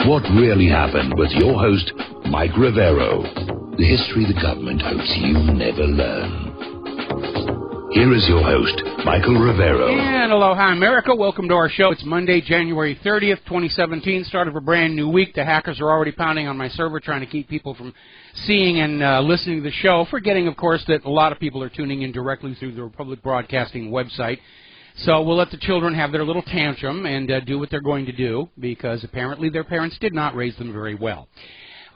What Really Happened with your host, Mike Rivero. The history the government hopes you never learn. Here is your host, Michael Rivero. And aloha, America. Welcome to our show. It's Monday, January 30th, 2017, start of a brand new week. The hackers are already pounding on my server, trying to keep people from seeing and listening to the show, forgetting, of course, that a lot of people are tuning in directly through the Republic Broadcasting website. So we'll let the children have their little tantrum and do what they're going to do, because apparently their parents did not raise them very well.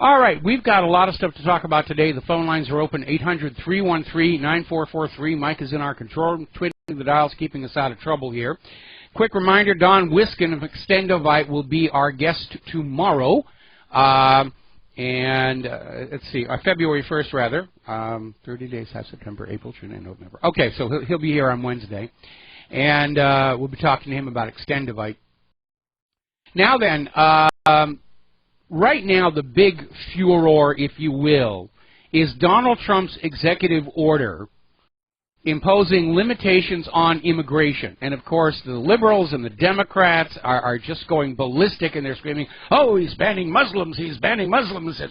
All right, we've got a lot of stuff to talk about today. The phone lines are open, 800-313-9443. Mike is in our control room, twiddling the dials, keeping us out of trouble here. Quick reminder, Don Wiskin of Extendovite will be our guest tomorrow. Let's see, February 1st, rather. 30 days, September, April, June, and November. Okay, so he'll be here on Wednesday. And we'll be talking to him about Extendovite. Now then, right now the big furor, if you will, is Donald Trump's executive order imposing limitations on immigration. And, of course, the liberals and the Democrats are just going ballistic, and they're screaming, oh, he's banning Muslims, it's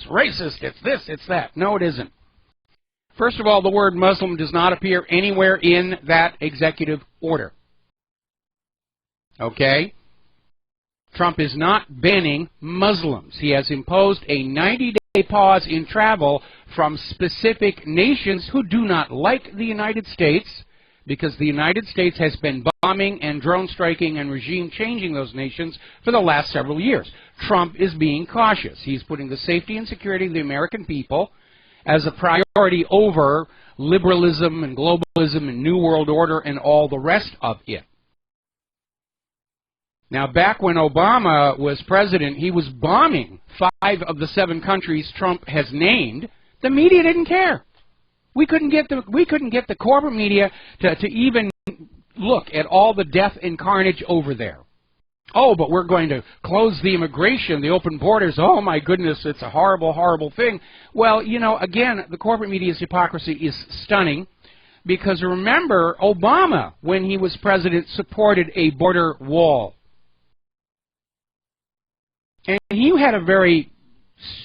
racist, it's this, it's that. No, it isn't. First of all, the word Muslim does not appear anywhere in that executive order. Okay? Trump is not banning Muslims. He has imposed a 90-day pause in travel from specific nations who do not like the United States, because the United States has been bombing and drone striking and regime changing those nations for the last several years. Trump is being cautious. He's putting the safety and security of the American people as a priority over liberalism and globalism and New World Order and all the rest of it. Now, back when Obama was president, he was bombing 5 of the 7 countries Trump has named. The media didn't care. We couldn't get the corporate media to even look at all the death and carnage over there. Oh, but we're going to close the immigration, the open borders. Oh, my goodness, it's a horrible, horrible thing. Well, you know, again, the corporate media's hypocrisy is stunning, because remember, Obama, when he was president, supported a border wall. And he had a very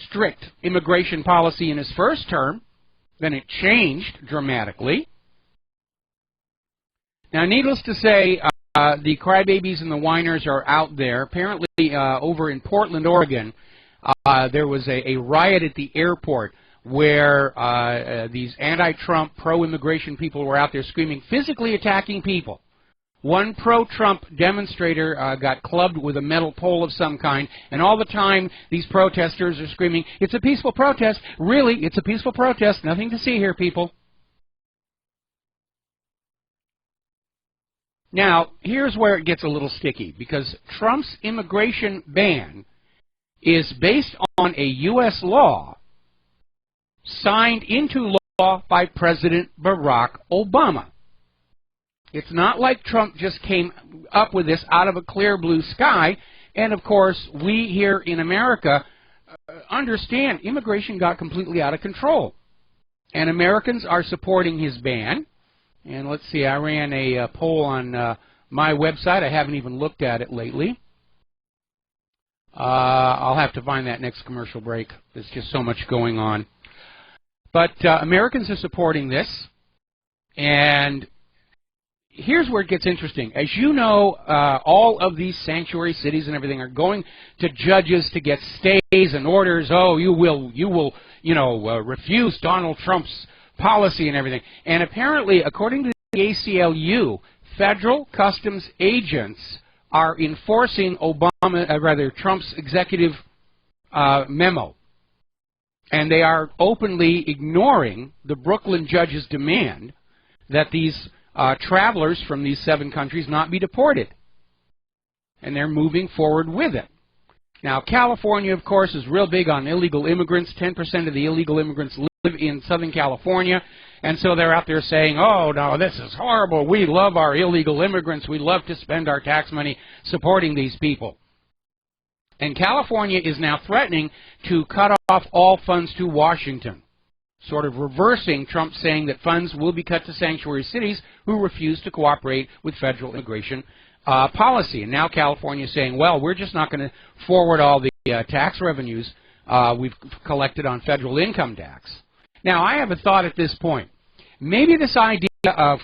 strict immigration policy in his first term. Then it changed dramatically. Now, needless to say, the crybabies and the whiners are out there. Apparently, over in Portland, Oregon, there was a riot at the airport where these anti-Trump, pro-immigration people were out there screaming, physically attacking people. One pro-Trump demonstrator got clubbed with a metal pole of some kind, and all the time these protesters are screaming, it's a peaceful protest. Really, it's a peaceful protest. Nothing to see here, people. Now, here's where it gets a little sticky, because Trump's immigration ban is based on a U.S. law signed into law by President Barack Obama. It's not like Trump just came up with this out of a clear blue sky. And, of course, we here in America understand immigration got completely out of control. And Americans are supporting his ban. And let's see, I ran a poll on my website. I haven't even looked at it lately. I'll have to find that next commercial break. There's just so much going on. But Americans are supporting this. And here's where it gets interesting. As you know, all of these sanctuary cities and everything are going to judges to get stays and orders. Oh, you will, refuse Donald Trump's policy and everything. And apparently, according to the ACLU, federal customs agents are enforcing Trump's executive memo. And they are openly ignoring the Brooklyn judge's demand that these travelers from these 7 countries not be deported. And they're moving forward with it. Now, California, of course, is real big on illegal immigrants. 10% of the illegal immigrants live in Southern California. And so they're out there saying, oh, no, this is horrible. We love our illegal immigrants. We love to spend our tax money supporting these people. And California is now threatening to cut off all funds to Washington, sort of reversing Trump saying that funds will be cut to sanctuary cities who refuse to cooperate with federal immigration policy. And now California is saying, well, we're just not going to forward all tax revenues we've collected on federal income tax. Now, I have a thought at this point. Maybe this idea of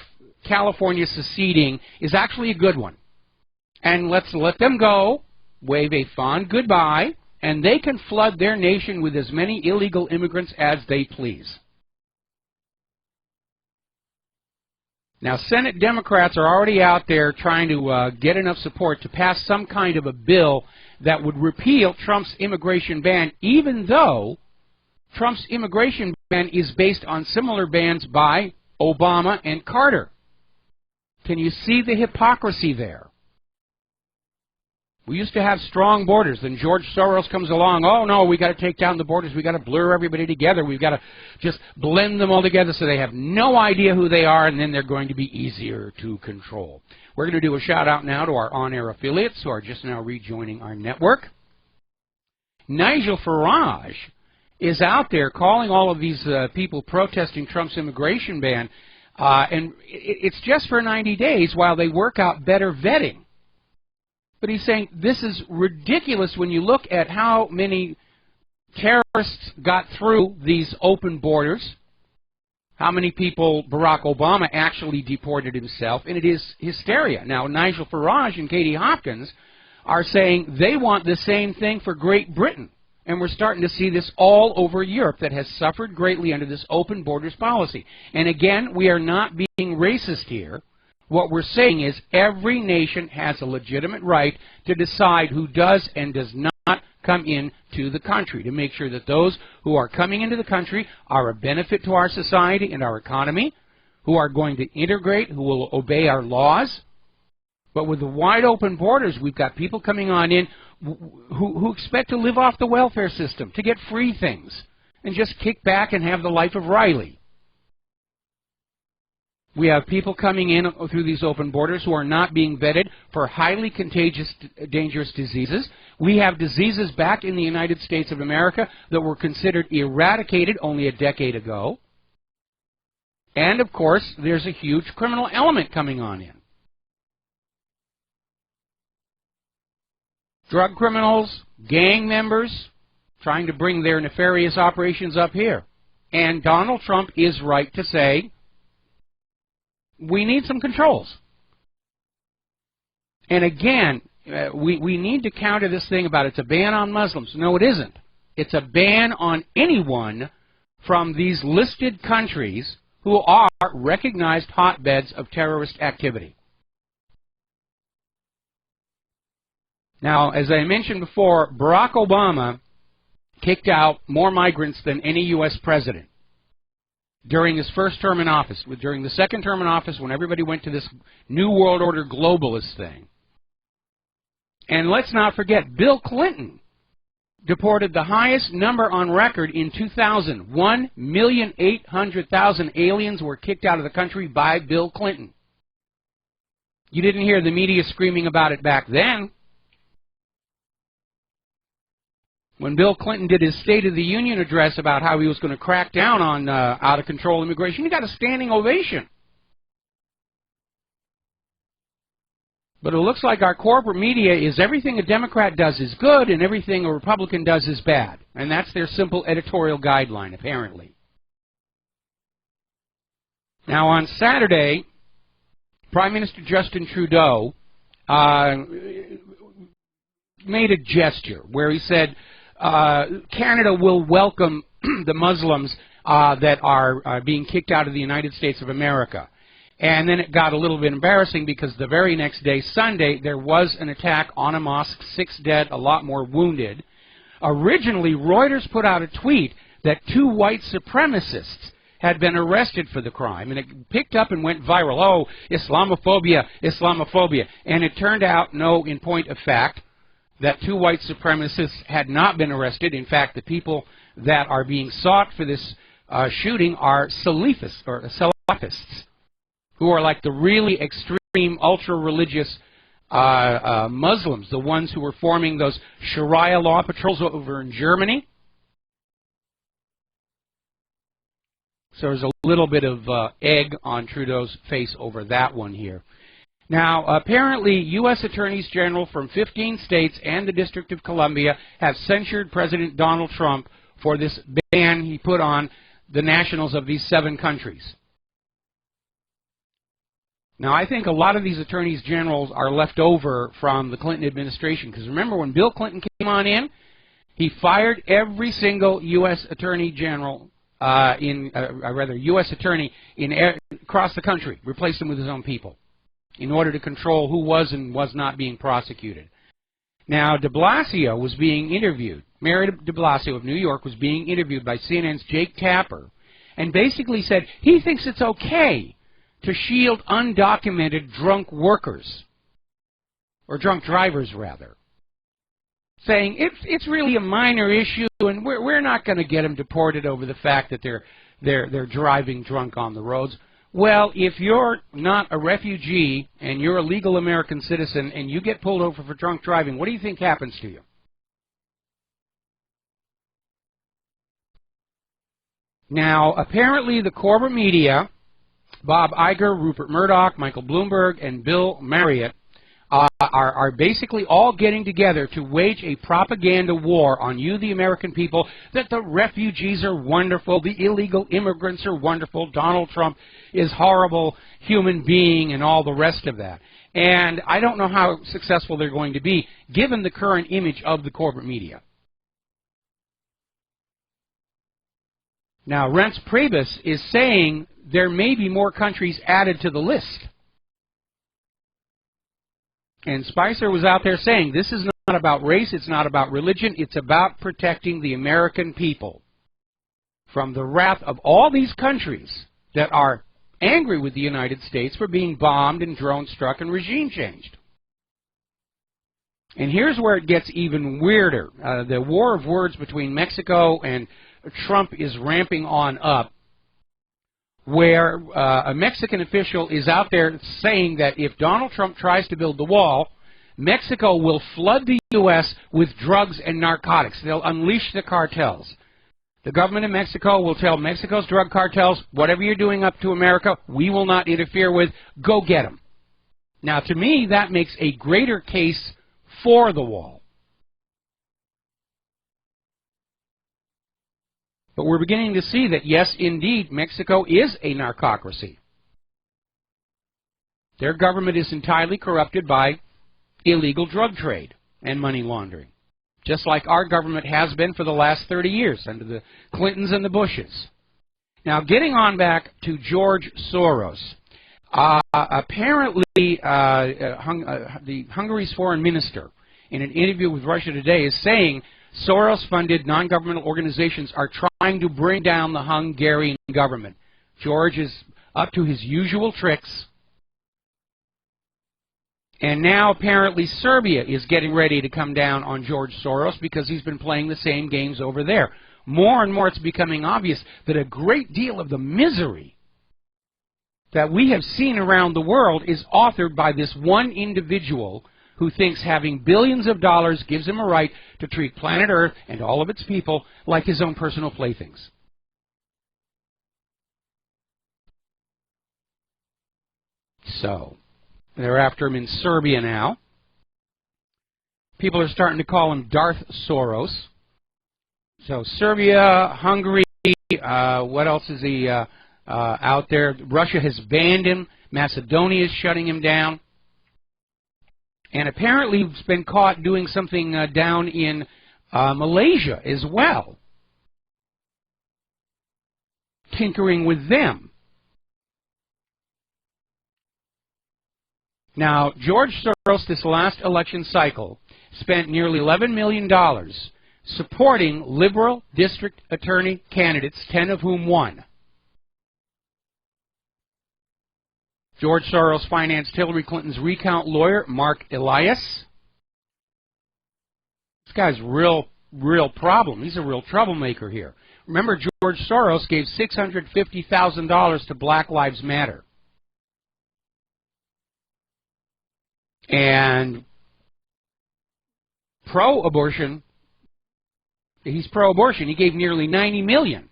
California seceding is actually a good one. And let's let them go, wave a fond goodbye, and they can flood their nation with as many illegal immigrants as they please. Now, Senate Democrats are already out there trying to get enough support to pass some kind of a bill that would repeal Trump's immigration ban, even though Trump's immigration ban is based on similar bans by Obama and Carter. Can you see the hypocrisy there? We used to have strong borders. Then George Soros comes along, oh no, we got to take down the borders, we got to blur everybody together, we've got to just blend them all together so they have no idea who they are, and then they're going to be easier to control. We're going to do a shout out now to our on-air affiliates who are just now rejoining our network. Nigel Farage is out there calling all of these people protesting Trump's immigration ban, and it's just for 90 days while they work out better vetting. But he's saying this is ridiculous when you look at how many terrorists got through these open borders, how many people Barack Obama actually deported himself, and it is hysteria. Now, Nigel Farage and Katie Hopkins are saying they want the same thing for Great Britain. And we're starting to see this all over Europe that has suffered greatly under this open borders policy. And again, we are not being racist here. What we're saying is every nation has a legitimate right to decide who does and does not come into the country, to make sure that those who are coming into the country are a benefit to our society and our economy, who are going to integrate, who will obey our laws. But with the wide open borders, we've got people coming on in who expect to live off the welfare system, to get free things, and just kick back and have the life of Riley. We have people coming in through these open borders who are not being vetted for highly contagious, dangerous diseases. We have diseases back in the United States of America that were considered eradicated only a decade ago. And, of course, there's a huge criminal element coming on in. Drug criminals, gang members, trying to bring their nefarious operations up here. And Donald Trump is right to say, we need some controls. And again, we need to counter this thing about it's a ban on Muslims. No, it isn't. It's a ban on anyone from these listed countries who are recognized hotbeds of terrorist activity. Now, as I mentioned before, Barack Obama kicked out more migrants than any U.S. president during his first term in office. During the second term in office, when everybody went to this New World Order globalist thing. And let's not forget, Bill Clinton deported the highest number on record in 2000. 1,800,000 aliens were kicked out of the country by Bill Clinton. You didn't hear the media screaming about it back then. When Bill Clinton did his State of the Union address about how he was going to crack down on out-of-control immigration, he got a standing ovation. But it looks like our corporate media is everything a Democrat does is good and everything a Republican does is bad. And that's their simple editorial guideline, apparently. Now, on Saturday, Prime Minister Justin Trudeau made a gesture where he said, Canada will welcome the Muslims that are being kicked out of the United States of America. And then it got a little bit embarrassing because the very next day, Sunday, there was an attack on a mosque, 6 dead, a lot more wounded. Originally, Reuters put out a tweet that 2 white supremacists had been arrested for the crime, and it picked up and went viral. Oh, Islamophobia, Islamophobia. And it turned out, no, in point of fact, that 2 white supremacists had not been arrested. In fact, the people that are being sought for this shooting are Salafists, who are like the really extreme, ultra-religious Muslims, the ones who were forming those Sharia law patrols over in Germany. So there's a little bit of egg on Trudeau's face over that one here. Now, apparently, U.S. Attorneys General from 15 states and the District of Columbia have censured President Donald Trump for this ban he put on the nationals of these 7 countries. Now, I think a lot of these attorneys generals are left over from the Clinton administration, because remember when Bill Clinton came on in, he fired every single U.S. Attorney General, U.S. Attorney across the country, replaced him with his own people, in order to control who was and was not being prosecuted. Now, de Blasio was being interviewed. Mayor de Blasio of New York was being interviewed by CNN's Jake Tapper, and basically said he thinks it's okay to shield undocumented drunk workers, or drunk drivers, rather, saying it's really a minor issue, and we're not going to get them deported over the fact that they're driving drunk on the roads. Well, if you're not a refugee and you're a legal American citizen and you get pulled over for drunk driving, what do you think happens to you? Now, apparently the corporate media, Bob Iger, Rupert Murdoch, Michael Bloomberg, and Bill Marriott, are basically all getting together to wage a propaganda war on you, the American people, that the refugees are wonderful, the illegal immigrants are wonderful, Donald Trump is horrible human being, and all the rest of that. And I don't know how successful they're going to be, given the current image of the corporate media. Now, Reince Priebus is saying there may be more countries added to the list. And Spicer was out there saying this is not about race, it's not about religion, it's about protecting the American people from the wrath of all these countries that are angry with the United States for being bombed and drone struck and regime changed. And here's where it gets even weirder. The war of words between Mexico and Trump is ramping on up, where a Mexican official is out there saying that if Donald Trump tries to build the wall, Mexico will flood the U.S. with drugs and narcotics. They'll unleash the cartels. The government of Mexico will tell Mexico's drug cartels, whatever you're doing up to America, we will not interfere with. Go get them. Now, to me, that makes a greater case for the wall. But we're beginning to see that, yes, indeed, Mexico is a narcocracy. Their government is entirely corrupted by illegal drug trade and money laundering, just like our government has been for the last 30 years under the Clintons and the Bushes. Now, getting on back to George Soros, apparently Hungary's foreign minister, in an interview with Russia Today, is saying Soros-funded non-governmental organizations are trying to bring down the Hungarian government. George is up to his usual tricks. And now apparently Serbia is getting ready to come down on George Soros because he's been playing the same games over there. More and more it's becoming obvious that a great deal of the misery that we have seen around the world is authored by this one individual who thinks having billions of dollars gives him a right to treat planet Earth and all of its people like his own personal playthings. So, they're after him in Serbia now. People are starting to call him Darth Soros. So, Serbia, Hungary, what else is he out there? Russia has banned him. Macedonia is shutting him down. And apparently he's been caught doing something down in Malaysia as well, tinkering with them. Now, George Soros, this last election cycle, spent nearly $11 million supporting liberal district attorney candidates, 10 of whom won. George Soros financed Hillary Clinton's recount lawyer, Mark Elias. This guy's real problem. He's a real troublemaker here. Remember, George Soros gave $650,000 to Black Lives Matter. And pro-abortion, he's pro-abortion. He gave nearly $90 million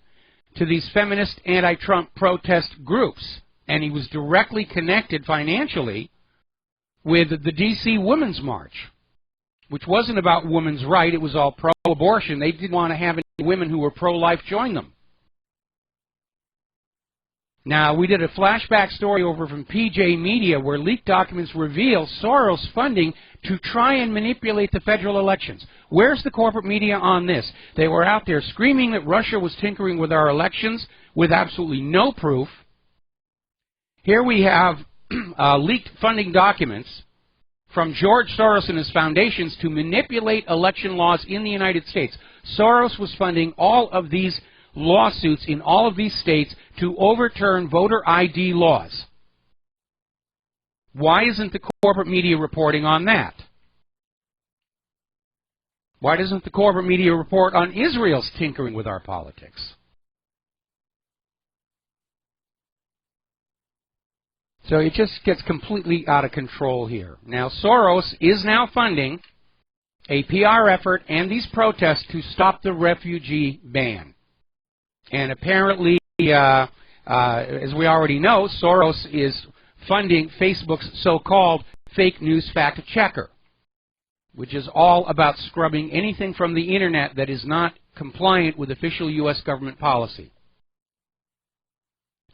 to these feminist anti-Trump protest groups. And he was directly connected financially with the D.C. Women's March, which wasn't about women's right. It was all pro-abortion. They didn't want to have any women who were pro-life join them. Now, we did a flashback story over from PJ Media where leaked documents reveal Soros funding to try and manipulate the federal elections. Where's the corporate media on this? They were out there screaming that Russia was tinkering with our elections with absolutely no proof. Here we have leaked funding documents from George Soros and his foundations to manipulate election laws in the United States. Soros was funding all of these lawsuits in all of these states to overturn voter ID laws. Why isn't the corporate media reporting on that? Why doesn't the corporate media report on Israel's tinkering with our politics? So it just gets completely out of control here. Now, Soros is now funding a PR effort and these protests to stop the refugee ban. And apparently, as we already know, Soros is funding Facebook's so-called fake news fact-checker, which is all about scrubbing anything from the Internet that is not compliant with official U.S. government policy.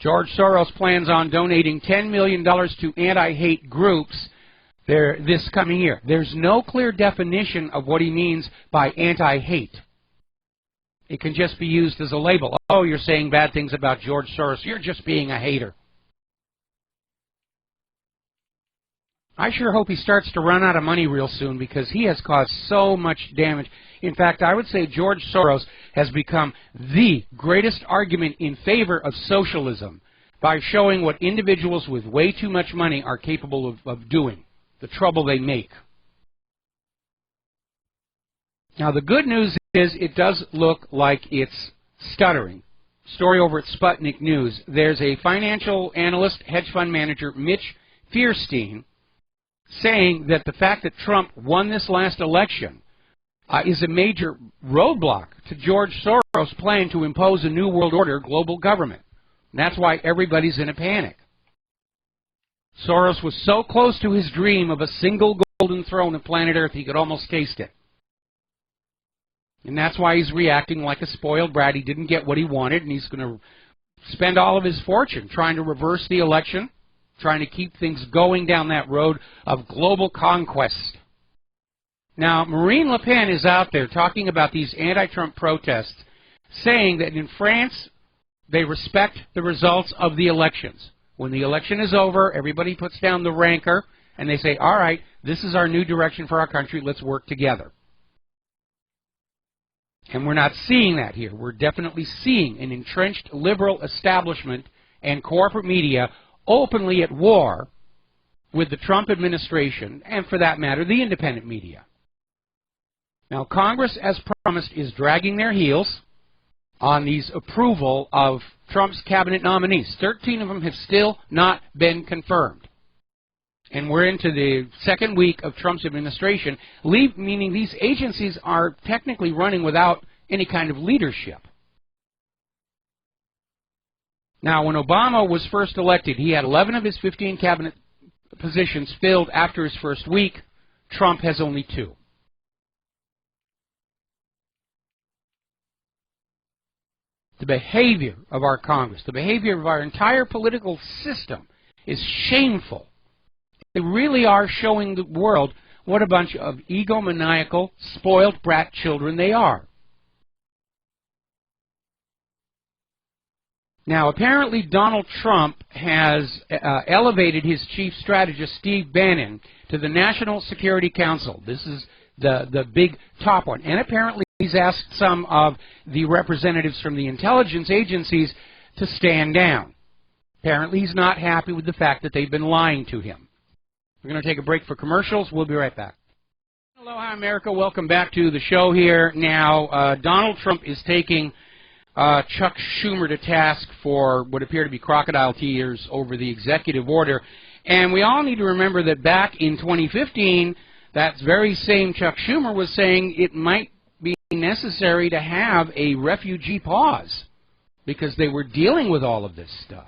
George Soros plans on donating $10 million to anti-hate groups this coming year. There's no clear definition of what he means by anti-hate. It can just be used as a label. Oh, you're saying bad things about George Soros. You're just being a hater. I sure hope he starts to run out of money real soon because he has caused so much damage. In fact, I would say George Soros has become the greatest argument in favor of socialism by showing what individuals with way too much money are capable of doing, the trouble they make. Now, the good news is it does look like it's stuttering. Story over at Sputnik News. There's a financial analyst, hedge fund manager, Mitch Fierstein, saying that the fact that Trump won this last election is a major roadblock to George Soros' plan to impose a new world order global government. And that's why everybody's in a panic. Soros was so close to his dream of a single golden throne of planet Earth he could almost taste it. And that's why he's reacting like a spoiled brat. He didn't get what he wanted, and he's going to spend all of his fortune trying to reverse the election, trying to keep things going down that road of global conquest. Now, Marine Le Pen is out there talking about these anti-Trump protests, saying that in France, they respect the results of the elections. When the election is over, everybody puts down the rancor, and they say, all right, this is our new direction for our country, let's work together. And we're not seeing that here. We're definitely seeing an entrenched liberal establishment and corporate media openly at war with the Trump administration, and for that matter, the independent media. Now, Congress, as promised, is dragging their heels on these approval of Trump's cabinet nominees. 13 of them have still not been confirmed. And we're into the second week of Trump's administration, meaning these agencies are technically running without any kind of leadership. Now, when Obama was first elected, he had 11 of his 15 cabinet positions filled after his first week. Trump has only 2. The behavior of our Congress, the behavior of our entire political system is shameful. They really are showing the world what a bunch of egomaniacal, spoiled brat children they are. Now, apparently Donald Trump has elevated his chief strategist, Steve Bannon, to the National Security Council. This is the big top one. And apparently he's asked some of the representatives from the intelligence agencies to stand down. Apparently he's not happy with the fact that they've been lying to him. We're going to take a break for commercials. We'll be right back. Aloha, America. Welcome back to the show here. Now, Donald Trump is taking Chuck Schumer to task for what appear to be crocodile tears over the executive order. And we all need to remember that back in 2015, that very same Chuck Schumer was saying it might be necessary to have a refugee pause because they were dealing with all of this stuff.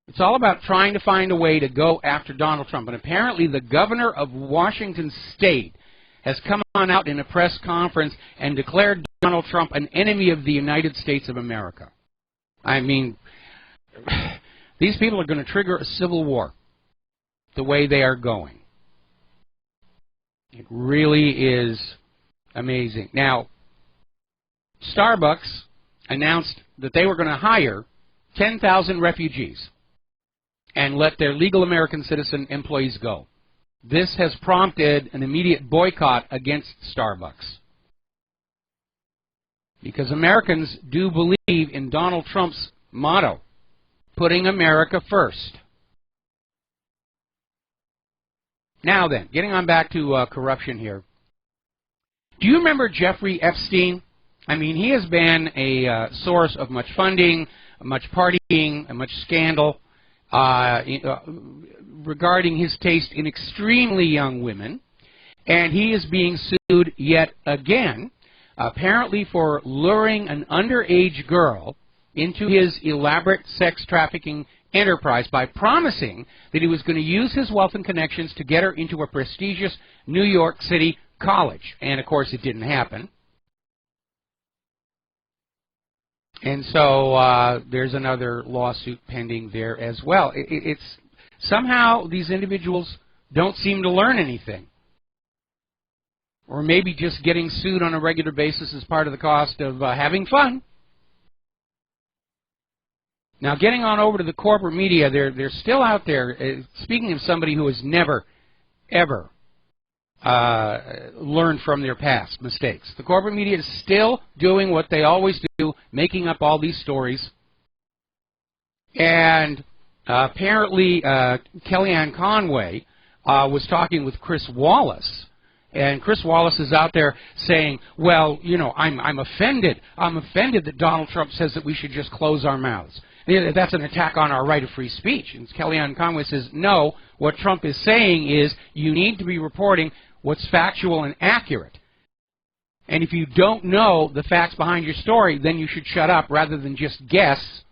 It's all about trying to find a way to go after Donald Trump. And apparently the governor of Washington State has come on out in a press conference and declared Donald Trump an enemy of the United States of America. I mean, these people are going to trigger a civil war the way they are going. It really is amazing. Now, Starbucks announced that they were going to hire 10,000 refugees and let their legal American citizen employees go. This has prompted an immediate boycott against Starbucks, because Americans do believe in Donald Trump's motto, putting America first. Now then, getting on back to corruption here. Do you remember Jeffrey Epstein? I mean, he has been a source of much funding, much partying, and much scandal regarding his taste in extremely young women. And he is being sued yet again, apparently for luring an underage girl into his elaborate sex trafficking enterprise by promising that he was going to use his wealth and connections to get her into a prestigious New York City college. And, of course, it didn't happen. And so there's another lawsuit pending there as well. It's somehow these individuals don't seem to learn anything. Or maybe just getting sued on a regular basis is part of the cost of having fun. Now, getting on over to the corporate media, they're still out there. Speaking of somebody who has never, ever learned from their past mistakes. The corporate media is still doing what they always do, making up all these stories. And apparently, Kellyanne Conway was talking with Chris Wallace. And Chris Wallace is out there saying, well, you know, I'm offended. I'm offended that Donald Trump says that we should just close our mouths. That's an attack on our right of free speech. And Kellyanne Conway says, no, what Trump is saying is you need to be reporting what's factual and accurate. And if you don't know the facts behind your story, then you should shut up rather than just guess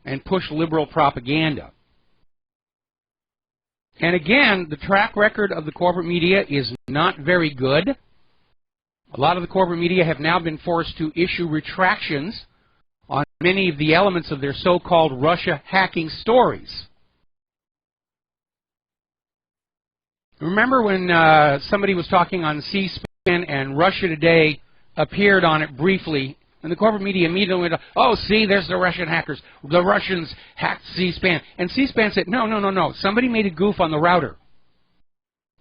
and push liberal propaganda. And again, the track record of the corporate media is not very good. A lot of the corporate media have now been forced to issue retractions on many of the elements of their so-called Russia hacking stories. Remember when somebody was talking on C-SPAN and Russia Today appeared on it briefly, and the corporate media immediately went, oh, see, there's the Russian hackers. The Russians hacked C-SPAN. And C-SPAN said, no. Somebody made a goof on the router.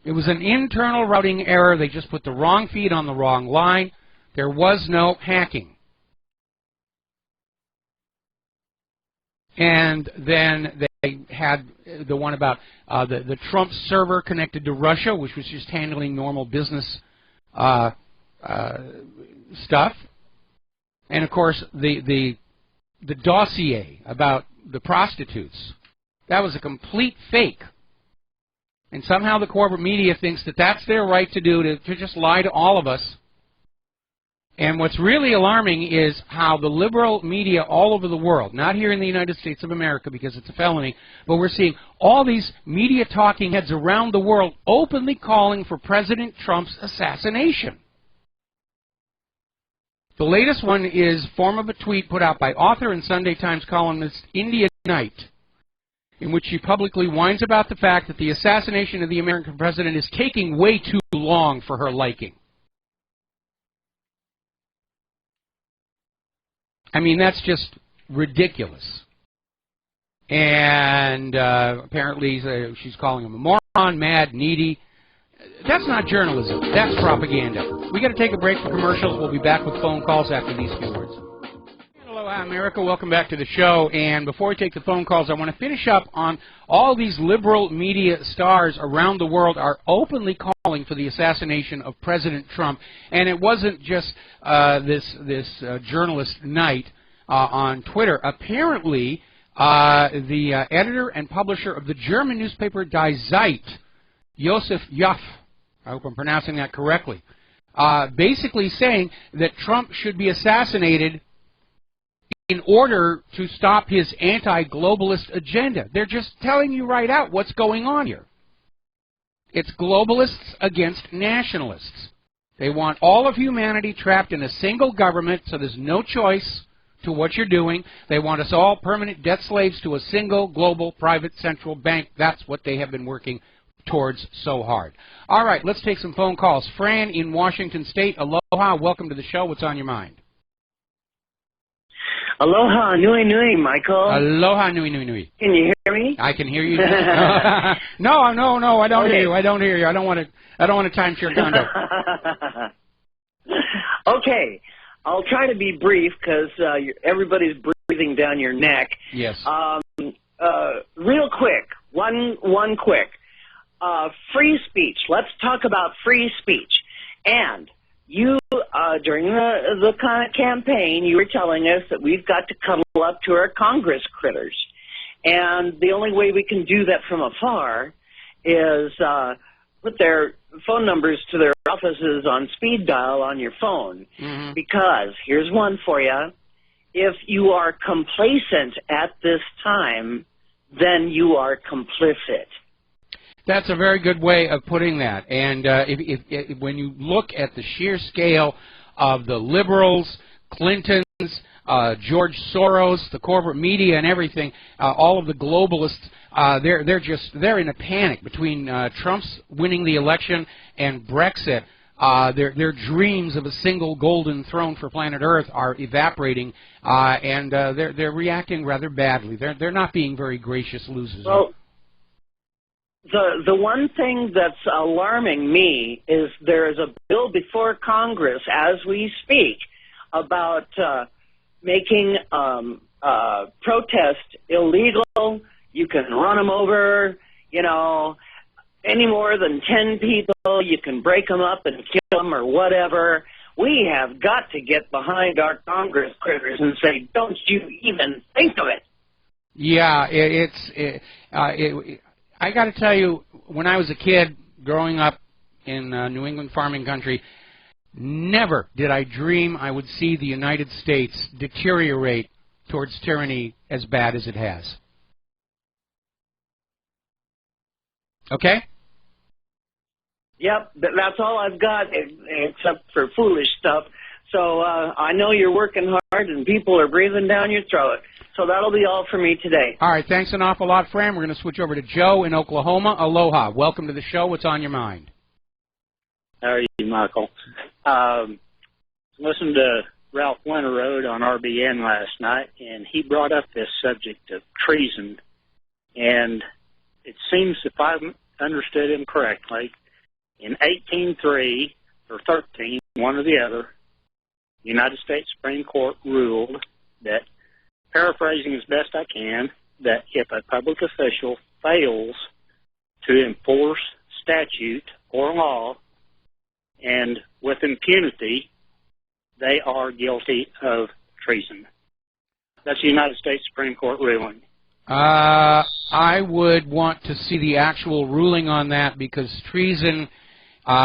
It was an internal routing error. They just put the wrong feed on the wrong line. There was no hacking. And then they had the one about the Trump server connected to Russia, which was just handling normal business stuff. And, of course, the dossier about the prostitutes, that was a complete fake. And somehow the corporate media thinks that that's their right to do, to just lie to all of us. And what's really alarming is how the liberal media all over the world, not here in the United States of America because it's a felony, but we're seeing all these media talking heads around the world openly calling for President Trump's assassination. The latest one is form of a tweet put out by author and Sunday Times columnist India Knight, in which she publicly whines about the fact that the assassination of the American president is taking way too long for her liking. I mean, that's just ridiculous. And apparently she's calling him a moron, mad, needy. That's not journalism. That's propaganda. We got to take a break for commercials. We'll be back with phone calls after these few words. Hello, America. Welcome back to the show. And before we take the phone calls, I want to finish up on all these liberal media stars around the world are openly calling for the assassination of President Trump. And it wasn't just this journalist Knight on Twitter. Apparently, the editor and publisher of the German newspaper Die Zeit, Josef Juff, I hope I'm pronouncing that correctly, basically saying that Trump should be assassinated in order to stop his anti-globalist agenda. They're just telling you right out what's going on here. It's globalists against nationalists. They want all of humanity trapped in a single government, so there's no choice to what you're doing. They want us all permanent debt slaves to a single global private central bank. That's what they have been working towards so hard. All right, let's take some phone calls. Fran in Washington State, aloha. Welcome to the show. What's on your mind? Aloha, nui nui, Michael. Aloha, nui nui nui. Can you hear me? I can hear you. No, I don't hear you. I don't hear you. I don't want to timeshare condo. Okay, I'll try to be brief because everybody's breathing down your neck. Yes. Real quick, one quick. Free speech. Let's talk about free speech. And you, during the campaign, you were telling us that we've got to cuddle up to our Congress critters. And the only way we can do that from afar is put their phone numbers to their offices on speed dial on your phone. Mm-hmm. Because, here's one for you, if you are complacent at this time, then you are complicit. That's a very good way of putting that. And if when you look at the sheer scale of the liberals, Clintons, George Soros, the corporate media, and everything, all of the globalists, they're in a panic between Trump's winning the election and Brexit. Their dreams of a single golden throne for planet Earth are evaporating, and they're reacting rather badly. They're not being very gracious losers. Well, the one thing that's alarming me is there is a bill before Congress as we speak about making protest illegal. You can run them over, you know, any more than 10 people, you can break them up and kill them or whatever. We have got to get behind our Congress critters and say, don't you even think of it. Yeah, I got to tell you, when I was a kid growing up in New England farming country, never did I dream I would see the United States deteriorate towards tyranny as bad as it has. Okay? Yep, that's all I've got except for foolish stuff. So I know you're working hard and people are breathing down your throat. So that'll be all for me today. All right, thanks an awful lot, Fran. We're going to switch over to Joe in Oklahoma. Aloha. Welcome to the show. What's on your mind? How are you, Michael? Listened to Ralph Winterroad on RBN last night, and he brought up this subject of treason. And it seems, if I understood him correctly, in 1803 or 13, one or the other, the United States Supreme Court ruled that, paraphrasing as best I can, that if a public official fails to enforce statute or law, and with impunity, they are guilty of treason. That's the United States Supreme Court ruling. I would want to see the actual ruling on that, because treason,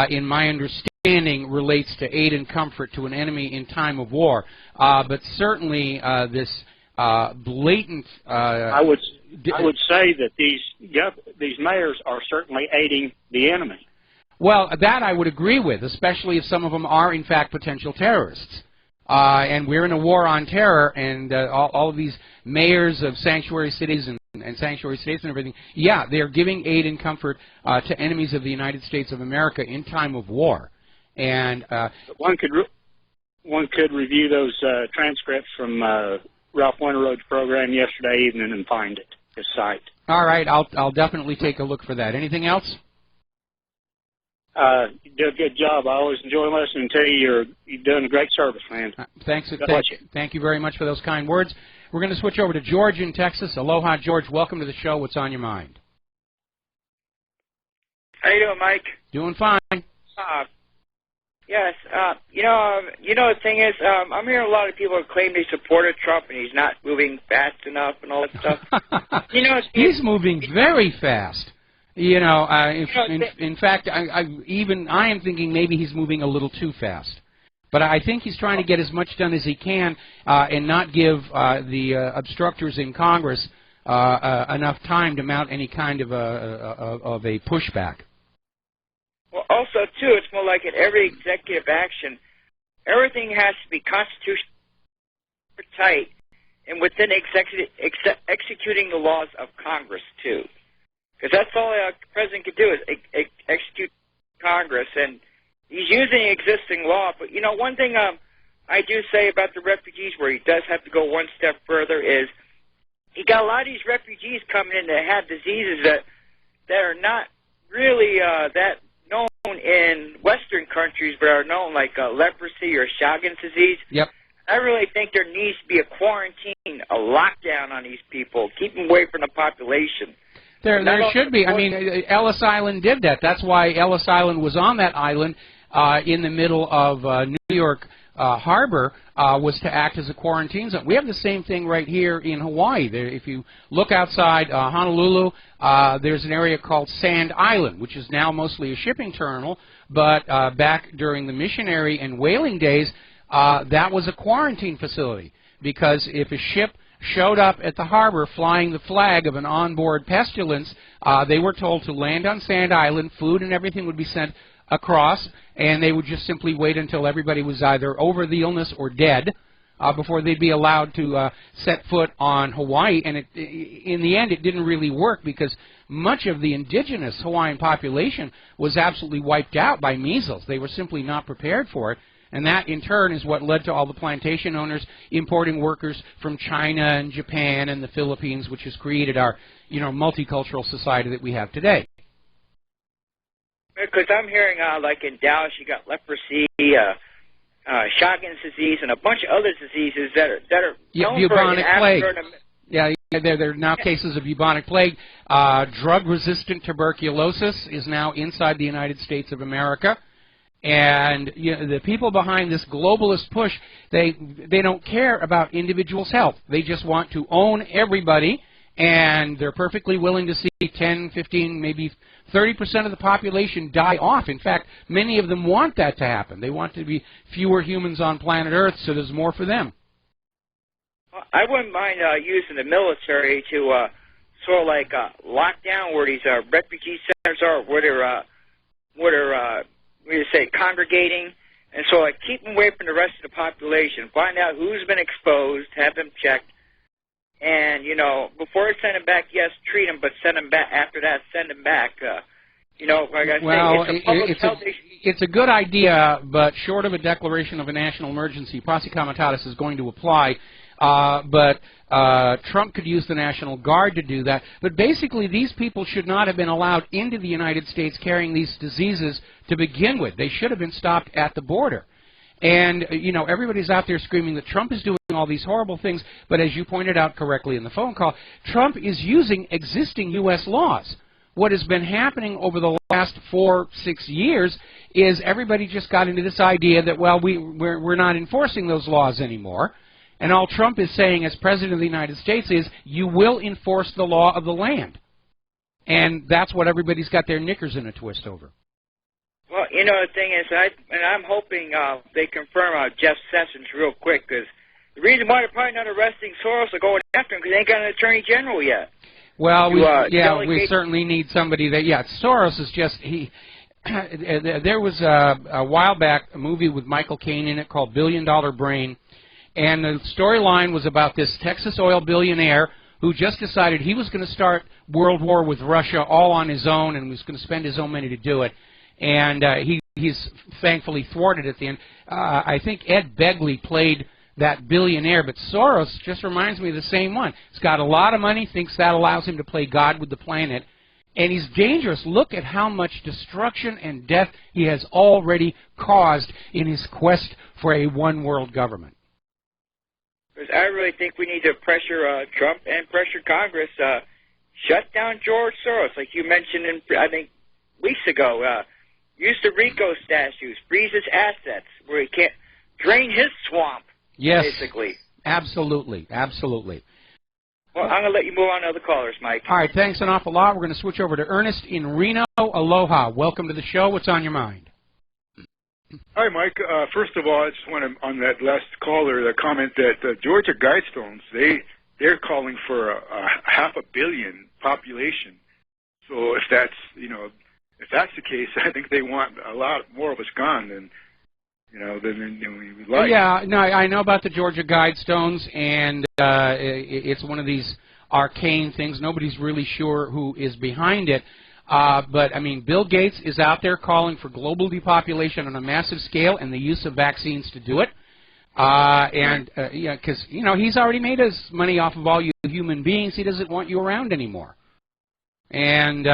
in my understanding, relates to aid and comfort to an enemy in time of war. But certainly this blatant... I would say that these mayors are certainly aiding the enemy. Well, that I would agree with, especially if some of them are, in fact, potential terrorists. And we're in a war on terror, and all of these mayors of sanctuary cities and sanctuary states and everything, yeah, they're giving aid and comfort to enemies of the United States of America in time of war. And one could review those transcripts from Ralph Winterroad's program yesterday evening and find it, his site. All right, I'll definitely take a look for that. Anything else? You do a good job. I always enjoy listening to you. You're doing a great service, man. Thank you very much for those kind words. We're going to switch over to George in Texas. Aloha, George. Welcome to the show. What's on your mind? How you doing, Mike? Doing fine. Yes. The thing is, I'm hearing a lot of people claim they supported Trump and he's not moving fast enough and all that stuff. He's moving very fast. You know, in fact, I am thinking maybe he's moving a little too fast. But I think he's trying to get as much done as he can and not give the obstructors in Congress enough time to mount any kind of a pushback. Well, also, too, it's more like in every executive action, everything has to be constitutionally tight and within executing the laws of Congress, too. Because that's all a president could do is execute Congress, and he's using existing law. But, you know, one thing I do say about the refugees where he does have to go one step further is he got a lot of these refugees coming in that have diseases that are not really that known in Western countries, but are known like leprosy or Chagas disease. Yep. I really think there needs to be a quarantine, a lockdown on these people, keep them away from the population. There should be. I mean, Ellis Island did that. That's why Ellis Island was on that island in the middle of New York Harbor, was to act as a quarantine zone. We have the same thing right here in Hawaii. If you look outside Honolulu, there's an area called Sand Island, which is now mostly a shipping terminal, but back during the missionary and whaling days, that was a quarantine facility, because if a ship showed up at the harbor flying the flag of an onboard pestilence, they were told to land on Sand Island, food and everything would be sent across, and they would just simply wait until everybody was either over the illness or dead before they'd be allowed to set foot on Hawaii. And in the end, it didn't really work, because much of the indigenous Hawaiian population was absolutely wiped out by measles. They were simply not prepared for it. And that, in turn, is what led to all the plantation owners importing workers from China and Japan and the Philippines, which has created our, multicultural society that we have today. Because I'm hearing, like in Dallas, you got leprosy, Chagas disease, and a bunch of other diseases that are known bubonic for plague. Yeah, there are now cases of bubonic plague. Drug-resistant tuberculosis is now inside the United States of America. And the people behind this globalist push, they don't care about individuals' health. They just want to own everybody, and they're perfectly willing to see 10, 15, maybe 30% of the population die off. In fact, many of them want that to happen. They want to be fewer humans on planet Earth, so there's more for them. I wouldn't mind using the military to sort of like lock down where these refugee centers are, where they're we say congregating, and so like keep them away from the rest of the population. Find out who's been exposed, have them checked, and before send them back, yes, treat them, but send them back after that. Send them back. Like I say, it's a good idea, but short of a declaration of a national emergency, posse comitatus is going to apply. But Trump could use the National Guard to do that. But basically, these people should not have been allowed into the United States carrying these diseases to begin with. They should have been stopped at the border. And, everybody's out there screaming that Trump is doing all these horrible things. But as you pointed out correctly in the phone call, Trump is using existing U.S. laws. What has been happening over the last 4-6 years is everybody just got into this idea that, well, we're not enforcing those laws anymore. And all Trump is saying as President of the United States is, you will enforce the law of the land. And that's what everybody's got their knickers in a twist over. Well, the thing is, I'm hoping they confirm Jeff Sessions real quick, because the reason why they're probably not arresting Soros or going after him, because they ain't got an attorney general yet. Well, we certainly need somebody that, Soros is just, there was a while back a movie with Michael Caine in it called $1 Billion Brain. And the storyline was about this Texas oil billionaire who just decided he was going to start World War with Russia all on his own and was going to spend his own money to do it. And he's thankfully thwarted at the end. I think Ed Begley played that billionaire, but Soros just reminds me of the same one. He's got a lot of money, thinks that allows him to play God with the planet, and he's dangerous. Look at how much destruction and death he has already caused in his quest for a one-world government. Because I really think we need to pressure Trump and pressure Congress. Shut down George Soros, like you mentioned, I think, weeks ago. Use the RICO statutes, freeze his assets, where he can't drain his swamp, basically. Absolutely, absolutely. Well, I'm going to let you move on to other callers, Mike. All right, thanks an awful lot. We're going to switch over to Ernest in Reno. Aloha. Welcome to the show. What's on your mind? Hi, Mike. First of all, I just want to, on that last caller, the comment that Georgia Guidestones, they're calling for a 500 million population. So if that's, if that's the case, I think they want a lot more of us gone than we like. Yeah, no, I know about the Georgia Guidestones, and it's one of these arcane things. Nobody's really sure who is behind it. But, I mean, Bill Gates is out there calling for global depopulation on a massive scale and the use of vaccines to do it. Yeah, because, he's already made his money off of all you human beings. He doesn't want you around anymore. And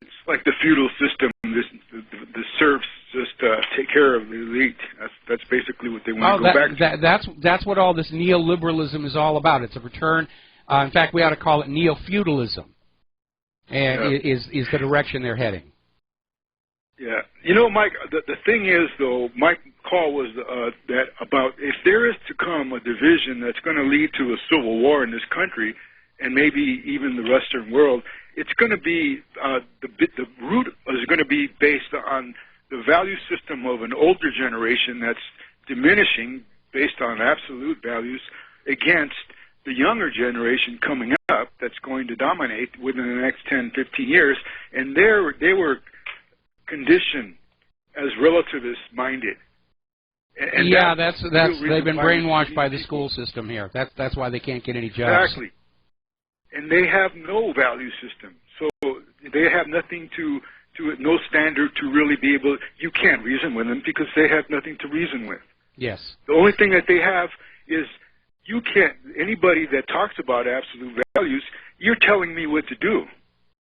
it's like the feudal system. The serfs just take care of the elite. That's basically what they want to go back to. That's what all this neoliberalism is all about. It's a return. In fact, we ought to call it neo-feudalism. And is the direction they're heading. Yeah. Mike, the thing is, though, my call was that about if there is to come a division that's going to lead to a civil war in this country, and maybe even the Western world, it's going to be, the root is going to be based on the value system of an older generation that's diminishing based on absolute values against the younger generation coming up that's going to dominate within the next 10, 15 years, and they were conditioned as relativist-minded. And yeah, that's they've been brainwashed by the school system here. That's why they can't get any jobs. Exactly. And they have no value system, so they have nothing no standard to really be able. You can't reason with them because they have nothing to reason with. Yes. The only thing that they have is. You can't, anybody that talks about absolute values, you're telling me what to do.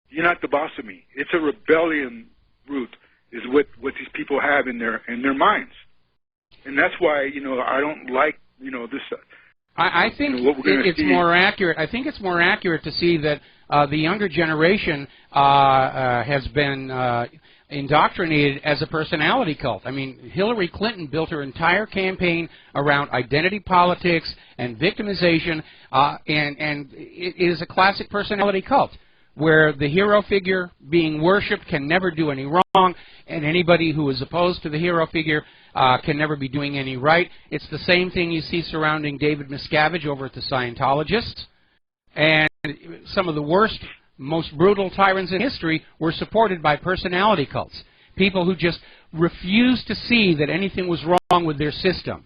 You're not the boss of me. It's a rebellion root is what these people have in their minds. And that's why, I don't like, this. I think it's more accurate. I think it's more accurate to see that the younger generation has been indoctrinated as a personality cult. I mean, Hillary Clinton built her entire campaign around identity politics and victimization, and it is a classic personality cult where the hero figure being worshipped can never do any wrong, and anybody who is opposed to the hero figure can never be doing any right. It's the same thing you see surrounding David Miscavige over at the Scientologists, and some of the worst, most brutal tyrants in history were supported by personality cults, people who just refused to see that anything was wrong with their system.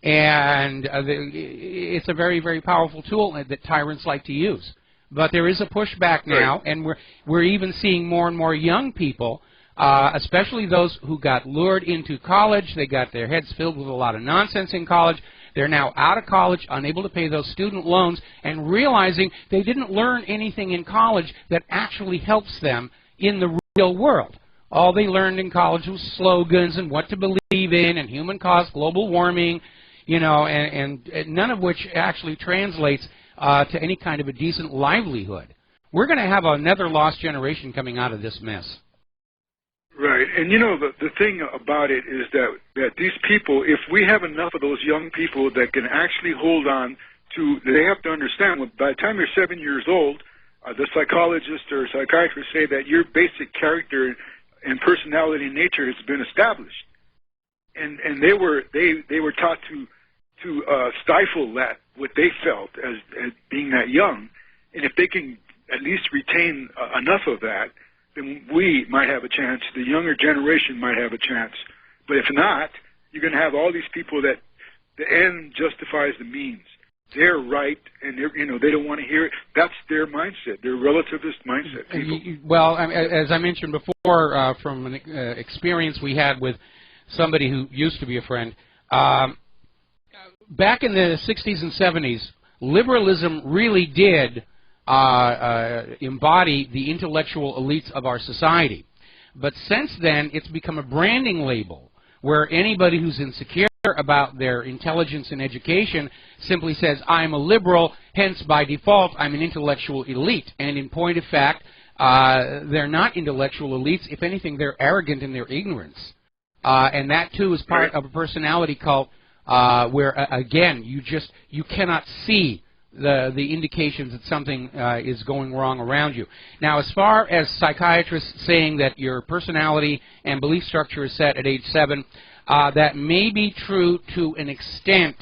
And it's a very, very powerful tool that tyrants like to use. But there is a pushback now, and we're even seeing more and more young people, especially those who got lured into college. They got their heads filled with a lot of nonsense in college. They're now out of college, unable to pay those student loans, and realizing they didn't learn anything in college that actually helps them in the real world. All they learned in college was slogans and what to believe in and human-caused global warming, and none of which actually translates to any kind of a decent livelihood. We're going to have another lost generation coming out of this mess. Right, and the thing about it is that these people, if we have enough of those young people that can actually hold on to, they have to understand, by the time you're 7 years old, the psychologist or psychiatrist say that your basic character and personality and nature has been established, and they were taught to stifle that, what they felt as being that young, and if they can at least retain enough of that, then we might have a chance, the younger generation might have a chance. But if not, you're going to have all these people that the end justifies the means. They're right, and they don't want to hear it. That's their mindset, their relativist mindset. People. Well, as I mentioned before, from an experience we had with somebody who used to be a friend, back in the 60s and 70s, liberalism really did embody the intellectual elites of our society. But since then, it's become a branding label where anybody who's insecure about their intelligence and education simply says, I'm a liberal, hence by default I'm an intellectual elite. And in point of fact, they're not intellectual elites. If anything, they're arrogant in their ignorance. And that, too, is part of a personality cult where, again, you cannot see the indications that something is going wrong around you. Now, as far as psychiatrists saying that your personality and belief structure is set at age 7, that may be true to an extent,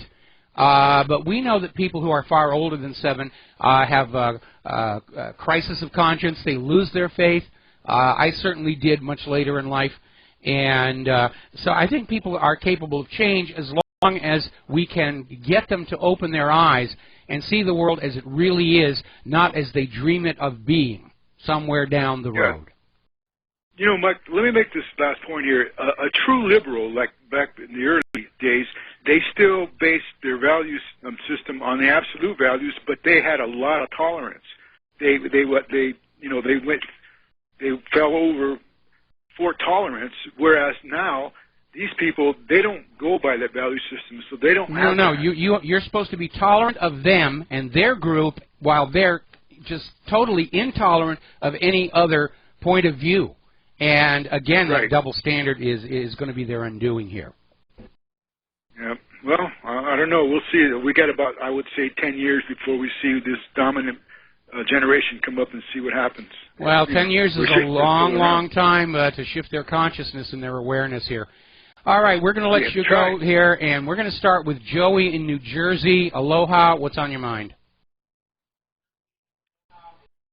but we know that people who are far older than 7 have a crisis of conscience. They lose their faith. I certainly did much later in life. And so I think people are capable of change as long as we can get them to open their eyes and see the world as it really is, not as they dream it of being somewhere down the road. You know, Mike, let me make this last point here. A true liberal, like back in the early days, they still based their value system on the absolute values, but they had a lot of tolerance. They fell over for tolerance, whereas now these people, they don't go by that value system, so they don't have No, that. you're supposed to be tolerant of them and their group, while they're just totally intolerant of any other point of view. And again, that double standard is going to be their undoing here. Yeah. Well, I don't know. We'll see. We got about, I would say, 10 years before we see this dominant generation come up and see what happens. Well, 10 years is a long time to shift their consciousness and their awareness here. All right, we're going to let you go here, and we're going to start with Joey in New Jersey. Aloha, what's on your mind?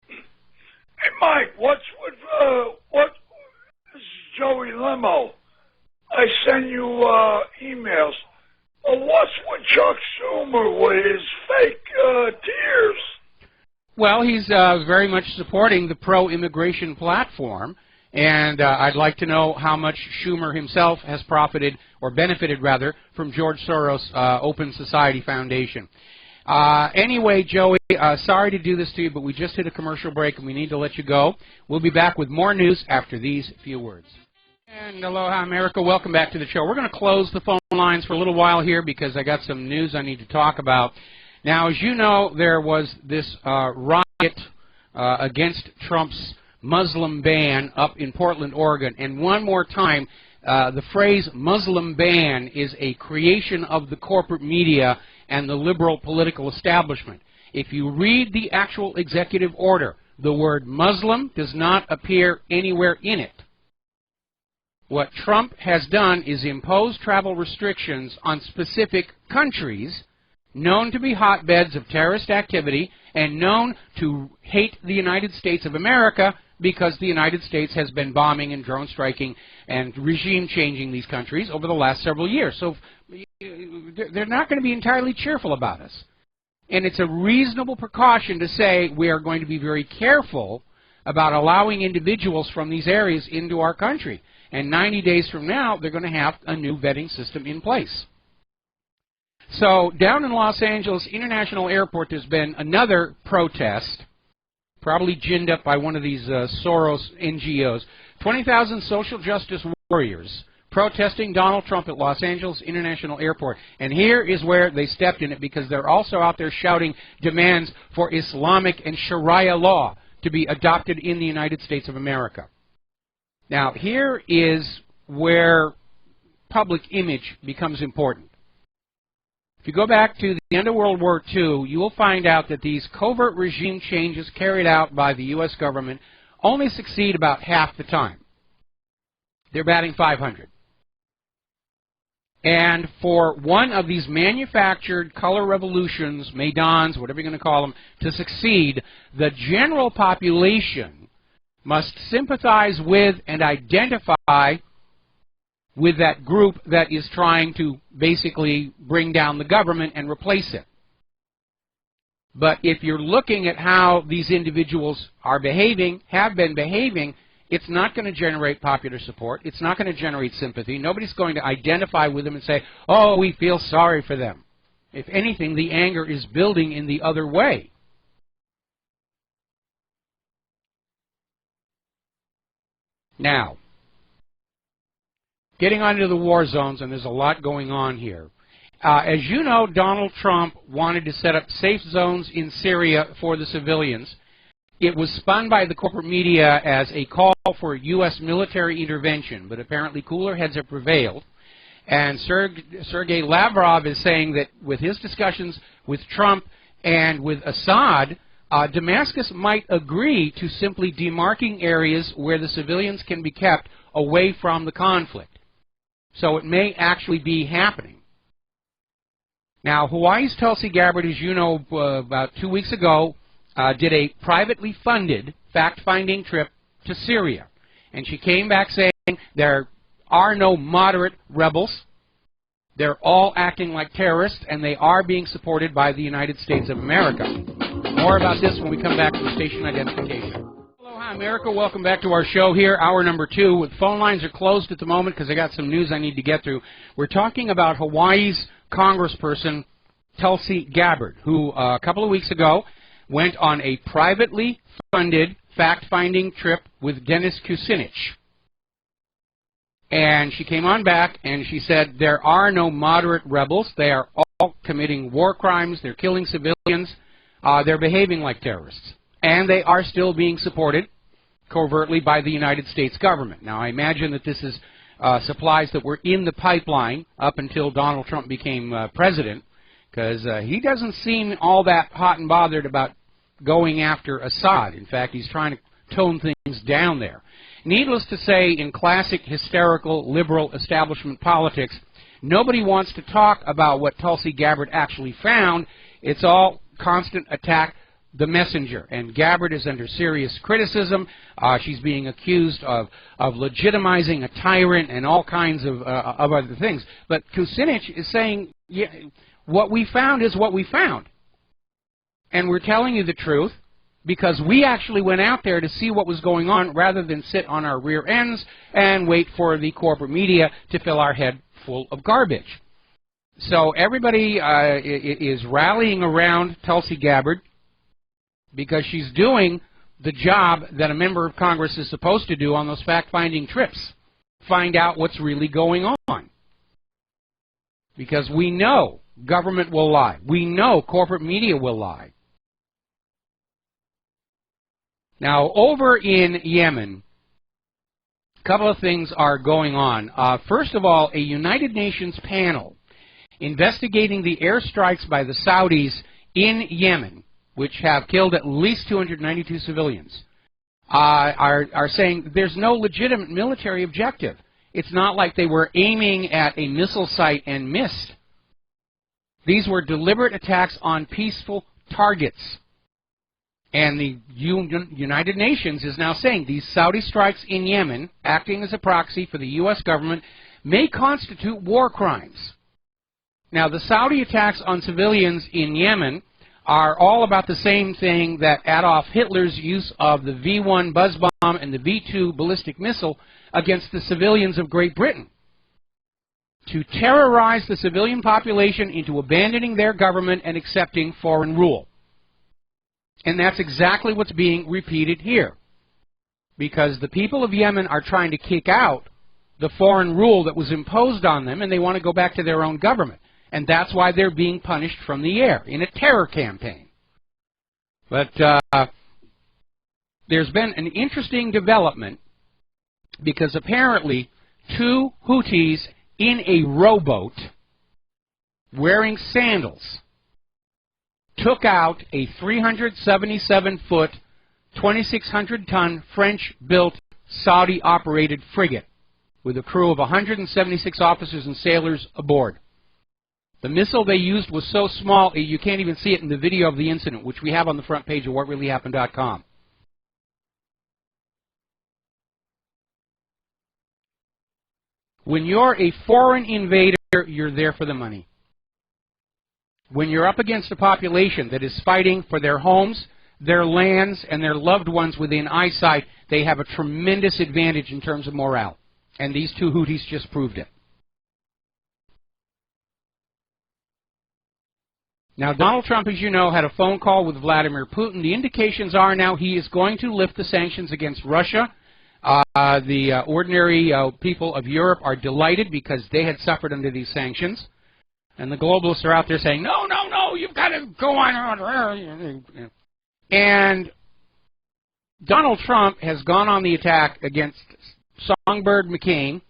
Hey, Mike, what this is Joey Limo. I send you emails. What's with Chuck Schumer with his fake tears? Well, he's very much supporting the pro-immigration platform, and I'd like to know how much Schumer himself has profited, or benefited rather, from George Soros' Open Society Foundation. Anyway, Joey, sorry to do this to you, but we just hit a commercial break and we need to let you go. We'll be back with more news after these few words. And aloha, America. Welcome back to the show. We're going to close the phone lines for a little while here because I got some news I need to talk about. Now, as you know, there was this riot against Trump's Muslim ban up in Portland, Oregon. And one more time, the phrase Muslim ban is a creation of the corporate media and the liberal political establishment. If you read the actual executive order, the word Muslim does not appear anywhere in it. What Trump has done is impose travel restrictions on specific countries known to be hotbeds of terrorist activity and known to hate the United States of America because the United States has been bombing and drone striking and regime changing these countries over the last several years. So they're not going to be entirely cheerful about us. And it's a reasonable precaution to say we are going to be very careful about allowing individuals from these areas into our country. And 90 days from now, they're going to have a new vetting system in place. So down in Los Angeles International Airport, there's been another protest, probably ginned up by one of these Soros NGOs. 20,000 social justice warriors protesting Donald Trump at Los Angeles International Airport. And here is where they stepped in it, because they're also out there shouting demands for Islamic and Sharia law to be adopted in the United States of America. Now, here is where public image becomes important. If you go back to the end of World War II, you will find out that these covert regime changes carried out by the U.S. government only succeed about half the time. They're batting 500. And for one of these manufactured color revolutions, Maidans, whatever you're going to call them, to succeed, the general population must sympathize with and identify with that group that is trying to basically bring down the government and replace it. But if you're looking at how these individuals are behaving, have been behaving, it's not going to generate popular support. It's not going to generate sympathy. Nobody's going to identify with them and say, oh, we feel sorry for them. If anything, the anger is building in the other way. Now, getting on to the war zones, and there's a lot going on here. As you know, Donald Trump wanted to set up safe zones in Syria for the civilians. It was spun by the corporate media as a call for U.S. military intervention, but apparently cooler heads have prevailed. And Sergei Lavrov is saying that with his discussions with Trump And with Assad, Damascus might agree to simply demarking areas where the civilians can be kept away from the conflict. So it may actually be happening. Now, Hawaii's Tulsi Gabbard, as you know, about 2 weeks ago, did a privately funded fact-finding trip to Syria. And she came back saying there are no moderate rebels. They're all acting like terrorists, and they are being supported by the United States of America. More about this when we come back to the station identification. Aloha, America. Welcome back to our show here, hour number 2. The phone lines are closed at the moment because I got some news I need to get through. We're talking about Hawaii's congressperson, Tulsi Gabbard, who a couple of weeks ago went on a privately funded fact-finding trip with Dennis Kucinich. And she came on back and she said there are no moderate rebels. They are all committing war crimes. They're killing civilians. They're behaving like terrorists. And they are still being supported covertly by the United States government. Now, I imagine that this is supplies that were in the pipeline up until Donald Trump became president, because he doesn't seem all that hot and bothered about going after Assad. In fact, he's trying to tone things down there. Needless to say, in classic hysterical liberal establishment politics, nobody wants to talk about what Tulsi Gabbard actually found. It's all constant attack the messenger. And Gabbard is under serious criticism. She's being accused of legitimizing a tyrant and all kinds of other things. But Kucinich is saying, yeah, what we found is what we found. And we're telling you the truth, because we actually went out there to see what was going on rather than sit on our rear ends and wait for the corporate media to fill our head full of garbage. So everybody is rallying around Tulsi Gabbard because she's doing the job that a member of Congress is supposed to do on those fact-finding trips. Find out what's really going on. Because we know government will lie. We know corporate media will lie. Now, over in Yemen, a couple of things are going on. First of all, a United Nations panel investigating the airstrikes by the Saudis in Yemen, which have killed at least 292 civilians, are saying there's no legitimate military objective. It's not like they were aiming at a missile site and missed. These were deliberate attacks on peaceful targets. And the United Nations is now saying these Saudi strikes in Yemen, acting as a proxy for the U.S. government, may constitute war crimes. Now, the Saudi attacks on civilians in Yemen are all about the same thing that Adolf Hitler's use of the V-1 buzz bomb and the V-2 ballistic missile against the civilians of Great Britain. To terrorize the civilian population into abandoning their government and accepting foreign rule. And that's exactly what's being repeated here. Because the people of Yemen are trying to kick out the foreign rule that was imposed on them, and they want to go back to their own government. And that's why they're being punished from the air in a terror campaign. But there's been an interesting development, because apparently 2 Houthis in a rowboat wearing sandals took out a 377-foot, 2,600-ton French-built Saudi-operated frigate with a crew of 176 officers and sailors aboard. The missile they used was so small you can't even see it in the video of the incident, which we have on the front page of WhatReallyHappened.com. When you're a foreign invader, you're there for the money. When you're up against a population that is fighting for their homes, their lands, and their loved ones within eyesight, they have a tremendous advantage in terms of morale. And these 2 Houthis just proved it. Now, Donald Trump, as you know, had a phone call with Vladimir Putin. The indications are now he is going to lift the sanctions against Russia. The ordinary people of Europe are delighted because they had suffered under these sanctions. And the globalists are out there saying, no, no, no, you've got to go on. And Donald Trump has gone on the attack against Songbird McCain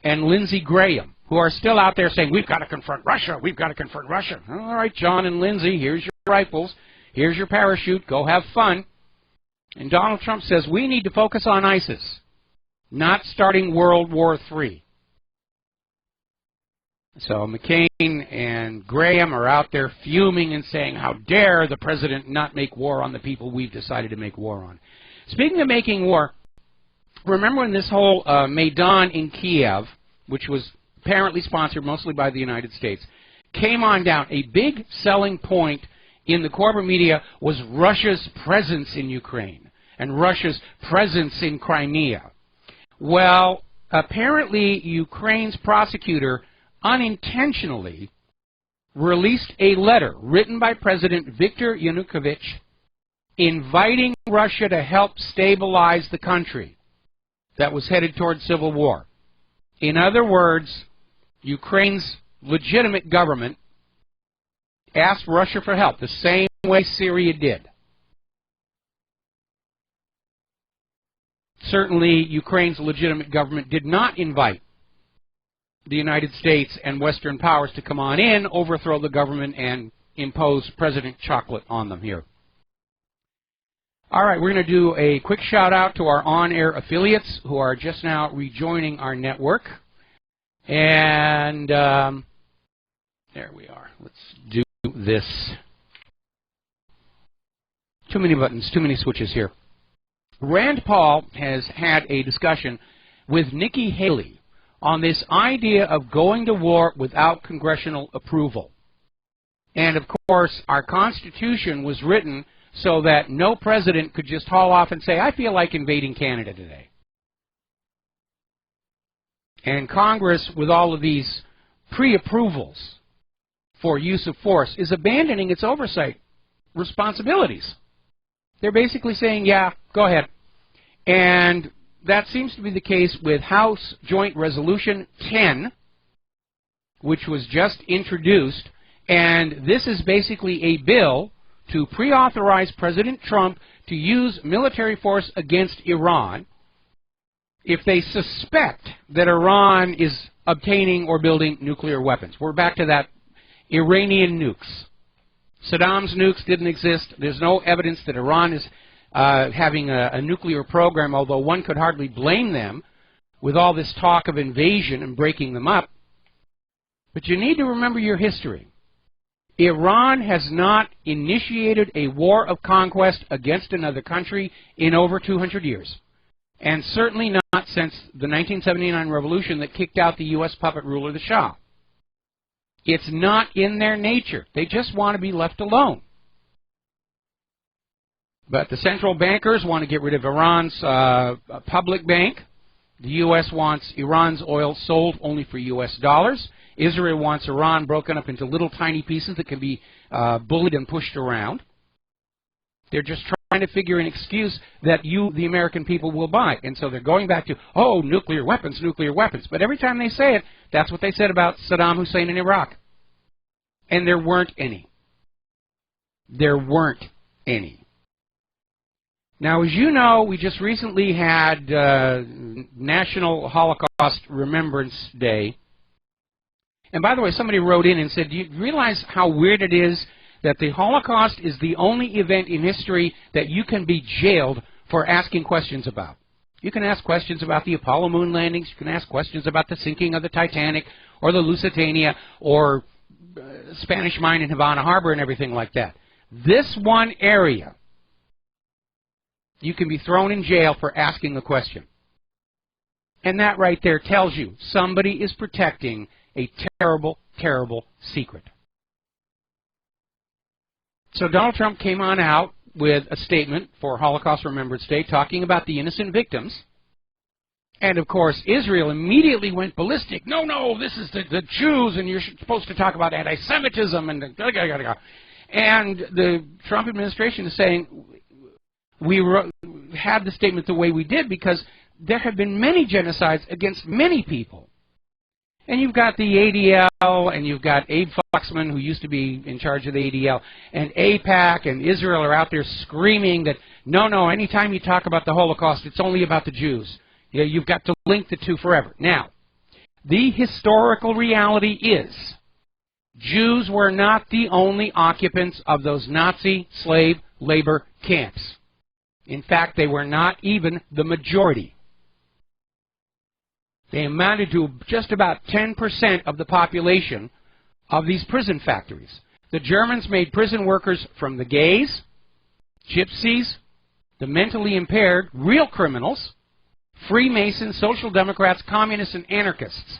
and Lindsey Graham, who are still out there saying, we've got to confront Russia, we've got to confront Russia. All right, John and Lindsey, here's your rifles. Here's your parachute. Go have fun. And Donald Trump says we need to focus on ISIS, not starting World War III. So McCain and Graham are out there fuming and saying, how dare the president not make war on the people we've decided to make war on. Speaking of making war, remember when this whole Maidan in Kiev, which was apparently sponsored mostly by the United States, came on down, a big selling point in the corporate media was Russia's presence in Ukraine and Russia's presence in Crimea. Well, apparently Ukraine's prosecutor unintentionally released a letter written by President Viktor Yanukovych inviting Russia to help stabilize the country that was headed toward civil war. In other words, Ukraine's legitimate government asked Russia for help, the same way Syria did. Certainly, Ukraine's legitimate government did not invite the United States and Western powers to come on in, overthrow the government, and impose President Chocolate on them here. All right, we're going to do a quick shout-out to our on-air affiliates who are just now rejoining our network. And there we are. Let's do this. Too many buttons, too many switches here. Rand Paul has had a discussion with Nikki Haley on this idea of going to war without congressional approval. And, of course, our Constitution was written so that no president could just haul off and say, I feel like invading Canada today. And Congress, with all of these pre-approvals for use of force, is abandoning its oversight responsibilities. They're basically saying, yeah, go ahead. And that seems to be the case with House Joint Resolution 10, which was just introduced. And this is basically a bill to pre-authorize President Trump to use military force against Iran if they suspect that Iran is obtaining or building nuclear weapons. We're back to that Iranian nukes. Saddam's nukes didn't exist. There's no evidence that Iran is having a nuclear program, although one could hardly blame them with all this talk of invasion and breaking them up. But you need to remember your history. Iran has not initiated a war of conquest against another country in over 200 years. And certainly not since the 1979 revolution that kicked out the U.S. puppet ruler, the Shah. It's not in their nature. They just want to be left alone. But the central bankers want to get rid of Iran's public bank. The U.S. wants Iran's oil sold only for U.S. dollars. Israel wants Iran broken up into little tiny pieces that can be bullied and pushed around. They're just trying to figure an excuse that you, the American people, will buy. And so they're going back to, oh, nuclear weapons, nuclear weapons. But every time they say it, that's what they said about Saddam Hussein in Iraq. And there weren't any. There weren't any. Now, as you know, we just recently had National Holocaust Remembrance Day. And by the way, somebody wrote in and said, do you realize how weird it is that the Holocaust is the only event in history that you can be jailed for asking questions about? You can ask questions about the Apollo moon landings. You can ask questions about the sinking of the Titanic or the Lusitania or Spanish mine in Havana Harbor and everything like that. This one area, you can be thrown in jail for asking a question. And that right there tells you somebody is protecting a terrible, terrible secret. So Donald Trump came on out with a statement for Holocaust Remembrance Day talking about the innocent victims. And, of course, Israel immediately went ballistic. No, no, this is the Jews, and you're supposed to talk about anti-Semitism. And the Trump administration is saying, we had the statement the way we did because there have been many genocides against many people. And you've got the ADL, and you've got Abe Foxman, who used to be in charge of the ADL, and AIPAC and Israel are out there screaming that, no, no, anytime you talk about the Holocaust, it's only about the Jews. You know, you've got to link the two forever. Now, the historical reality is Jews were not the only occupants of those Nazi slave labor camps. In fact, they were not even the majority. They amounted to just about 10% of the population of these prison factories. The Germans made prison workers from the gays, gypsies, the mentally impaired, real criminals, Freemasons, Social Democrats, Communists, and Anarchists.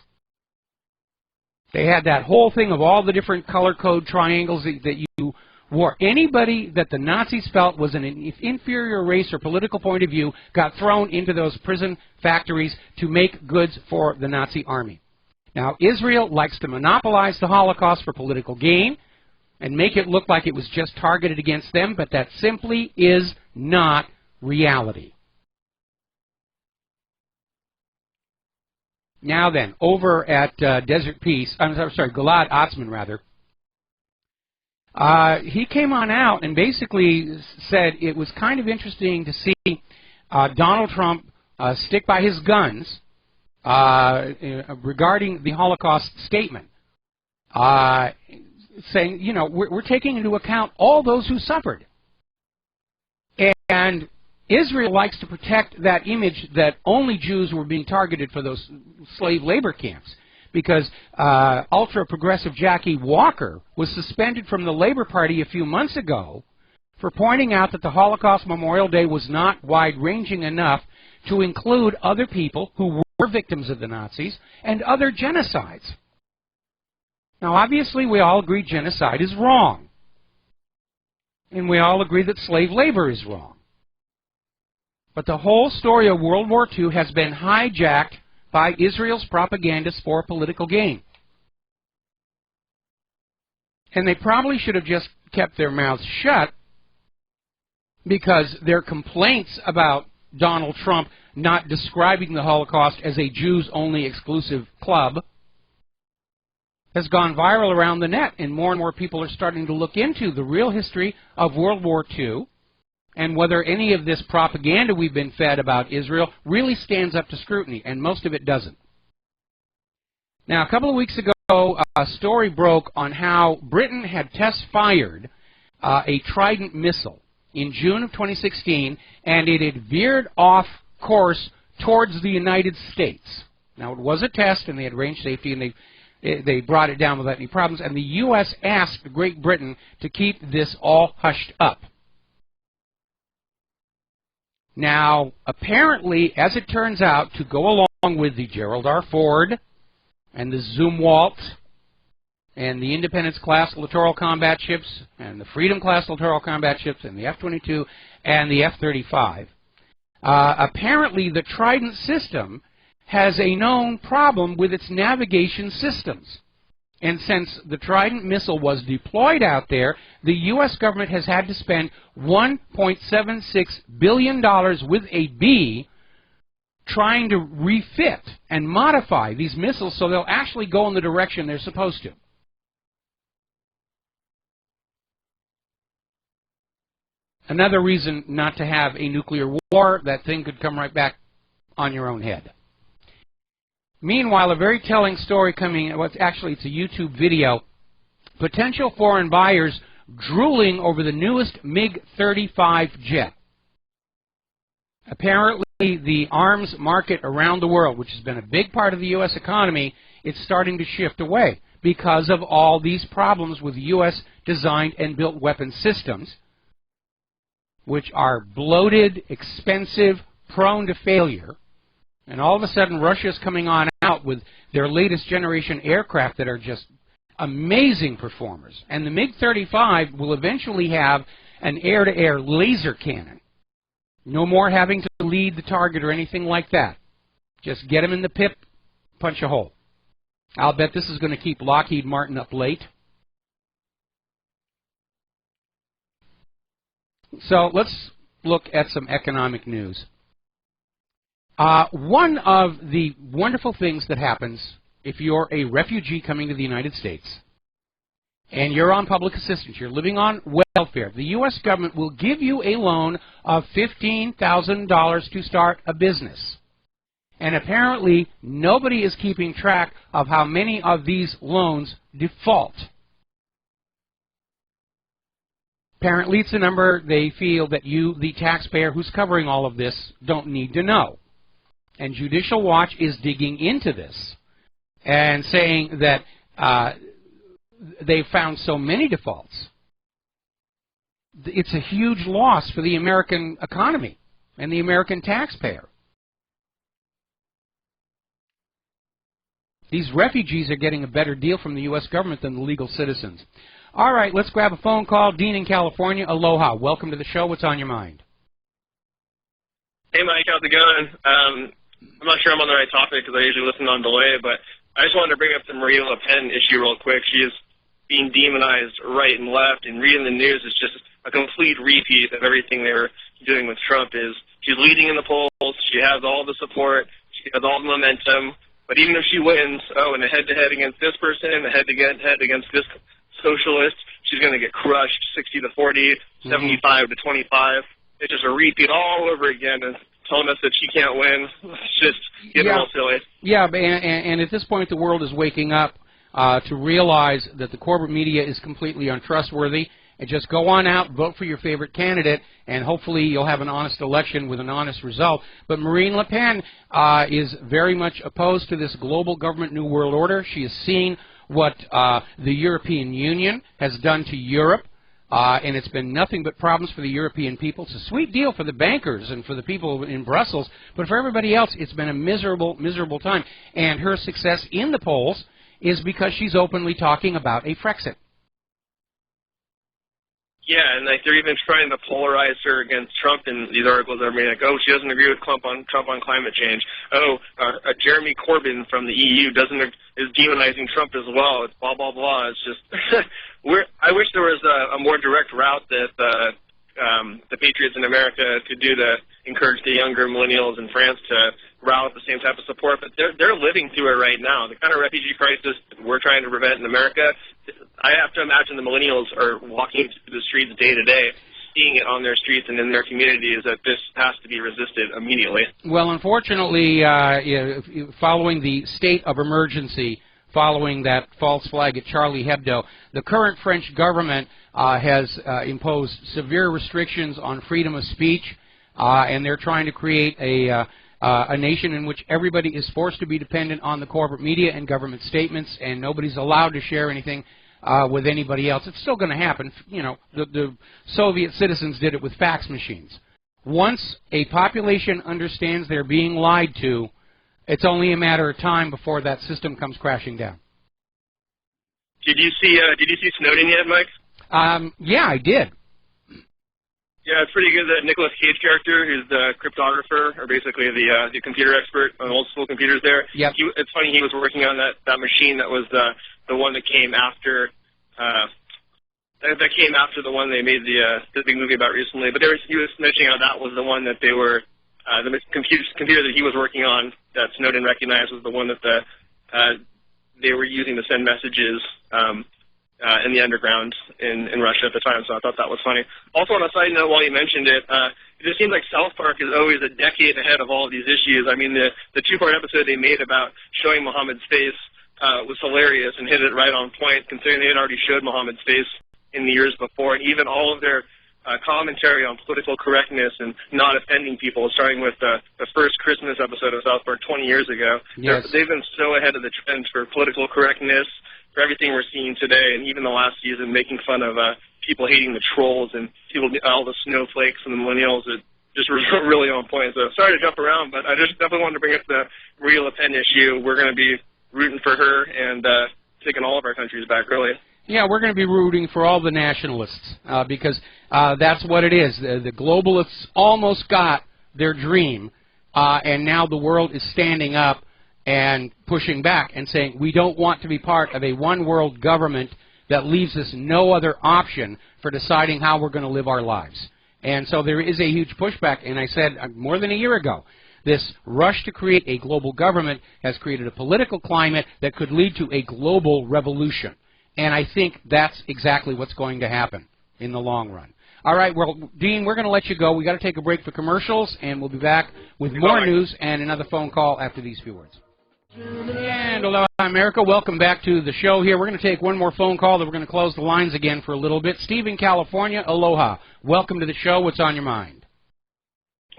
They had that whole thing of all the different color code triangles that you wore. Anybody that the Nazis felt was an inferior race or political point of view got thrown into those prison factories to make goods for the Nazi army. Now, Israel likes to monopolize the Holocaust for political gain and make it look like it was just targeted against them, but that simply is not reality. Now then, over at Desert Peace, Gilad Atzmon, rather, he came on out and basically said it was kind of interesting to see Donald Trump stick by his guns regarding the Holocaust statement, saying, you know, we're taking into account all those who suffered. And Israel likes to protect that image that only Jews were being targeted for those slave labor camps, because ultra-progressive Jackie Walker was suspended from the Labor Party a few months ago for pointing out that the Holocaust Memorial Day was not wide-ranging enough to include other people who were victims of the Nazis and other genocides. Now, obviously, we all agree genocide is wrong, and we all agree that slave labor is wrong. But the whole story of World War II has been hijacked by Israel's propagandists for political gain. And they probably should have just kept their mouths shut, because their complaints about Donald Trump not describing the Holocaust as a Jews-only exclusive club has gone viral around the net, and more people are starting to look into the real history of World War II and whether any of this propaganda we've been fed about Israel really stands up to scrutiny, and most of it doesn't. Now, a couple of weeks ago, a story broke on how Britain had test-fired a Trident missile in June of 2016, and it had veered off course towards the United States. Now, it was a test, and they had range safety, and they brought it down without any problems, and the U.S. asked Great Britain to keep this all hushed up. Now, apparently, as it turns out, to go along with the Gerald R. Ford and the Zumwalt and the Independence-class littoral combat ships and the Freedom-class littoral combat ships and the F-22 and the F-35, apparently the Trident system has a known problem with its navigation systems. And since the Trident missile was deployed out there, the U.S. government has had to spend $1.76 billion with a B trying to refit and modify these missiles so they'll actually go in the direction they're supposed to. Another reason not to have a nuclear war, that thing could come right back on your own head. Meanwhile, a very telling story coming, well, it's a YouTube video. Potential foreign buyers drooling over the newest MiG-35 jet. Apparently, the arms market around the world, which has been a big part of the U.S. economy, it's starting to shift away because of all these problems with U.S. designed and built weapon systems, which are bloated, expensive, prone to failure. And all of a sudden, Russia's coming on out with their latest generation aircraft that are just amazing performers. And the MiG-35 will eventually have an air-to-air laser cannon. No more having to lead the target or anything like that. Just get them in the pip, punch a hole. I'll bet this is going to keep Lockheed Martin up late. So let's look at some economic news. One of the wonderful things that happens if you're a refugee coming to the United States and you're on public assistance, you're living on welfare, the U.S. government will give you a loan of $15,000 to start a business. And apparently, nobody is keeping track of how many of these loans default Apparently it's a number they feel that you, the taxpayer who's covering all of this, don't need to know. And Judicial Watch is digging into this and saying that they've found so many defaults. It's a huge loss for the American economy and the American taxpayer. These refugees are getting a better deal from the U.S. government than the legal citizens. All right, let's grab a phone call. Dean in California, aloha. Welcome to the show. What's on your mind? Hey, Mike. How's it going? I'm not sure I'm on the right topic because I usually listen on delay, but I just wanted to bring up the WhatReallyHappened issue real quick. She is being demonized right and left, and reading the news is just a complete repeat of everything they were doing with Trump. She's leading in the polls, she has all the support, she has all the momentum, but even if she wins, in a head-to-head against this person, a head-to-head against this socialist, she's going to get crushed 60-40, 75-25. It's just a repeat all over again, and telling us that she can't win. It's just getting all silly. Yeah, and at this point the world is waking up to realize that the corporate media is completely untrustworthy. And just go on out, vote for your favorite candidate, and hopefully you'll have an honest election with an honest result. But Marine Le Pen is very much opposed to this global government New World Order. She has seen what the European Union has done to Europe, and it's been nothing but problems for the European people. It's a sweet deal for the bankers and for the people in Brussels, but for everybody else, it's been a miserable, miserable time. And her success in the polls is because she's openly talking about a Frexit. Yeah, and they're even trying to polarize her against Trump in these articles. They're like, she doesn't agree with Trump on climate change. Jeremy Corbyn from the EU is demonizing Trump as well. It's blah blah blah. It's just I wish there was a more direct route that the patriots in America could do to encourage the younger millennials in France to route the same type of support. But they're living through it right now. The kind of refugee crisis we're trying to prevent in America, I have to imagine the millennials are walking through the streets day to day, seeing it on their streets and in their communities, that this has to be resisted immediately. Well, unfortunately, following the state of emergency, following that false flag at Charlie Hebdo, the current French government has imposed severe restrictions on freedom of speech, and they're trying to create a nation in which everybody is forced to be dependent on the corporate media and government statements, and nobody's allowed to share anything with anybody else. It's still going to happen. You know, the Soviet citizens did it with fax machines. Once a population understands they're being lied to, it's only a matter of time before that system comes crashing down. Did you see Snowden yet, Mike? Yeah, I did. Yeah, it's pretty good. The Nicolas Cage character, who's the cryptographer, or basically the computer expert on old school computers there. Yep. It's funny, he was working on that machine that was the one that came after the one they made the big movie about recently. But he was mentioning how that was the one that they were the computer that he was working on that Snowden recognized was the one that they were using to send messages in the underground in Russia at the time, so I thought that was funny. Also, on a side note, while you mentioned it, it just seems like South Park is always a decade ahead of all of these issues. I mean, the two-part episode they made about showing Muhammad's face was hilarious and hit it right on point, considering they had already showed Muhammad's face in the years before, and even all of their commentary on political correctness and not offending people, starting with the first Christmas episode of South Park 20 years ago. Yes. They've been so ahead of the trend for political correctness, for everything we're seeing today, and even the last season, making fun of people hating the trolls and people, all the snowflakes and the millennials. It just really on point. So sorry to jump around, but I just definitely wanted to bring up the WhatReallyHappened issue. We're going to be rooting for her and taking all of our countries back, really. Yeah, we're going to be rooting for all the nationalists because that's what it is. The globalists almost got their dream, and now the world is standing up and pushing back and saying we don't want to be part of a one-world government that leaves us no other option for deciding how we're going to live our lives. And so there is a huge pushback, and I said more than a year ago, this rush to create a global government has created a political climate that could lead to a global revolution. And I think that's exactly what's going to happen in the long run. All right, well, Dean, we're going to let you go. We've got to take a break for commercials, and we'll be back with more news and another phone call after these few words. And America, welcome back to the show here. We're going to take one more phone call, then we're going to close the lines again for a little bit. Steve in California, aloha. Welcome to the show. What's on your mind?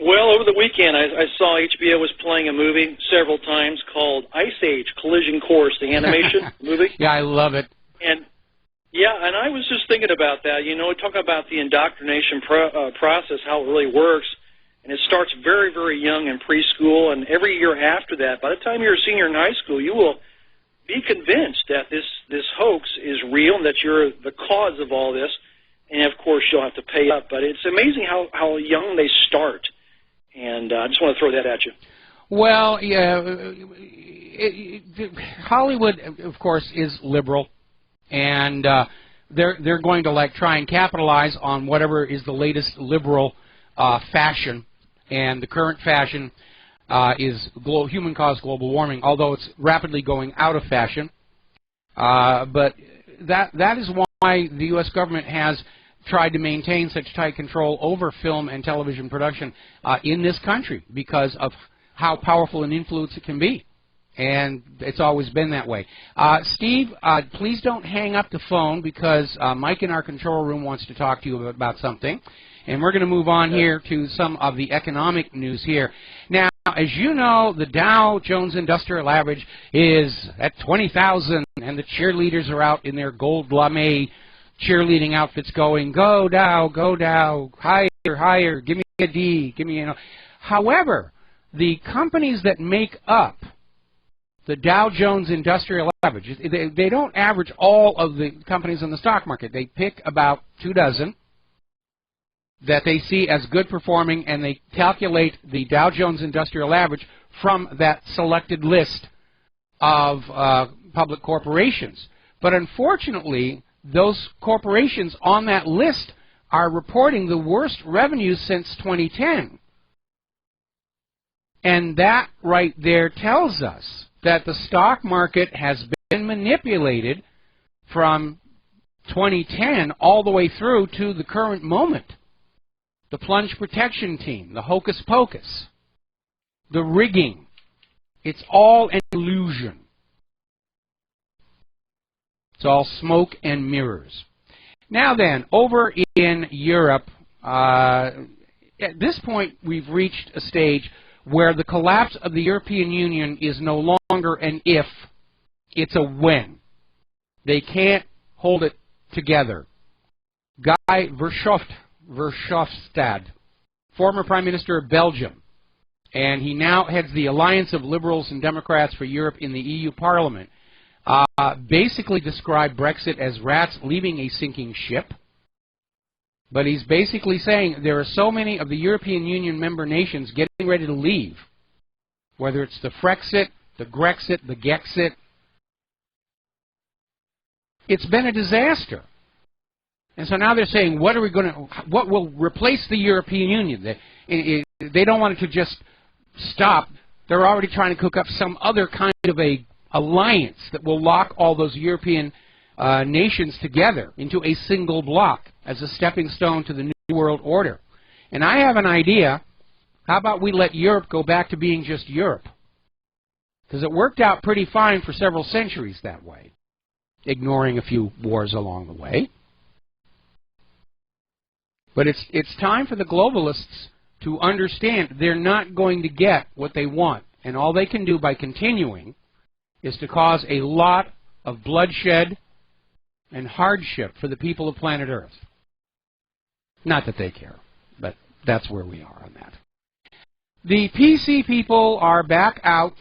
Well, over the weekend, I saw HBO was playing a movie several times called Ice Age Collision Course, the animation movie. Yeah, I love it. And I was just thinking about that. You know, talk about the indoctrination process, how it really works. And it starts very, very young in preschool, and every year after that, by the time you're a senior in high school, you will be convinced that this hoax is real and that you're the cause of all this. And, of course, you'll have to pay up. But it's amazing how young they start. And I just want to throw that at you. Well, yeah, Hollywood, of course, is liberal. And they're going to, try and capitalize on whatever is the latest liberal fashion. And the current fashion is human-caused global warming, although it's rapidly going out of fashion. But that is why the U.S. government has tried to maintain such tight control over film and television production in this country, because of how powerful an influence it can be. And it's always been that way. Steve, please don't hang up the phone, because Mike in our control room wants to talk to you about something. And we're going to move on here to some of the economic news here. Now, as you know, the Dow Jones Industrial Average is at 20,000, and the cheerleaders are out in their gold lame cheerleading outfits going, go Dow, higher, higher, give me a D, give me, you know. However, the companies that make up the Dow Jones Industrial Average, they don't average all of the companies in the stock market. They pick about 2 dozen that they see as good performing, and they calculate the Dow Jones Industrial Average from that selected list of public corporations. But unfortunately, those corporations on that list are reporting the worst revenues since 2010. And that right there tells us that the stock market has been manipulated from 2010 all the way through to the current moment. The plunge protection team, the hocus pocus, the rigging, it's all an illusion. It's all smoke and mirrors. Now then, over in Europe, at this point we've reached a stage where the collapse of the European Union is no longer an if, it's a when. They can't hold it together. Guy Verhofstadt, former Prime Minister of Belgium, and he now heads the Alliance of Liberals and Democrats for Europe in the EU Parliament, basically described Brexit as rats leaving a sinking ship. But he's basically saying there are so many of the European Union member nations getting ready to leave, whether it's the Frexit, the Grexit, the Gexit. It's been a disaster. And so now they're saying, what will replace the European Union? They don't want it to just stop. They're already trying to cook up some other kind of a alliance that will lock all those European nations together into a single bloc as a stepping stone to the New World Order. And I have an idea. How about we let Europe go back to being just Europe? Because it worked out pretty fine for several centuries that way, ignoring a few wars along the way. But it's time for the globalists to understand they're not going to get what they want. And all they can do by continuing is to cause a lot of bloodshed and hardship for the people of planet Earth. Not that they care, but that's where we are on that. The PC people are back out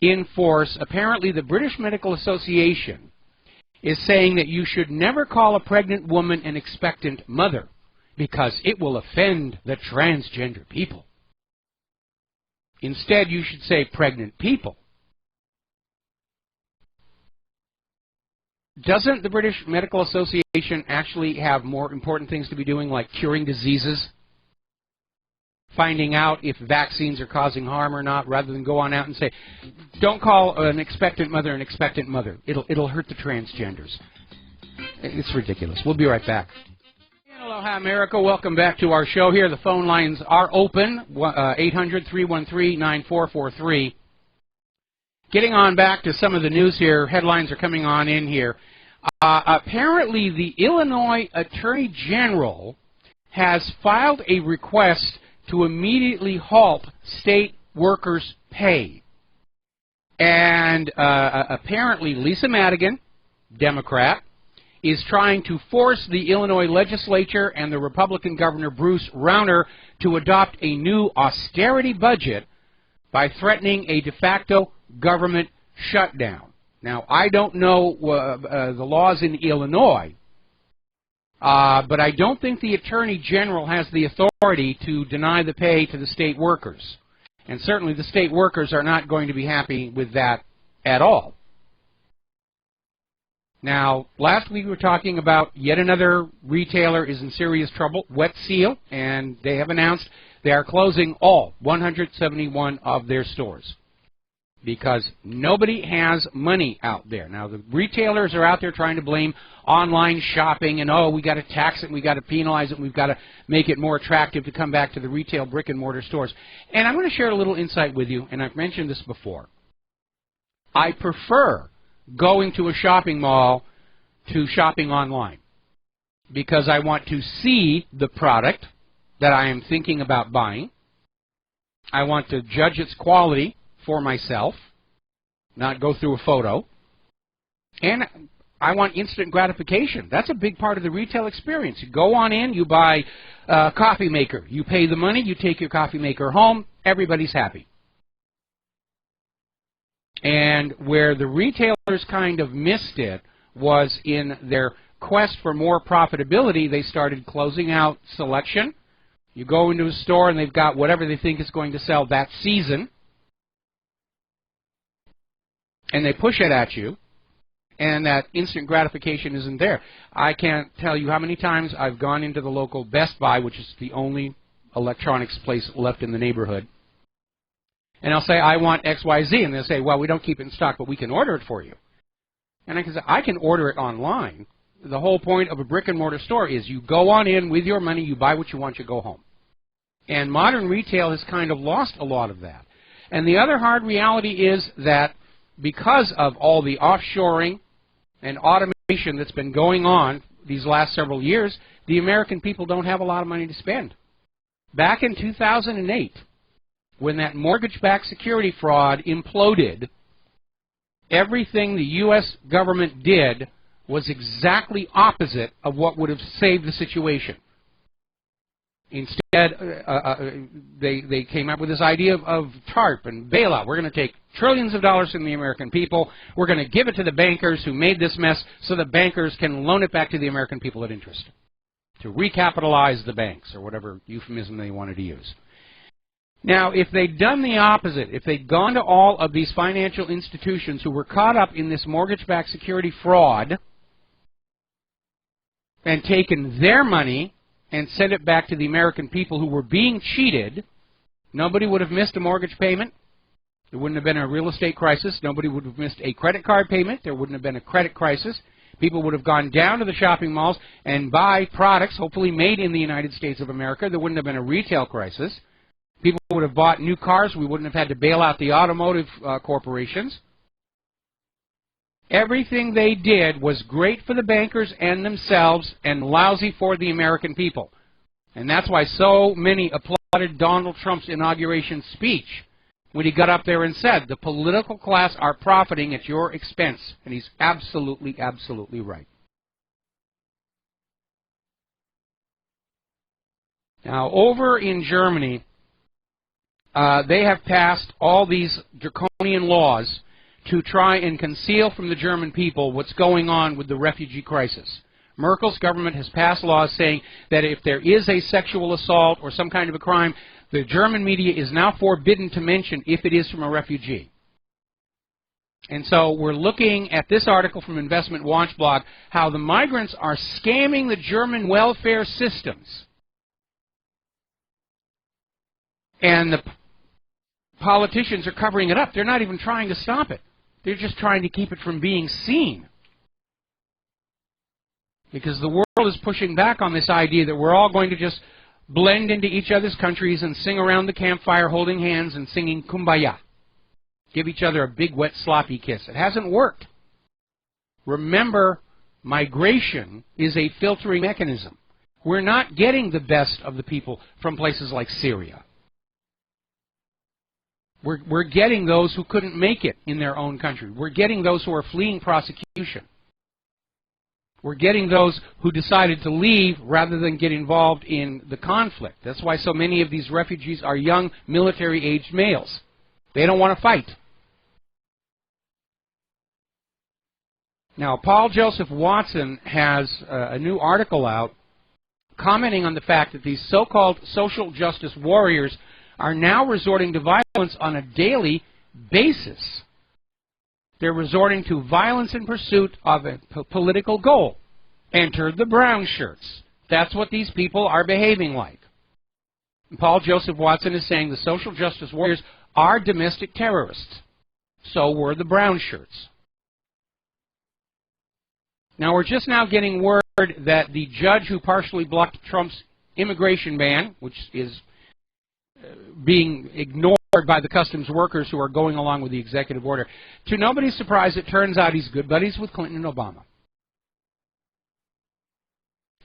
in force. Apparently, the British Medical Association is saying that you should never call a pregnant woman an expectant mother because it will offend the transgender people. Instead, you should say pregnant people. Doesn't the British Medical Association actually have more important things to be doing, like curing diseases, finding out if vaccines are causing harm or not, rather than go on out and say, don't call an expectant mother an expectant mother. It'll hurt the transgenders. It's ridiculous. We'll be right back. Aloha, America. Welcome back to our show here. The phone lines are open, 800-313-9443. Getting on back to some of the news here, headlines are coming on in here. Apparently, the Illinois Attorney General has filed a request to immediately halt state workers' pay. And apparently, Lisa Madigan, Democrat, is trying to force the Illinois legislature and the Republican Governor Bruce Rauner to adopt a new austerity budget by threatening a de facto government shutdown. Now, I don't know the laws in Illinois, but I don't think the Attorney General has the authority to deny the pay to the state workers. And certainly the state workers are not going to be happy with that at all. Now, last week we were talking about yet another retailer is in serious trouble, Wet Seal, and they have announced they are closing all 171 of their stores because nobody has money out there. Now, the retailers are out there trying to blame online shopping and, oh, we got to tax it, and we got to penalize it, and we've got to make it more attractive to come back to the retail brick-and-mortar stores. And I'm going to share a little insight with you, and I've mentioned this before. I prefer going to a shopping mall to shopping online because I want to see the product that I am thinking about buying. I want to judge its quality for myself, not go through a photo. And I want instant gratification. That's a big part of the retail experience. You go on in, you buy a coffee maker. You pay the money, you take your coffee maker home, everybody's happy. And where the retailers kind of missed it was in their quest for more profitability, they started closing out selection. You go into a store and they've got whatever they think is going to sell that season, and they push it at you, and that instant gratification isn't there. I can't tell you how many times I've gone into the local Best Buy, which is the only electronics place left in the neighborhood, and I'll say, I want XYZ, and they'll say, well, we don't keep it in stock, but we can order it for you. And I can say, I can order it online. The whole point of a brick-and-mortar store is you go on in with your money, you buy what you want, you go home. And modern retail has kind of lost a lot of that. And the other hard reality is that because of all the offshoring and automation that's been going on these last several years, the American people don't have a lot of money to spend. Back in 2008, when that mortgage-backed security fraud imploded, everything the U.S. government did was exactly opposite of what would have saved the situation. Instead, they came up with this idea of TARP and bailout. We're going to take trillions of dollars from the American people. We're going to give it to the bankers who made this mess so the bankers can loan it back to the American people at interest, to recapitalize the banks, or whatever euphemism they wanted to use. Now, if they'd done the opposite, if they'd gone to all of these financial institutions who were caught up in this mortgage-backed security fraud and taken their money and sent it back to the American people who were being cheated, nobody would have missed a mortgage payment. There wouldn't have been a real estate crisis. Nobody would have missed a credit card payment. There wouldn't have been a credit crisis. People would have gone down to the shopping malls and buy products, hopefully made in the United States of America. There wouldn't have been a retail crisis. People would have bought new cars. We wouldn't have had to bail out the automotive corporations. Everything they did was great for the bankers and themselves and lousy for the American people. And that's why so many applauded Donald Trump's inauguration speech when he got up there and said, the political class are profiting at your expense. And he's absolutely, absolutely right. Now, over in Germany, they have passed all these draconian laws to try and conceal from the German people what's going on with the refugee crisis. Merkel's government has passed laws saying that if there is a sexual assault or some kind of a crime, the German media is now forbidden to mention if it is from a refugee. And so we're looking at this article from Investment Watch blog, how the migrants are scamming the German welfare systems. And the politicians are covering it up. They're not even trying to stop it. They're just trying to keep it from being seen. Because the world is pushing back on this idea that we're all going to just blend into each other's countries and sing around the campfire holding hands and singing Kumbaya. give each other a big, wet, sloppy kiss. It hasn't worked. Remember, migration is a filtering mechanism. We're not getting the best of the people from places like Syria. We're getting those who couldn't make it in their own country. We're getting those who are fleeing prosecution. We're getting those who decided to leave rather than get involved in the conflict. That's why so many of these refugees are young, military-aged males. They don't want to fight. Now, Paul Joseph Watson has a new article out commenting on the fact that these so-called social justice warriors are now resorting to violence on a daily basis. They're resorting to violence in pursuit of a political goal. Enter the brown shirts. That's what these people are behaving like. And Paul Joseph Watson is saying the social justice warriors are domestic terrorists. So were the brown shirts. Now, we're just now getting word that the judge who partially blocked Trump's immigration ban, which is being ignored by the customs workers who are going along with the executive order, to nobody's surprise, it turns out he's good buddies with Clinton and Obama.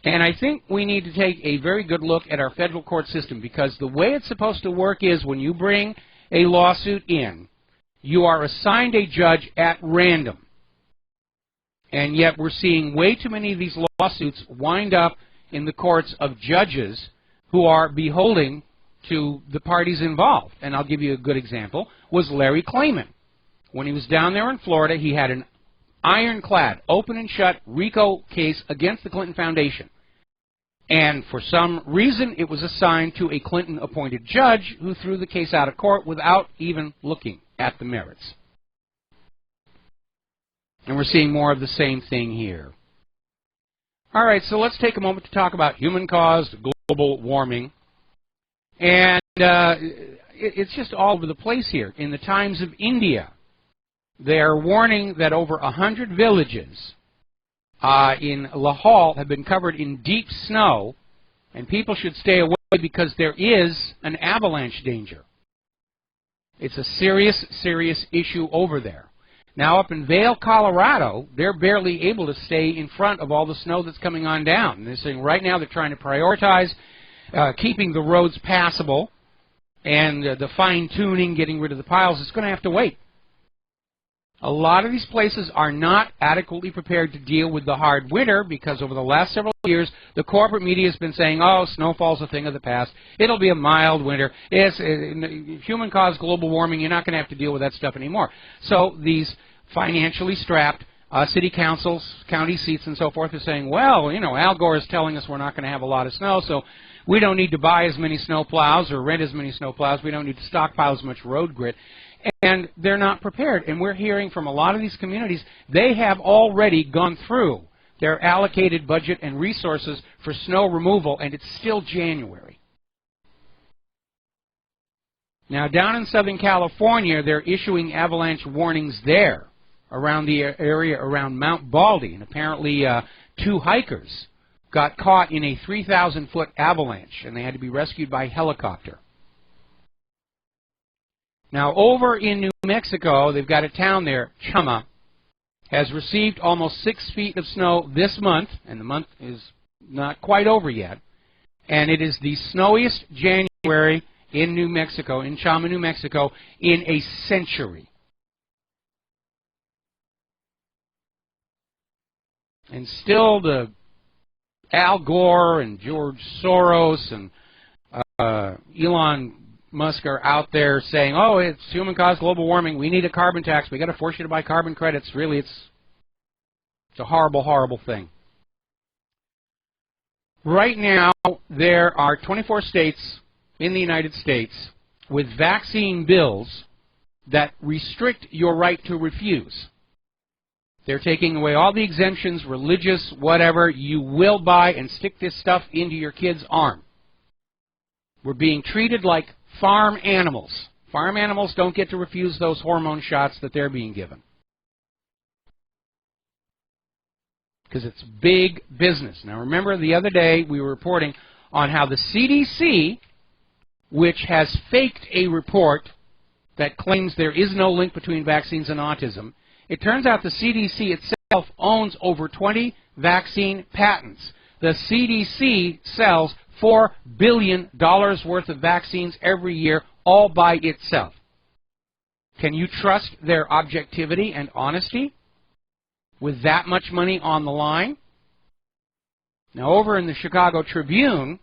And I think we need to take a very good look at our federal court system, because the way it's supposed to work is when you bring a lawsuit in, you are assigned a judge at random. And yet we're seeing way too many of these lawsuits wind up in the courts of judges who are beholden to the parties involved. And I'll give you a good example, was Larry Klayman. When he was down there in Florida, he had an ironclad, open and shut RICO case against the Clinton Foundation. And for some reason, it was assigned to a Clinton-appointed judge who threw the case out of court without even looking at the merits. And we're seeing more of the same thing here. All right, so let's take a moment to talk about human-caused global warming. And it's just all over the place here. In the Times of India, they are warning that over 100 villages in Lahore have been covered in deep snow, and people should stay away because there is an avalanche danger. It's a serious, serious issue over there. Now, up in Vail, Colorado, they're barely able to stay in front of all the snow that's coming on down. And they're saying right now they're trying to prioritize keeping the roads passable, and the fine-tuning, getting rid of the piles, it's going to have to wait. A lot of these places are not adequately prepared to deal with the hard winter because over the last several years, the corporate media has been saying, oh, snowfall's a thing of the past. It'll be a mild winter. It's human-caused global warming. You're not going to have to deal with that stuff anymore. So these financially strapped city councils, county seats, and so forth are saying, well, you know, Al Gore is telling us we're not going to have a lot of snow, so we don't need to buy as many snow plows or rent as many snow plows. We don't need to stockpile as much road grit. And they're not prepared. And we're hearing from a lot of these communities, they have already gone through their allocated budget and resources for snow removal, and it's still January. Now, down in Southern California, they're issuing avalanche warnings there around the area around Mount Baldy. And apparently 2 hikers got caught in a 3,000-foot avalanche, and they had to be rescued by helicopter. Now, over in New Mexico, they've got a town there, Chama, has received almost 6 feet of snow this month, and the month is not quite over yet, and it is the snowiest January in New Mexico, in Chama, New Mexico, in a century. And still the Al Gore and George Soros and Elon Musk are out there saying, oh, it's human-caused global warming. We need a carbon tax. We've got to force you to buy carbon credits. Really, it's a horrible, horrible thing. Right now, there are 24 states in the United States with vaccine bills that restrict your right to refuse. They're taking away all the exemptions, religious, whatever. You will buy and stick this stuff into your kid's arm. We're being treated like farm animals. Farm animals don't get to refuse those hormone shots that they're being given. Because it's big business. Now remember, the other day we were reporting on how the CDC, which has faked a report that claims there is no link between vaccines and autism. It turns out the CDC itself owns over 20 vaccine patents. The CDC sells $4 billion worth of vaccines every year, all by itself. Can you trust their objectivity and honesty with that much money on the line? Now, over in the Chicago Tribune,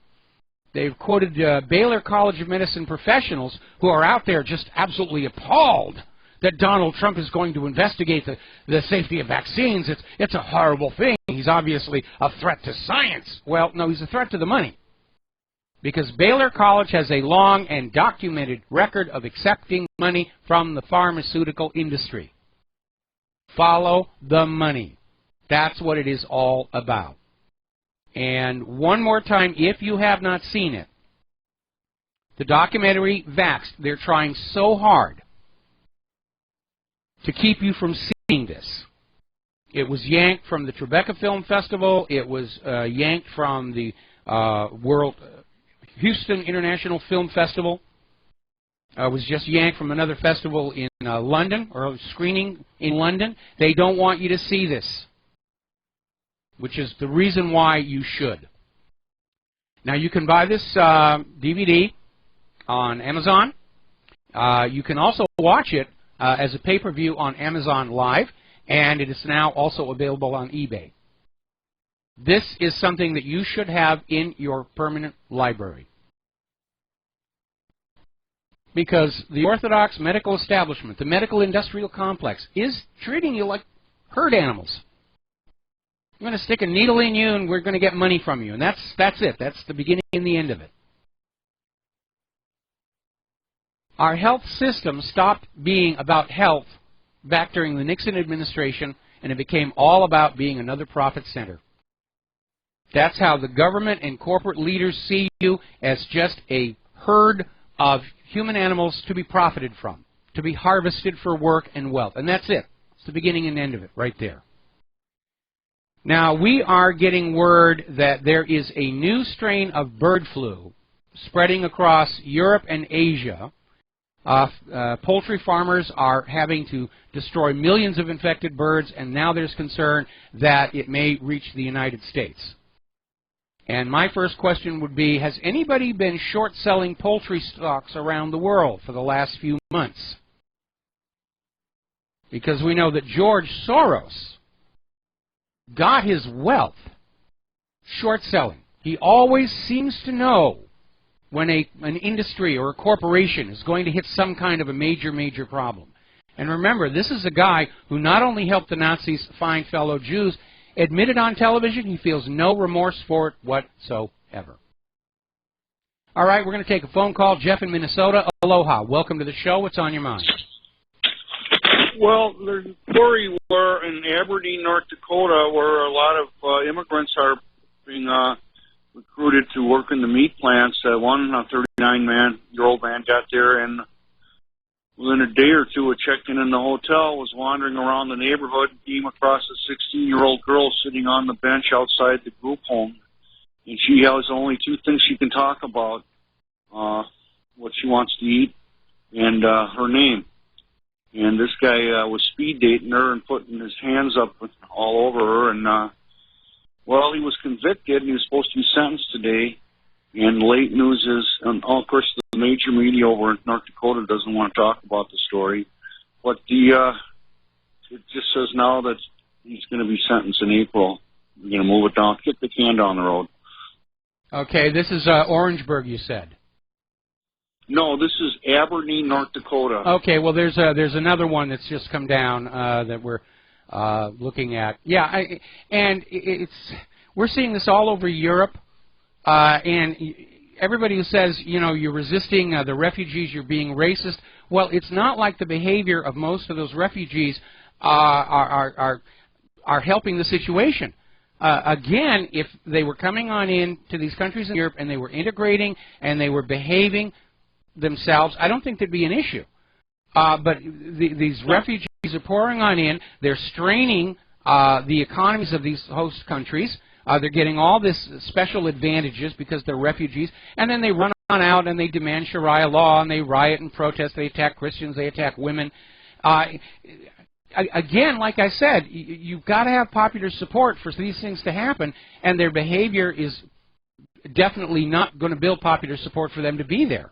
they've quoted Baylor College of Medicine professionals who are out there just absolutely appalled that Donald Trump is going to investigate the safety of vaccines. It's a horrible thing. He's obviously a threat to science. Well, no, he's a threat to the money. Because Baylor College has a long and documented record of accepting money from the pharmaceutical industry. Follow the money. That's what it is all about. And one more time, if you have not seen it, the documentary Vaxxed, they're trying so hard to keep you from seeing this. It was yanked from the Tribeca Film Festival. It was yanked from the Houston International Film Festival. It was just yanked from another festival in London, or a screening in London. They don't want you to see this, which is the reason why you should. Now, you can buy this DVD on Amazon. You can also watch it as a pay-per-view on Amazon Live, and it is now also available on eBay. This is something that you should have in your permanent library. Because the orthodox medical establishment, the medical industrial complex, is treating you like herd animals. I'm going to stick a needle in you and we're going to get money from you. And that's it. That's the beginning and the end of it. Our health system stopped being about health back during the Nixon administration, and it became all about being another profit center. That's how the government and corporate leaders see you, as just a herd of human animals to be profited from, to be harvested for work and wealth. And that's it. It's the beginning and end of it right there. Now, we are getting word that there is a new strain of bird flu spreading across Europe and Asia. Poultry farmers are having to destroy millions of infected birds, and now there's concern that it may reach the United States. And my first question would be, has anybody been short-selling poultry stocks around the world for the last few months? Because we know that George Soros got his wealth short-selling. He always seems to know when an industry or a corporation is going to hit some kind of a major problem. And remember, this is a guy who not only helped the Nazis find fellow Jews, admitted on television he feels no remorse for it whatsoever. All right, we're going to take a phone call. Jeff in Minnesota. Aloha. Welcome to the show. What's on your mind? Well, there's a story where in Aberdeen, North Dakota, where a lot of immigrants are being recruited to work in the meat plants. One 39-year-old man got there, and within a day or two of checking in the hotel, was wandering around the neighborhood and came across a 16-year-old girl sitting on the bench outside the group home. And she has only two things she can talk about, what she wants to eat and her name. And this guy was speed dating her and putting his hands up all over her. And, well, he was convicted, and he was supposed to be sentenced today. And late news is, and of course, the major media over in North Dakota doesn't want to talk about the story. But it just says now that he's going to be sentenced in April. We're going to move it down, kick the can down the road. Okay, this is Orangeburg, you said. No, this is Aberdeen, North Dakota. Okay, well, there's another one that's just come down that we're looking at. Yeah, we're seeing this all over Europe, and everybody who says, you know, you're resisting the refugees, you're being racist. Well, it's not like the behavior of most of those refugees are helping the situation. Again, if they were coming on in to these countries in Europe and they were integrating and they were behaving themselves, I don't think there'd be an issue. But these refugees are pouring on in. They're straining the economies of these host countries. They're getting all this special advantages because they're refugees, and then they run out and they demand Sharia law, and they riot and protest. They attack Christians. They attack women. Again, like I said, you've got to have popular support for these things to happen, and their behavior is definitely not going to build popular support for them to be there.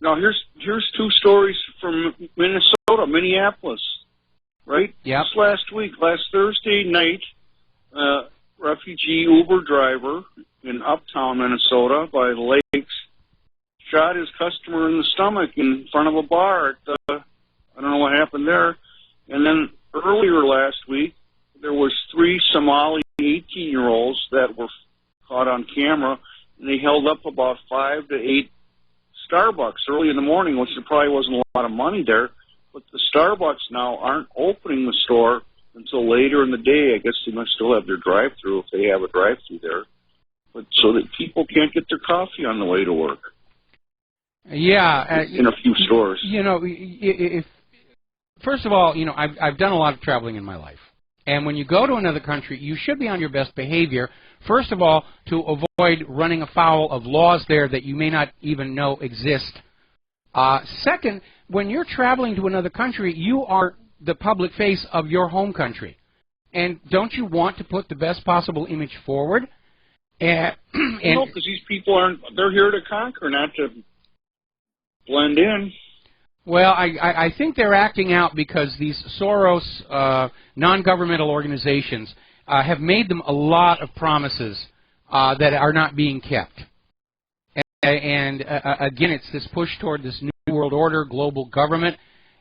Now, here's two stories from Minneapolis, right? Yeah. Just last Thursday night, refugee Uber driver in uptown Minnesota by the lakes shot his customer in the stomach in front of a bar. I don't know what happened there. And then earlier last week, there was 3 Somali 18-year-olds that were caught on camera, and they held up about 5 to 8 Starbucks early in the morning, which there probably wasn't a lot of money there. But the Starbucks now aren't opening the store until later in the day. I guess they must still have their drive-thru if they have a drive-thru there, but so that people can't get their coffee on the way to work. Yeah, in a few stores. You know, first of all, you know, I've done a lot of traveling in my life, and when you go to another country, you should be on your best behavior. First of all, to avoid running afoul of laws there that you may not even know exist. Second, when you're traveling to another country, you are the public face of your home country, and don't you want to put the best possible image forward? No, because these people they're here to conquer, not to blend in. Well, I think they're acting out because these Soros non-governmental organizations have made them a lot of promises that are not being kept. And again, it's this push toward this new world order, global government.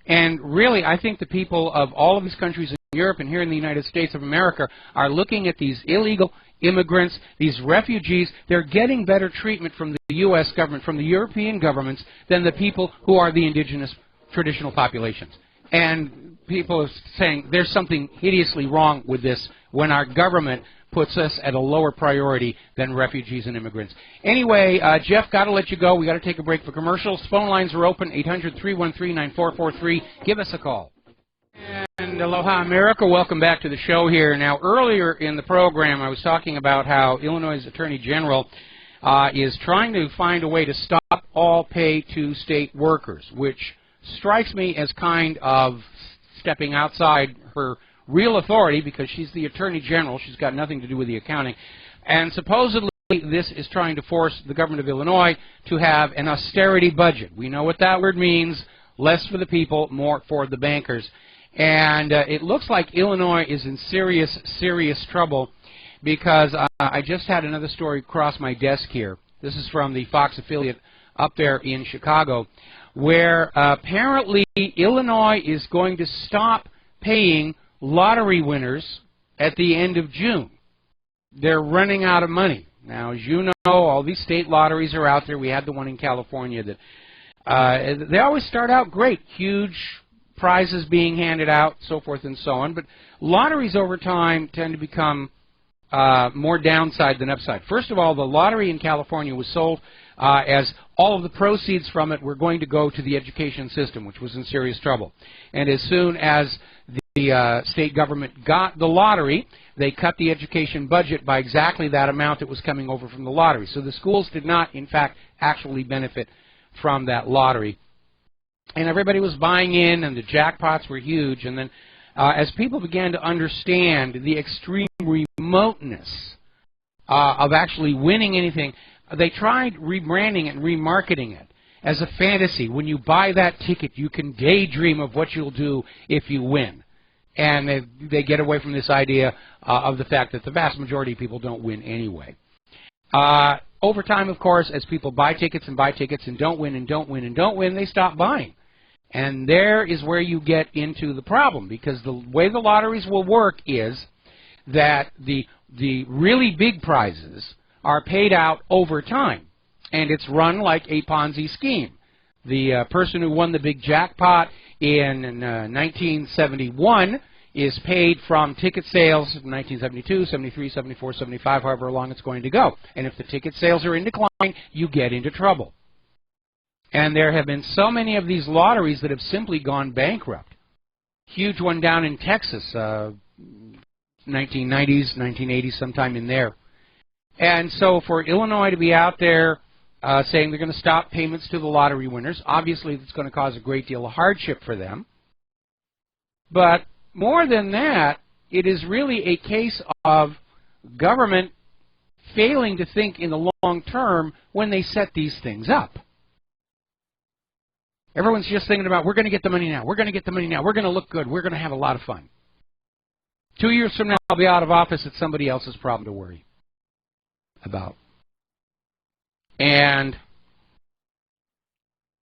And really, I think the people of all of these countries in Europe and here in the United States of America are looking at these illegal immigrants, these refugees. They're getting better treatment from the U.S. government, from the European governments, than the people who are the indigenous traditional populations. And people are saying there's something hideously wrong with this when our government puts us at a lower priority than refugees and immigrants. Anyway, Jeff, got to let you go. We got to take a break for commercials. Phone lines are open, 800-313-9443. Give us a call. And aloha, America. Welcome back to the show here. Now, earlier in the program, I was talking about how Illinois' Attorney General is trying to find a way to stop all pay to state workers, which strikes me as kind of stepping outside her real authority because she's the Attorney General. She's got nothing to do with the accounting. And supposedly this is trying to force the government of Illinois to have an austerity budget. We know what that word means, less for the people, more for the bankers. And it looks like Illinois is in serious, serious trouble because I just had another story cross my desk here. This is from the Fox affiliate up there in Chicago, where apparently Illinois is going to stop paying lottery winners at the end of June. They're running out of money. Now, as you know, all these state lotteries are out there. We had the one in California that they always start out great, huge prizes being handed out, so forth and so on. But lotteries over time tend to become more downside than upside. First of all, the lottery in California was sold as all of the proceeds from it were going to go to the education system, which was in serious trouble. And as soon as the state government got the lottery, they cut the education budget by exactly that amount that was coming over from the lottery. So the schools did not, in fact, actually benefit from that lottery. And everybody was buying in, and the jackpots were huge. And then as people began to understand the extreme remoteness of actually winning anything, they tried rebranding it and remarketing it as a fantasy. When you buy that ticket, you can daydream of what you'll do if you win. And they get away from this idea of the fact that the vast majority of people don't win anyway. Over time, of course, as people buy tickets and don't win and don't win and don't win, they stop buying. And there is where you get into the problem, because the way the lotteries will work is that the really big prizes are paid out over time, and it's run like a Ponzi scheme. The person who won the big jackpot in 1971 is paid from ticket sales in 1972, 73, 74, 75, however long it's going to go. And if the ticket sales are in decline, you get into trouble. And there have been so many of these lotteries that have simply gone bankrupt. Huge one down in Texas, 1990s, 1980s, sometime in there. And so for Illinois to be out there saying they're going to stop payments to the lottery winners. Obviously, it's going to cause a great deal of hardship for them. But more than that, it is really a case of government failing to think in the long term when they set these things up. Everyone's just thinking about, we're going to get the money now, we're going to get the money now, we're going to look good, we're going to have a lot of fun. 2 years from now, I'll be out of office. It's somebody else's problem to worry about. And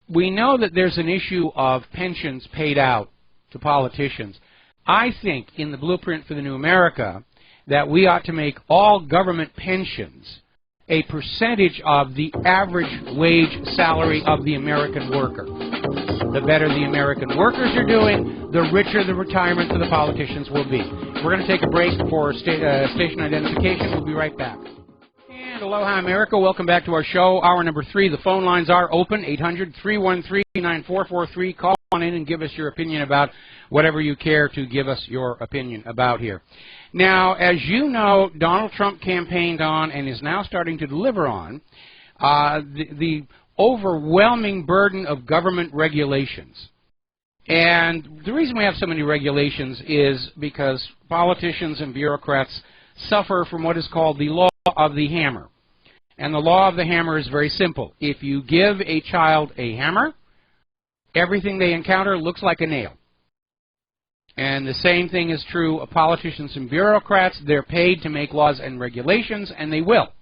we know that there's an issue of pensions paid out to politicians. I think in the blueprint for the New America that we ought to make all government pensions a percentage of the average wage salary of the American worker. The better the American workers are doing, the richer the retirement for the politicians will be. We're going to take a break for station identification. We'll be right back. And aloha, America. Welcome back to our show. Hour number 3. The phone lines are open, 800-313-9443. Call on in and give us your opinion about whatever you care to give us your opinion about here. Now, as you know, Donald Trump campaigned on and is now starting to deliver on the overwhelming burden of government regulations. And the reason we have so many regulations is because politicians and bureaucrats suffer from what is called the law of the hammer. And the law of the hammer is very simple. If you give a child a hammer, everything they encounter looks like a nail. And the same thing is true of politicians and bureaucrats. They're paid to make laws and regulations, and they will,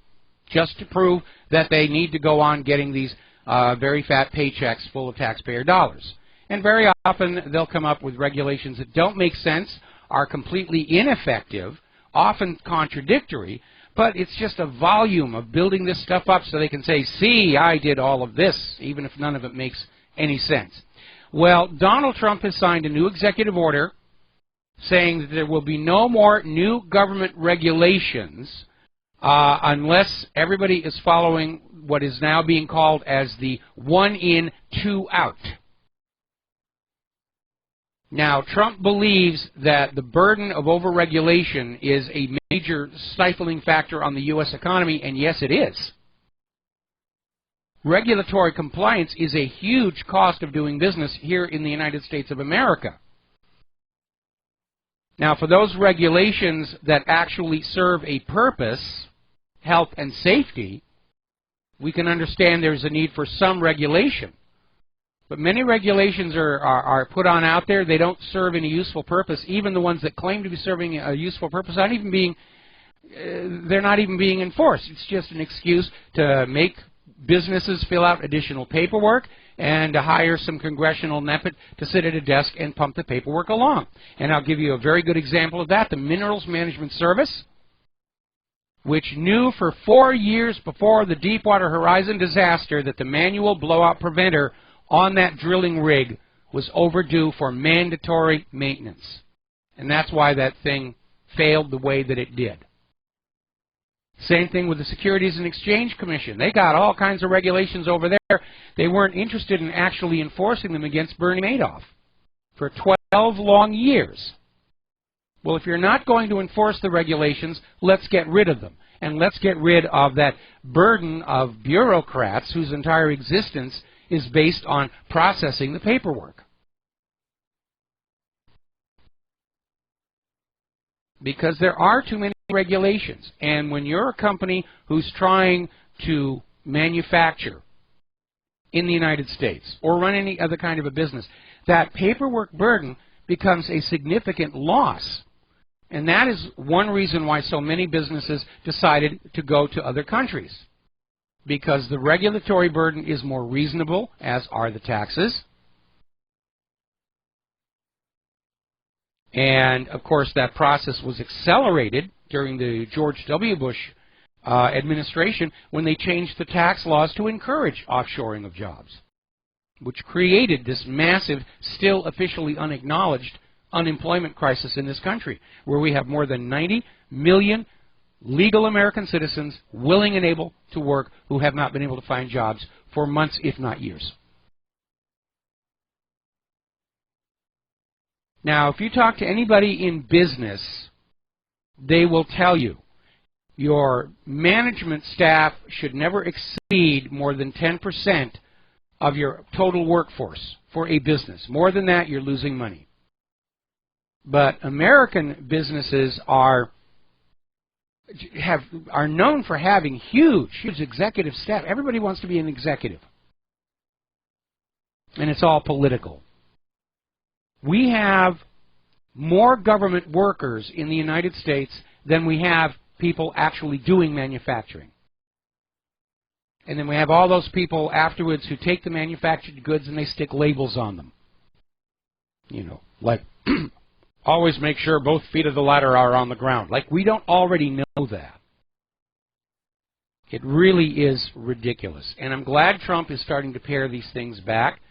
just to prove that they need to go on getting these very fat paychecks full of taxpayer dollars. And very often they'll come up with regulations that don't make sense, are completely ineffective, often contradictory, but it's just a volume of building this stuff up so they can say, see, I did all of this, even if none of it makes any sense. Well, Donald Trump has signed a new executive order saying that there will be no more new government regulations unless everybody is following what is now being called as the 1 in, 2 out. Now, Trump believes that the burden of overregulation is a major stifling factor on the U.S. economy, and yes, it is. Regulatory compliance is a huge cost of doing business here in the United States of America. Now, for those regulations that actually serve a purpose, health and safety, we can understand there's a need for some regulation. But many regulations are put on out there. They don't serve any useful purpose. Even the ones that claim to be serving a useful purpose aren't even being, they're not even being enforced. It's just an excuse to make businesses fill out additional paperwork and to hire some congressional neppet to sit at a desk and pump the paperwork along. And I'll give you a very good example of that. The Minerals Management Service, which knew for 4 years before the Deepwater Horizon disaster that the manual blowout preventer on that drilling rig was overdue for mandatory maintenance. And that's why that thing failed the way that it did. Same thing with the Securities and Exchange Commission. They got all kinds of regulations over there. They weren't interested in actually enforcing them against Bernie Madoff for 12 long years. Well, if you're not going to enforce the regulations, let's get rid of them. And let's get rid of that burden of bureaucrats whose entire existence is based on processing the paperwork. Because there are too many regulations. And when you're a company who's trying to manufacture in the United States or run any other kind of a business, that paperwork burden becomes a significant loss. And that is one reason why so many businesses decided to go to other countries. Because the regulatory burden is more reasonable, as are the taxes. And, of course, that process was accelerated during the George W. Bush administration when they changed the tax laws to encourage offshoring of jobs, which created this massive, still officially unacknowledged unemployment crisis in this country, where we have more than 90 million legal American citizens willing and able to work who have not been able to find jobs for months, if not years. Now, if you talk to anybody in business, they will tell you your management staff should never exceed more than 10% of your total workforce for a business. More than that, you're losing money. But American businesses are known for having huge executive staff. Everybody wants to be an executive. And it's all political. We have more government workers in the United States than we have people actually doing manufacturing. And then we have all those people afterwards who take the manufactured goods and they stick labels on them. You know, like, always make sure both feet of the ladder are on the ground. Like, we don't already know that. It really is ridiculous. And I'm glad Trump is starting to pare these things back.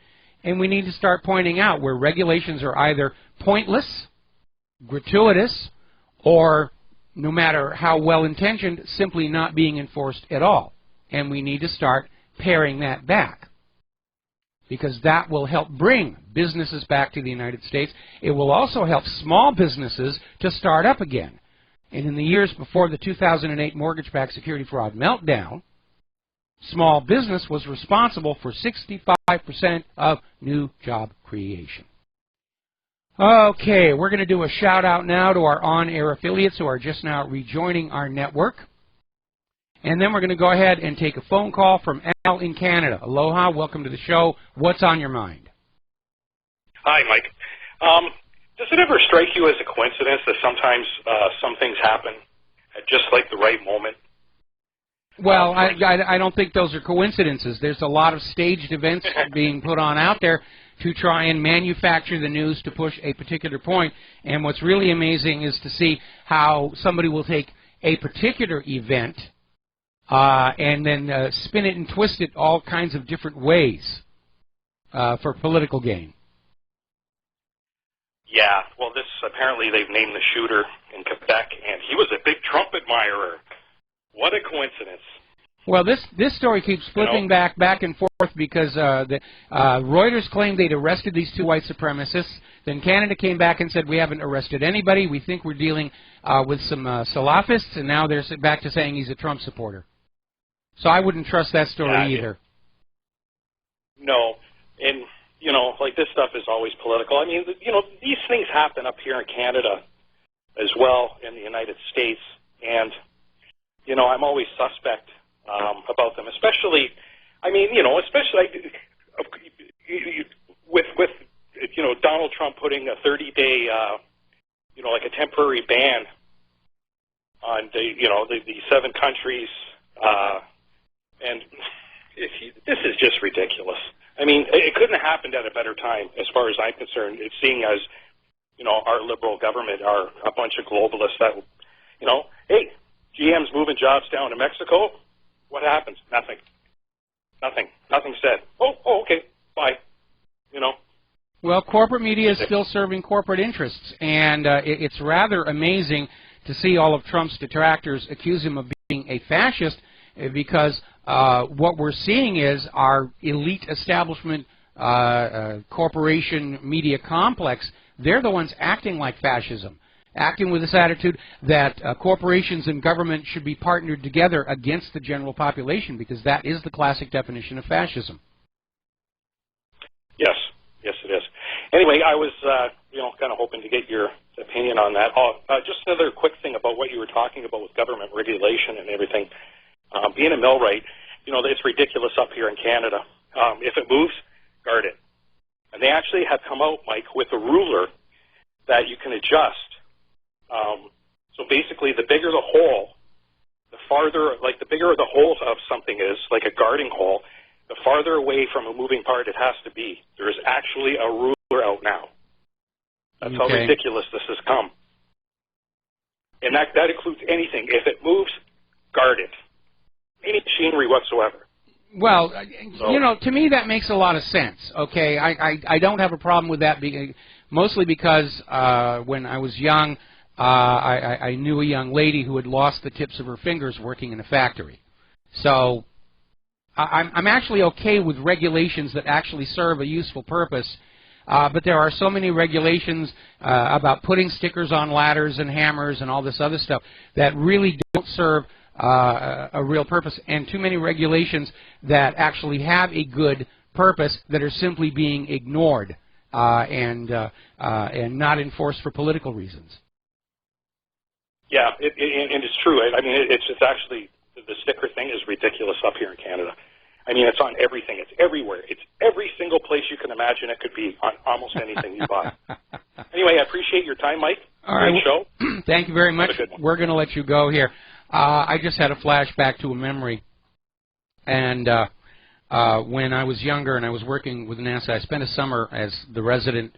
And we need to start pointing out where regulations are either pointless, gratuitous, or, no matter how well-intentioned, simply not being enforced at all. And we need to start paring that back, because that will help bring businesses back to the United States. It will also help small businesses to start up again. And in the years before the 2008 mortgage-backed security fraud meltdown, small business was responsible for 65% of new job creation. Okay, we're going to do a shout-out now to our on-air affiliates who are just now rejoining our network. And then we're going to go ahead and take a phone call from Al in Canada. Aloha, welcome to the show. What's on your mind? Hi, Mike. Does it ever strike you as a coincidence that sometimes some things happen at just like the right moment? Well, I don't think those are coincidences. There's a lot of staged events being put on out there to try and manufacture the news to push a particular point. And what's really amazing is to see how somebody will take a particular event and then spin it and twist it all kinds of different ways for political gain. Yeah, well, this apparently they've named the shooter in Quebec, and he was a big Trump admirer. What a coincidence. Well, this story keeps flipping back and forth because Reuters claimed they'd arrested these two white supremacists. Then Canada came back and said, we haven't arrested anybody. We think we're dealing with some Salafists, and now they're back to saying he's a Trump supporter. So I wouldn't trust that story either. No, and, you know, like this stuff is always political. I mean, you know, these things happen up here in Canada as well in the United States, and, you know, I'm always suspect about them, especially, I mean, you know, especially with you know, Donald Trump putting a 30-day, you know, like a temporary ban on the, you know, the 7 countries, and this is just ridiculous. I mean, it couldn't have happened at a better time, as far as I'm concerned. It's seeing as, you know, our liberal government are a bunch of globalists that, you know, hey, GM's moving jobs down to Mexico. What happens? Nothing. Nothing. Nothing said. Oh, okay, bye. You know. Well, corporate media is still serving corporate interests, and it's rather amazing to see all of Trump's detractors accuse him of being a fascist, because what we're seeing is our elite establishment corporation media complex, they're the ones acting like fascism, acting with this attitude that corporations and government should be partnered together against the general population, because that is the classic definition of fascism. Yes, yes it is. Anyway, I was, you know, kind of hoping to get your opinion on that. Just another quick thing about what you were talking about with government regulation and everything. Being a millwright, you know, it's ridiculous up here in Canada. If it moves, guard it. And they actually have come out, Mike, with a ruler that you can adjust. So basically, the bigger the hole, the farther, like the bigger the hole of something is, like a guarding hole, the farther away from a moving part it has to be. There is actually a ruler out now. That's how ridiculous this has come. And that includes anything. If it moves, guard it. Any machinery whatsoever. Well, you know, to me that makes a lot of sense. Okay, I don't have a problem with that, mostly because when I was young, I knew a young lady who had lost the tips of her fingers working in a factory. So I'm actually okay with regulations that actually serve a useful purpose, but there are so many regulations about putting stickers on ladders and hammers and all this other stuff that really don't don't serve a real purpose, and too many regulations that actually have a good purpose that are simply being ignored and not enforced for political reasons. Yeah, and it's true. I mean, it's actually, the sticker thing is ridiculous up here in Canada. I mean, it's on everything. It's everywhere. It's every single place you can imagine it could be on almost anything you buy. Anyway, I appreciate your time, Mike. All right. Great show. Thank you very much. We're going to let you go here. I just had a flashback to a memory. And when I was younger and I was working with NASA, I spent a summer as the resident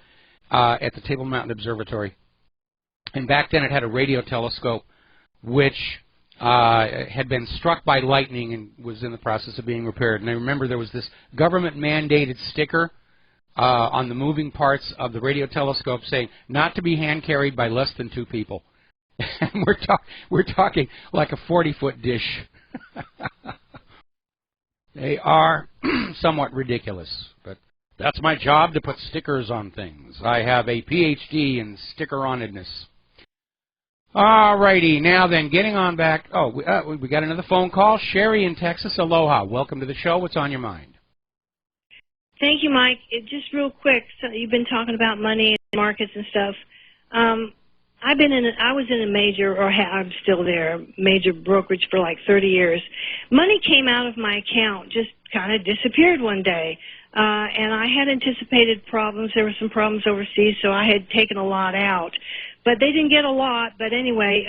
at the Table Mountain Observatory. And back then it had a radio telescope which had been struck by lightning and was in the process of being repaired. And I remember there was this government-mandated sticker on the moving parts of the radio telescope saying, not to be hand-carried by less than 2 people. And we're talking like a 40-foot dish. They are somewhat ridiculous, but that's my job, to put stickers on things. I have a PhD in sticker-onedness. All righty, now then, getting on back. Oh, we got another phone call. Sherry in Texas, aloha. Welcome to the show. What's on your mind? Thank you, Mike. Just real quick, so you've been talking about money and markets and stuff. I was in a major, or I'm still there, major brokerage for like 30 years. Money came out of my account, just kind of disappeared one day. And I had anticipated problems. There were some problems overseas, so I had taken a lot out. But they didn't get a lot. But anyway,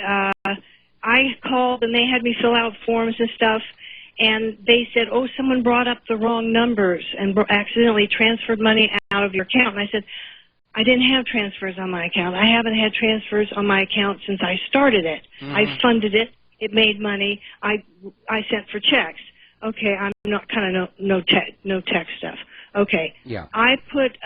I called and they had me fill out forms and stuff. And they said, oh, someone brought up the wrong numbers and accidentally transferred money out of your account. And I said, I didn't have transfers on my account. I haven't had transfers on my account since I started it. I funded it. It made money. I sent for checks. Okay, I'm not kind of no tech stuff. Okay. Yeah. I put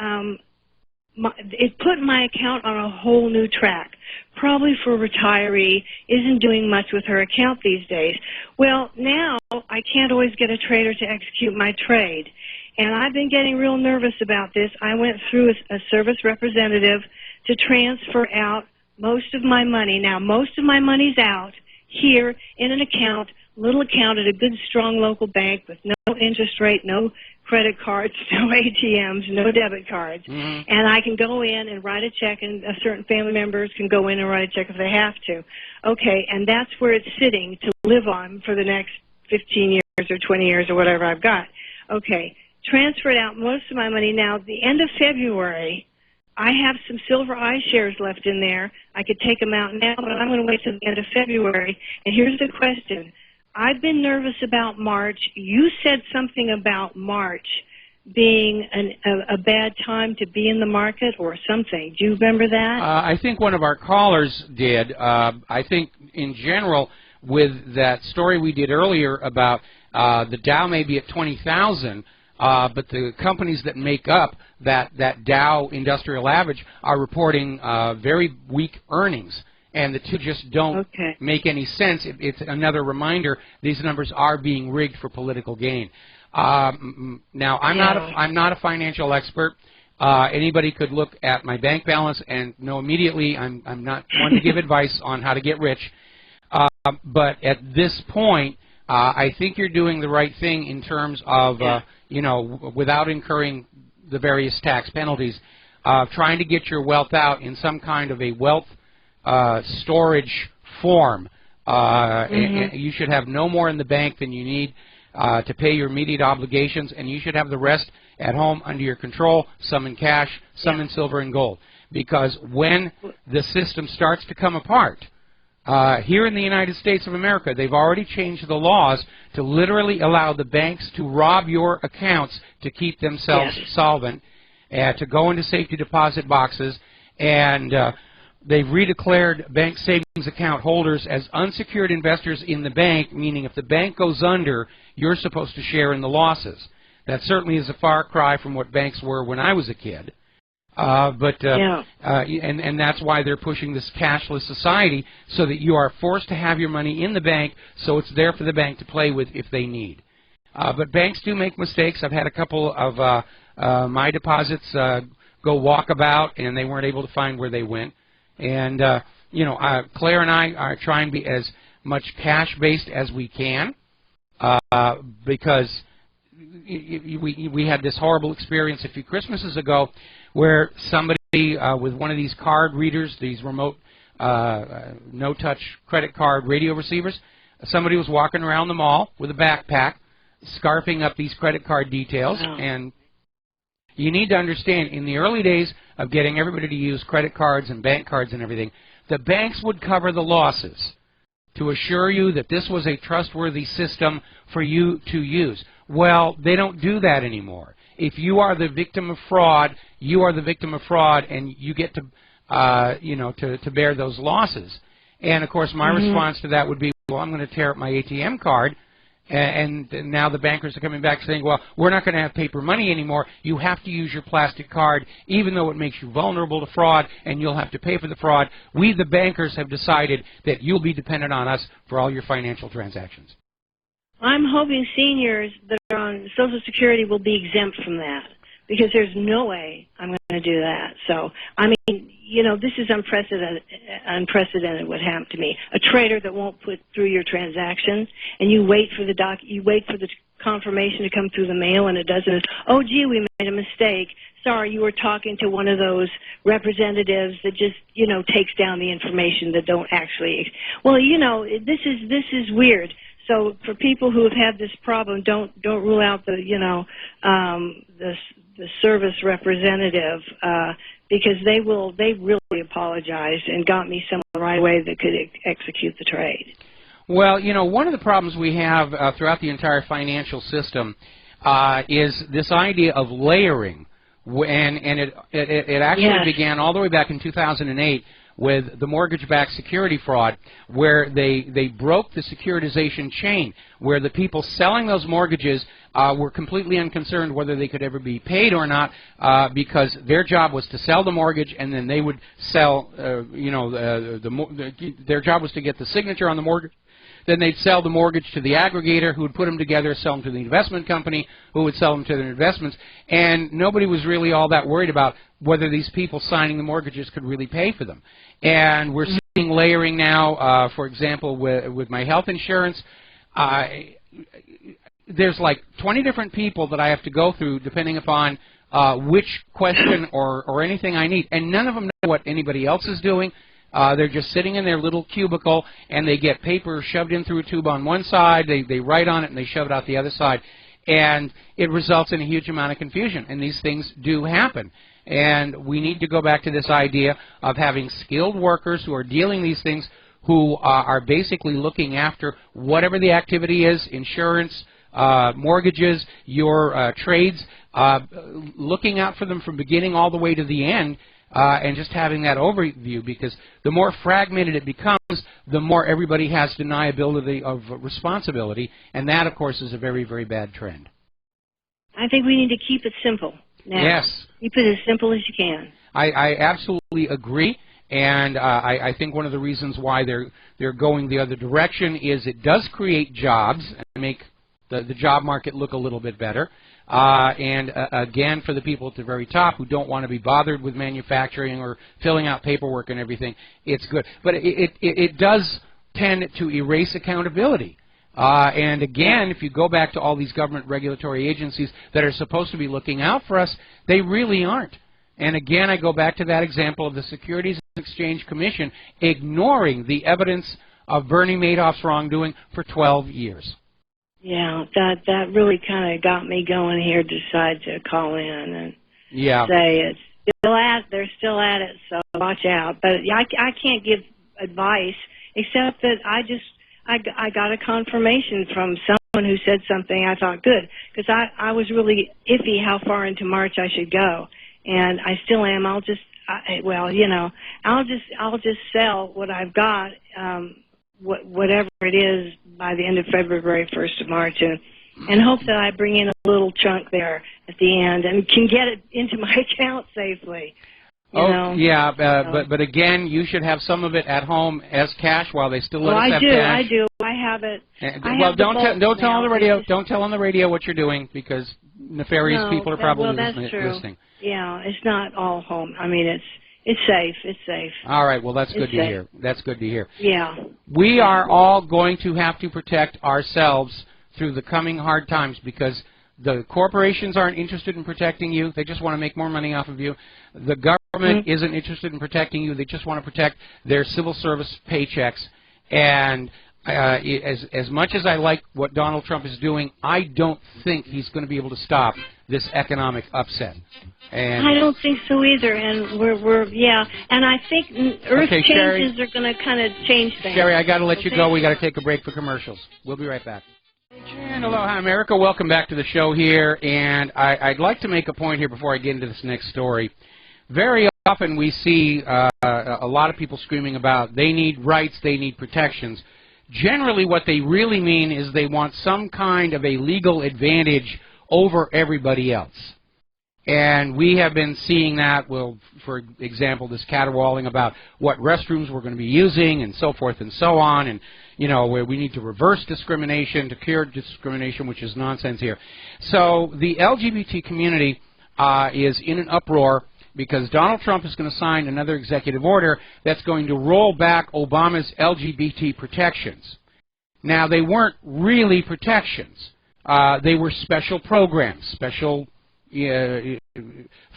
it put my account on a whole new track. Probably for a retiree, isn't doing much with her account these days. Well, now I can't always get a trader to execute my trade. And I've been getting real nervous about this. I went through a service representative to transfer out most of my money. Now, most of my money's out here in an account, little account at a good, strong local bank with no interest rate, no credit cards, no ATMs, no debit cards. And I can go in and write a check, and certain family members can go in and write a check if they have to. Okay, and that's where it's sitting to live on for the next 15 years or 20 years or whatever I've got. Okay, transferred out most of my money. Now, at the end of February, I have some Silver iShares left in there. I could take them out now, but I'm going to wait till the end of February. And here's the question. I've been nervous about March. You said something about March being a bad time to be in the market or something. Do you remember that? I think one of our callers did. I think in general, with that story we did earlier about the Dow may be at 20,000, but the companies that make up that Dow industrial average are reporting very weak earnings. And the two just don't make any sense. It's another reminder these numbers are being rigged for political gain. Now, I'm not a financial expert. Anybody could look at my bank balance and know immediately I'm not one to give advice on how to get rich. But at this point, I think you're doing the right thing in terms of, without incurring the various tax penalties, trying to get your wealth out in some kind of a wealth storage form. And you should have no more in the bank than you need to pay your immediate obligations, and you should have the rest at home under your control, some in cash, some in silver and gold. Because when the system starts to come apart, here in the United States of America, they've already changed the laws to literally allow the banks to rob your accounts to keep themselves solvent, to go into safety deposit boxes, and they've redeclared bank savings account holders as unsecured investors in the bank, meaning if the bank goes under, you're supposed to share in the losses. That certainly is a far cry from what banks were when I was a kid. And that's why they're pushing this cashless society, so that you are forced to have your money in the bank, so it's there for the bank to play with if they need. But banks do make mistakes. I've had a couple of my deposits go walkabout, and they weren't able to find where they went. And Claire and I are trying to be as much cash-based as we can, because we had this horrible experience a few Christmases ago where somebody with one of these card readers, these remote no-touch credit card radio receivers, somebody was walking around the mall with a backpack, scarfing up these credit card details. Wow. And you need to understand, in the early days of getting everybody to use credit cards and bank cards and everything, the banks would cover the losses to assure you that this was a trustworthy system for you to use. Well, they don't do that anymore. If you are the victim of fraud, you are the victim of fraud, and you get to, to bear those losses. And of course, my response to that would be, well, I'm going to tear up my ATM card. And now the bankers are coming back saying, well, we're not going to have paper money anymore. You have to use your plastic card, even though it makes you vulnerable to fraud, and you'll have to pay for the fraud. We, the bankers, have decided that you'll be dependent on us for all your financial transactions. I'm hoping seniors that are on Social Security will be exempt from that, because there's no way I'm going to do that. So, I mean, this is unprecedented what happened to me. A trader that won't put through your transaction, and you wait for the confirmation to come through the mail, and it doesn't. Oh, gee, we made a mistake. Sorry, you were talking to one of those representatives that just, takes down the information that don't actually. Well, this is weird. So for people who have had this problem, don't rule out the service representative, because they really apologized and got me someone right away that could execute the trade. Well, one of the problems we have throughout the entire financial system is this idea of layering, and it actually began all the way back in 2008 with the mortgage-backed security fraud, where they broke the securitization chain, where the people selling those mortgages were completely unconcerned whether they could ever be paid or not, because their job was to sell the mortgage, and then they would sell, their job was to get the signature on the mortgage. Then they'd sell the mortgage to the aggregator, who would put them together, sell them to the investment company, who would sell them to their investments. And nobody was really all that worried about whether these people signing the mortgages could really pay for them. And we're seeing layering now, for example, with my health insurance. There's like 20 different people that I have to go through depending upon which question or anything I need. And none of them know what anybody else is doing. They're just sitting in their little cubicle, and they get paper shoved in through a tube on one side, they write on it, and they shove it out the other side. And it results in a huge amount of confusion, and these things do happen. And we need to go back to this idea of having skilled workers who are dealing these things, who are basically looking after whatever the activity is, insurance, mortgages, your trades, looking out for them from beginning all the way to the end, and just having that overview, because the more fragmented it becomes, the more everybody has deniability of responsibility, and that, of course, is a very, very bad trend. I think we need to keep it simple now. Yes. Keep it as simple as you can. I absolutely agree, and I think one of the reasons why they're going the other direction is it does create jobs and make the job market look a little bit better. Again, for the people at the very top who don't want to be bothered with manufacturing or filling out paperwork and everything, it's good. But it does tend to erase accountability. And again, if you go back to all these government regulatory agencies that are supposed to be looking out for us, they really aren't. And again, I go back to that example of the Securities and Exchange Commission ignoring the evidence of Bernie Madoff's wrongdoing for 12 years. Yeah, that really kind of got me going here to decide to call in and say they're still at it, so watch out. But I can't give advice except that I got a confirmation from someone who said something I thought good, because I was really iffy how far into March I should go, and I still am. I'll just sell what I've got. Whatever it is by the end of February, 1st of March, and hope that I bring in a little chunk there at the end and can get it into my account safely. You know? Yeah, but again, you should have some of it at home as cash while they still let us have cash. I do. I have it. Don't tell on the radio. Don't tell on the radio what you're doing, because nefarious people are probably listening. Yeah, it's not all home. I mean, it's safe. It's safe. All right. Well, that's good to hear. That's good to hear. Yeah. We are all going to have to protect ourselves through the coming hard times because the corporations aren't interested in protecting you. They just want to make more money off of you. The government isn't interested in protecting you. They just want to protect their civil service paychecks. And as much as I like what Donald Trump is doing, I don't think he's going to be able to stop this economic upset. And I don't think so either, and and I think Earth changes Sherry, are going to kind of change things. Sherry, I got to let you go. We got to take a break for commercials. We'll be right back. And aloha, America. Welcome back to the show here, and I'd like to make a point here before I get into this next story. Very often we see a lot of people screaming about they need rights, they need protections. Generally what they really mean is they want some kind of a legal advantage over everybody else. And we have been seeing that, well, for example, this caterwauling about what restrooms we're going to be using and so forth and so on, and, you know, where we need to reverse discrimination to cure discrimination, which is nonsense here. So the LGBT community is in an uproar because Donald Trump is going to sign another executive order that's going to roll back Obama's LGBT protections. Now, they weren't really protections. They were special programs, special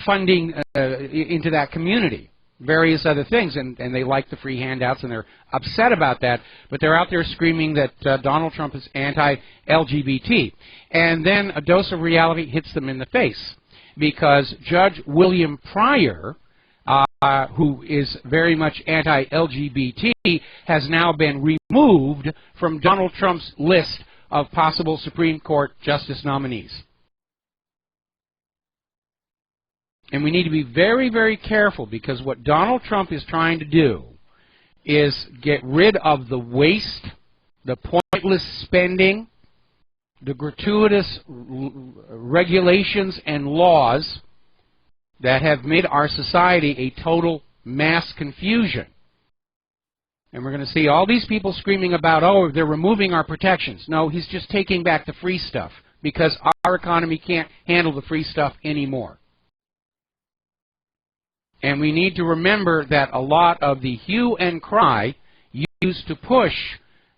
funding into that community, various other things, and they like the free handouts, and they're upset about that, but they're out there screaming that Donald Trump is anti-LGBT. And then a dose of reality hits them in the face, because Judge William Pryor, who is very much anti-LGBT, has now been removed from Donald Trump's list of possible Supreme Court justice nominees. And we need to be very, very careful, because what Donald Trump is trying to do is get rid of the waste, the pointless spending, the gratuitous regulations and laws that have made our society a total mass confusion. And we're going to see all these people screaming about, oh, they're removing our protections. No, he's just taking back the free stuff, because our economy can't handle the free stuff anymore. And we need to remember that a lot of the hue and cry used to push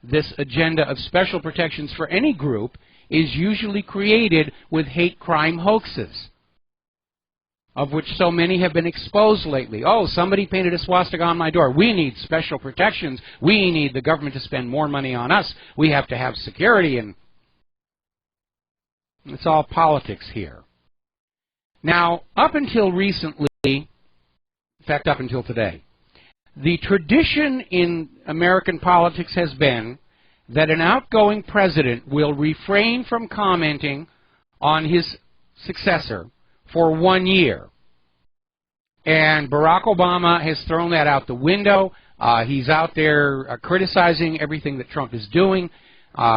this agenda of special protections for any group is usually created with hate crime hoaxes, of which so many have been exposed lately. Oh, somebody painted a swastika on my door. We need special protections. We need the government to spend more money on us. We have to have security, and it's all politics here. Now, up until recently, in fact, up until today, the tradition in American politics has been that an outgoing president will refrain from commenting on his successor for 1 year. And Barack Obama has thrown that out the window. He's out there criticizing everything that Trump is doing.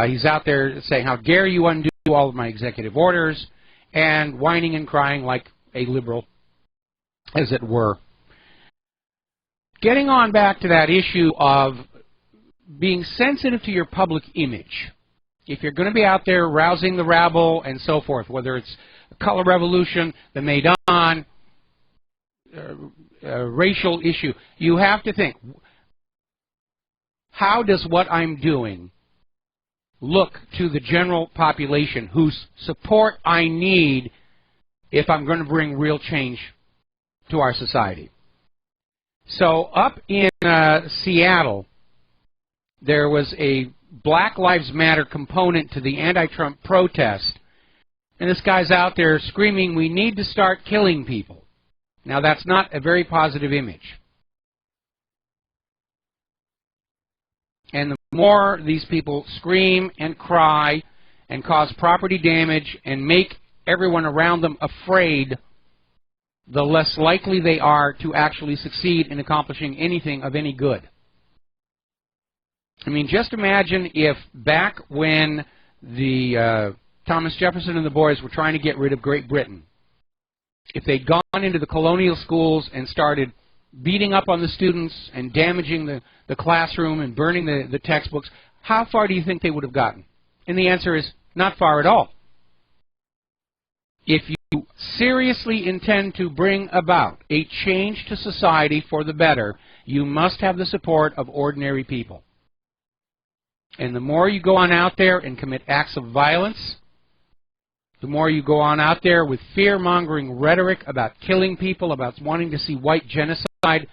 He's out there saying, how dare you undo all of my executive orders, and whining and crying like a liberal, as it were. Getting on back to that issue of being sensitive to your public image. If you're going to be out there rousing the rabble and so forth, whether it's the color revolution, the Maidan, racial issue, you have to think, how does what I'm doing look to the general population whose support I need if I'm going to bring real change to our society? So up in Seattle, there was a Black Lives Matter component to the anti-Trump protest, and this guy's out there screaming, we need to start killing people. Now, that's not a very positive image. And the more these people scream and cry and cause property damage and make everyone around them afraid, the less likely they are to actually succeed in accomplishing anything of any good. I mean, just imagine if back when the Thomas Jefferson and the boys were trying to get rid of Great Britain, if they'd gone into the colonial schools and started beating up on the students and damaging the classroom and burning the textbooks, how far do you think they would have gotten? And the answer is not far at all. If you seriously intend to bring about a change to society for the better, you must have the support of ordinary people. And the more you go on out there and commit acts of violence, the more you go on out there with fear-mongering rhetoric about killing people, about wanting to see white genocide,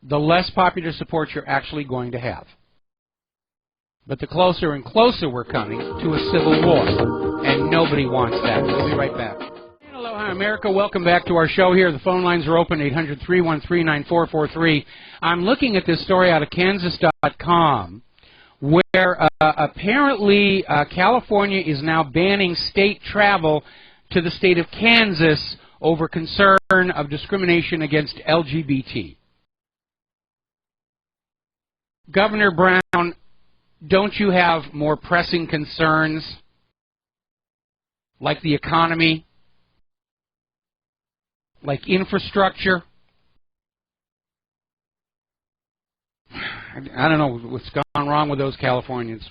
the less popular support you're actually going to have. But the closer and closer we're coming to a civil war, and nobody wants that. We'll be right back. Aloha, America. Welcome back to our show here. The phone lines are open, 800-313-9443. I'm looking at this story out of Kansas.com, where apparently California is now banning state travel to the state of Kansas over concern of discrimination against LGBT. Governor Brown, don't you have more pressing concerns like the economy, like infrastructure? I don't know what's gone wrong with those Californians.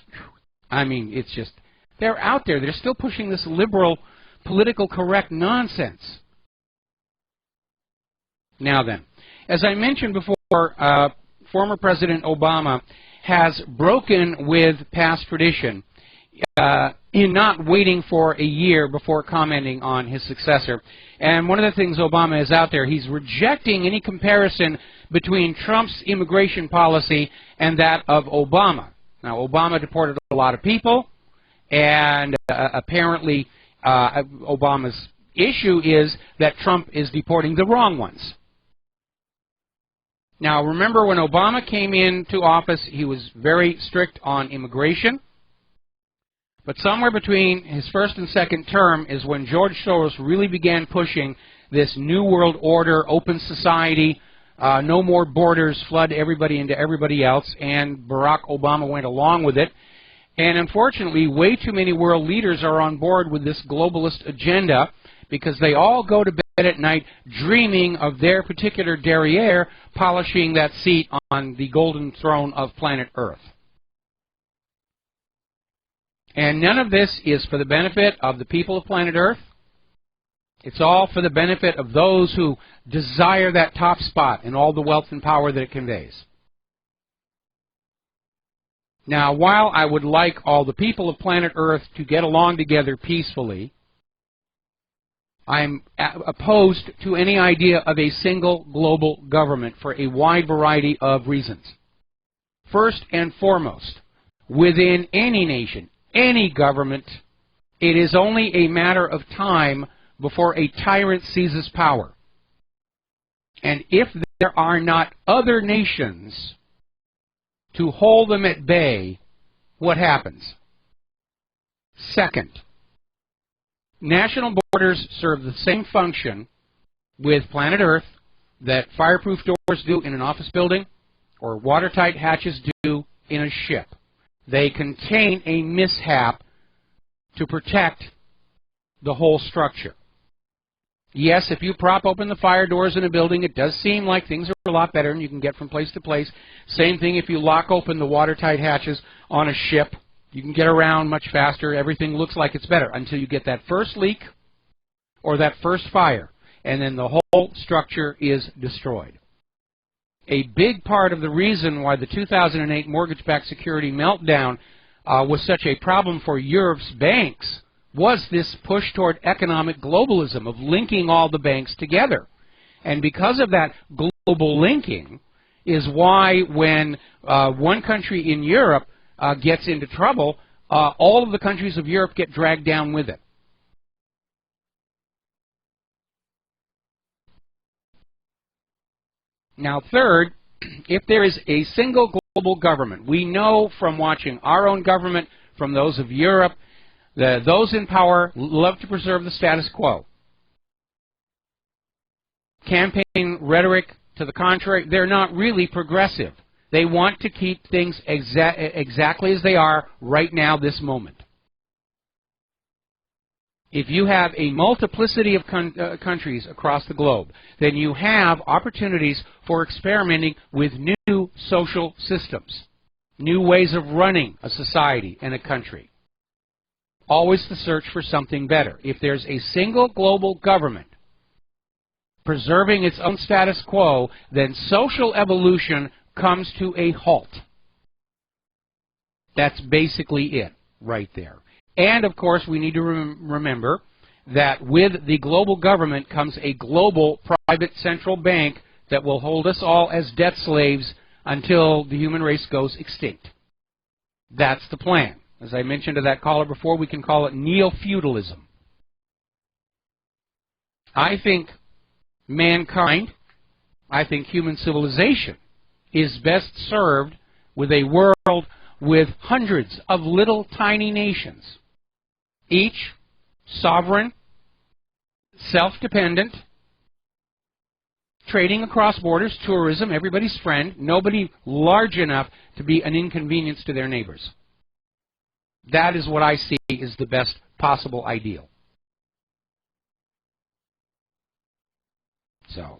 I mean, it's just, they're out there. They're still pushing this liberal, political correct nonsense. Now then, as I mentioned before, former President Obama has broken with past tradition in not waiting for a year before commenting on his successor. And one of the things Obama is out there, he's rejecting any comparison between Trump's immigration policy and that of Obama. Now, Obama deported a lot of people, and apparently Obama's issue is that Trump is deporting the wrong ones. Now, remember when Obama came into office, he was very strict on immigration. But somewhere between his first and second term is when George Soros really began pushing this New World Order, open society, no more borders, flood everybody into everybody else, and Barack Obama went along with it. And unfortunately, way too many world leaders are on board with this globalist agenda because they all go to bed at night dreaming of their particular derriere polishing that seat on the golden throne of planet Earth. And none of this is for the benefit of the people of planet Earth. It's all for the benefit of those who desire that top spot and all the wealth and power that it conveys. Now, while I would like all the people of planet Earth to get along together peacefully, I'm opposed to any idea of a single global government for a wide variety of reasons. First and foremost, within any nation, any government, it is only a matter of time before a tyrant seizes power. And if there are not other nations to hold them at bay, what happens? Second, national borders serve the same function with planet Earth that fireproof doors do in an office building or watertight hatches do in a ship. They contain a mishap to protect the whole structure. Yes, if you prop open the fire doors in a building, it does seem like things are a lot better and you can get from place to place. Same thing if you lock open the watertight hatches on a ship. You can get around much faster. Everything looks like it's better until you get that first leak or that first fire, and then the whole structure is destroyed. A big part of the reason why the 2008 mortgage-backed security meltdown was such a problem for Europe's banks was this push toward economic globalism, of linking all the banks together. And because of that global linking is why when one country in Europe gets into trouble, all of the countries of Europe get dragged down with it. Now, third, if there is a single global government, we know from watching our own government, from those of Europe, that those in power love to preserve the status quo. Campaign rhetoric, to the contrary, they're not really progressive. They want to keep things exactly as they are right now, this moment. If you have a multiplicity of countries across the globe, then you have opportunities for experimenting with new social systems, new ways of running a society and a country. Always the search for something better. If there's a single global government preserving its own status quo, then social evolution comes to a halt. That's basically it right there. And, of course, we need to remember that with the global government comes a global private central bank that will hold us all as debt slaves until the human race goes extinct. That's the plan. As I mentioned to that caller before, we can call it neo-feudalism. I think mankind, I think human civilization is best served with a world with hundreds of little tiny nations, each sovereign, self-dependent, trading across borders, tourism, everybody's friend, nobody large enough to be an inconvenience to their neighbors. That is what I see is the best possible ideal. So,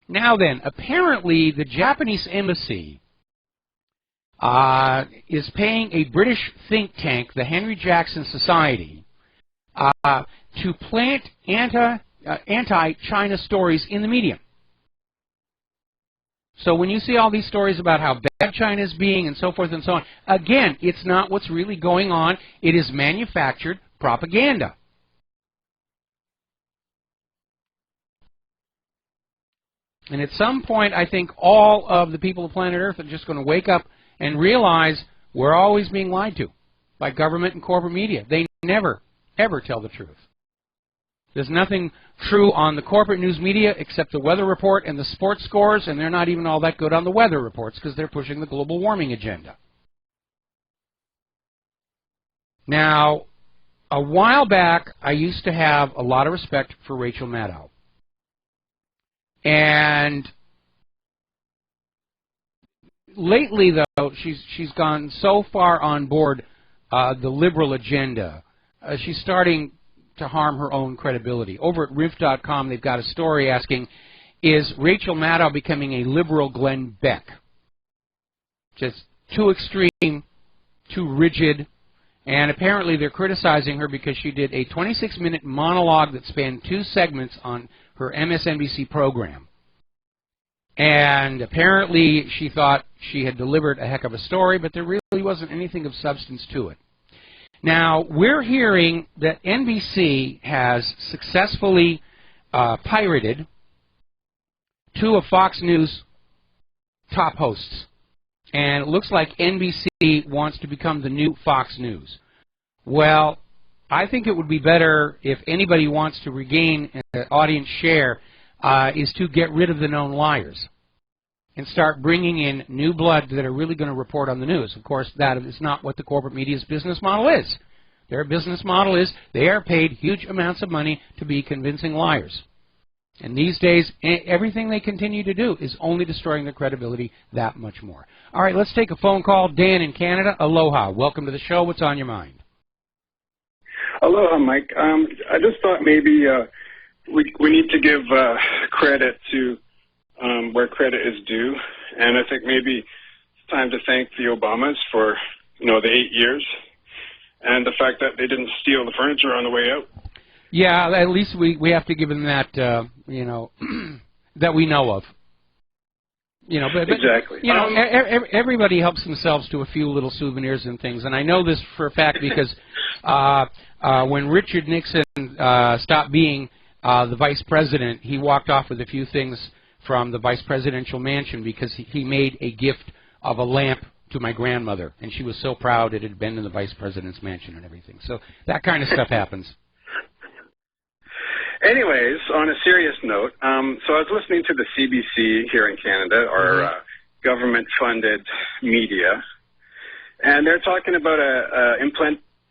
now then, apparently the Japanese embassy is paying a British think tank, the Henry Jackson Society, to plant anti-China stories in the media. So when you see all these stories about how bad China is being and so forth and so on, again, it's not what's really going on. It is manufactured propaganda. And at some point, I think all of the people of planet Earth are just going to wake up and realize we're always being lied to by government and corporate media. They never, ever tell the truth. There's nothing true on the corporate news media except the weather report and the sports scores, and they're not even all that good on the weather reports because they're pushing the global warming agenda. Now, a while back, I used to have a lot of respect for Rachel Maddow. And lately, though, she's gone so far on board the liberal agenda, she's starting to harm her own credibility. Over at Riv.com, they've got a story asking, is Rachel Maddow becoming a liberal Glenn Beck? Just too extreme, too rigid, and apparently they're criticizing her because she did a 26-minute monologue that spanned 2 segments on her MSNBC program. And apparently she thought she had delivered a heck of a story, but there really wasn't anything of substance to it. Now, we're hearing that NBC has successfully pirated 2 of Fox News' top hosts. And it looks like NBC wants to become the new Fox News. Well, I think it would be better if anybody wants to regain an audience share is to get rid of the known liars and start bringing in new blood that are really going to report on the news. Of course, that is not what the corporate media's business model is. Their business model is they are paid huge amounts of money to be convincing liars. And these days, everything they continue to do is only destroying their credibility that much more. All right, let's take a phone call. Dan in Canada, aloha. Welcome to the show. What's on your mind? Aloha, Mike. I just thought maybe we need to give credit to where credit is due, and I think maybe it's time to thank the Obamas for the 8 years and the fact that they didn't steal the furniture on the way out. Yeah, at least we have to give them that that we know of. But exactly. Everybody helps themselves to a few little souvenirs and things, and I know this for a fact because when Richard Nixon stopped being the vice president, he walked off with a few things from the vice presidential mansion because he made a gift of a lamp to my grandmother, and she was so proud it had been in the vice president's mansion and everything. So that kind of stuff happens. Anyways, on a serious note, so I was listening to the CBC here in Canada, our government-funded media, and they're talking about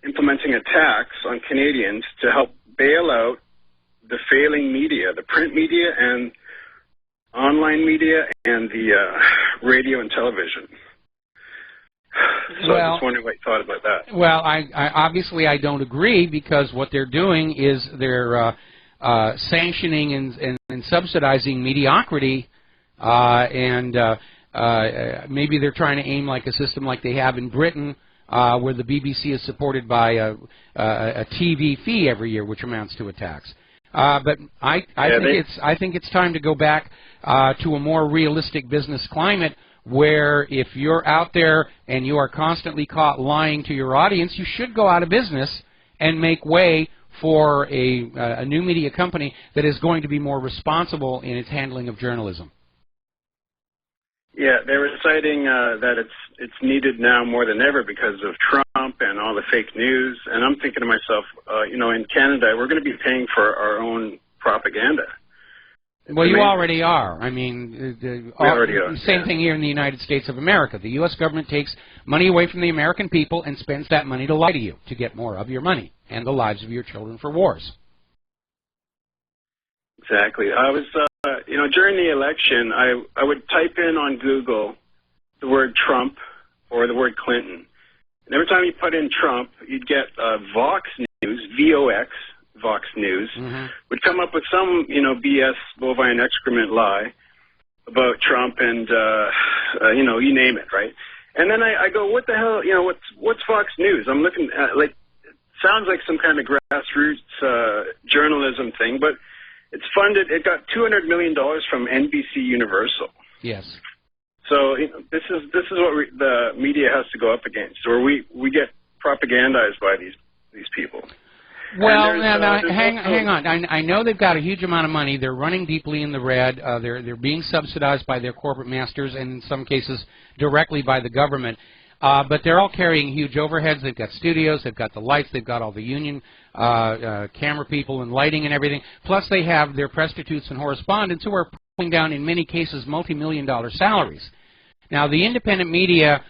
implementing a tax on Canadians to help bail out the failing media, the print media and online media and the radio and television. So I was just wondering what you thought about that. Well, I obviously I don't agree because what they're doing is they're sanctioning and subsidizing mediocrity, and maybe they're trying to aim like a system like they have in Britain, where the BBC is supported by a TV fee every year, which amounts to a tax. But I think it's time to go back to a more realistic business climate where if you're out there and you are constantly caught lying to your audience, you should go out of business and make way for a new media company that is going to be more responsible in its handling of journalism. Yeah, they were citing that it's needed now more than ever because of Trump and all the fake news. And I'm thinking to myself, in Canada, we're going to be paying for our own propaganda. Well, you already are. I mean, we already are. Same thing here in the United States of America. The U.S. government takes money away from the American people and spends that money to lie to you, to get more of your money and the lives of your children for wars. Exactly. I was, during the election, I would type in on Google the word Trump or the word Clinton. And every time you put in Trump, you'd get Vox News, VOX, Vox News, would come up with some, BS, bovine excrement lie about Trump and, you name it, right? And then I go, what the hell, what's Vox News? I'm looking at, sounds like some kind of grassroots journalism thing, but it's funded, it got $200 million from NBC Universal. Yes. So this is what the media has to go up against, or we get propagandized by these people. Well, now hang on. I know they've got a huge amount of money. They're running deeply in the red. They're being subsidized by their corporate masters, and in some cases directly by the government. But they're all carrying huge overheads. They've got studios. They've got the lights. They've got all the union camera people and lighting and everything. Plus, they have their prostitutes and correspondents who are pulling down, in many cases, multi-million-dollar salaries. Now, the independent media,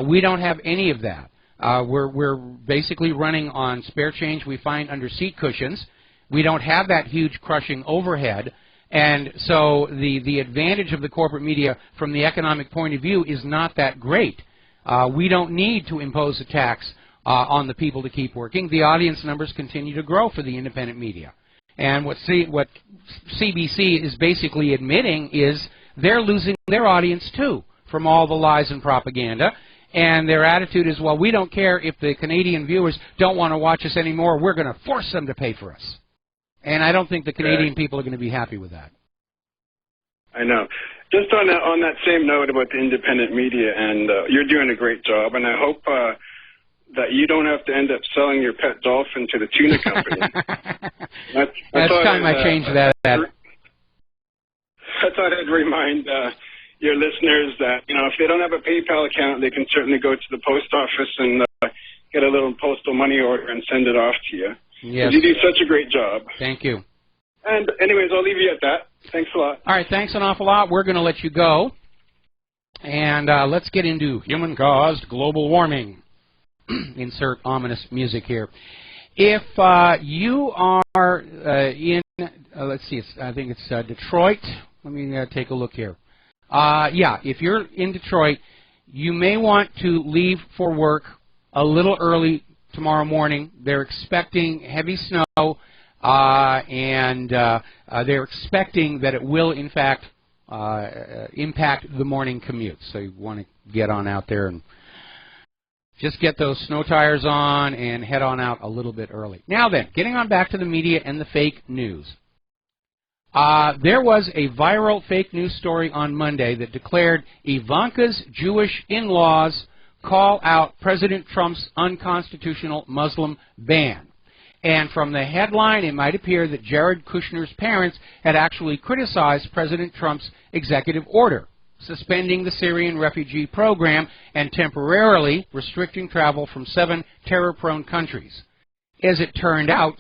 we don't have any of that. We're basically running on spare change we find under seat cushions. We don't have that huge crushing overhead. And so the advantage of the corporate media from the economic point of view is not that great. We don't need to impose a tax on the people to keep working. The audience numbers continue to grow for the independent media. And what CBC is basically admitting is they're losing their audience too from all the lies and propaganda. And their attitude is, well, we don't care if the Canadian viewers don't want to watch us anymore. We're going to force them to pay for us. And I don't think the Canadian people are going to be happy with that. I know. Just on that same note about the independent media, and you're doing a great job, and I hope that you don't have to end up selling your pet dolphin to the tuna company. That's time I changed that. I thought I'd remind your listeners that, if they don't have a PayPal account, they can certainly go to the post office and get a little postal money order and send it off to you. Yes. You do such a great job. Thank you. And anyways, I'll leave you at that. Thanks a lot. All right, thanks an awful lot. We're going to let you go. And let's get into human-caused global warming. Insert ominous music here. If you are in, let's see, I think it's Detroit. Let me take a look here. If you're in Detroit, you may want to leave for work a little early tomorrow morning. They're expecting heavy snow, and they're expecting that it will, in fact, impact the morning commute. So you want to get on out there and just get those snow tires on and head on out a little bit early. Now then, getting on back to the media and the fake news. There was a viral fake news story on Monday that declared Ivanka's Jewish in-laws call out President Trump's unconstitutional Muslim ban. And from the headline, it might appear that Jared Kushner's parents had actually criticized President Trump's executive order, suspending the Syrian refugee program and temporarily restricting travel from 7 terror-prone countries. As it turned out,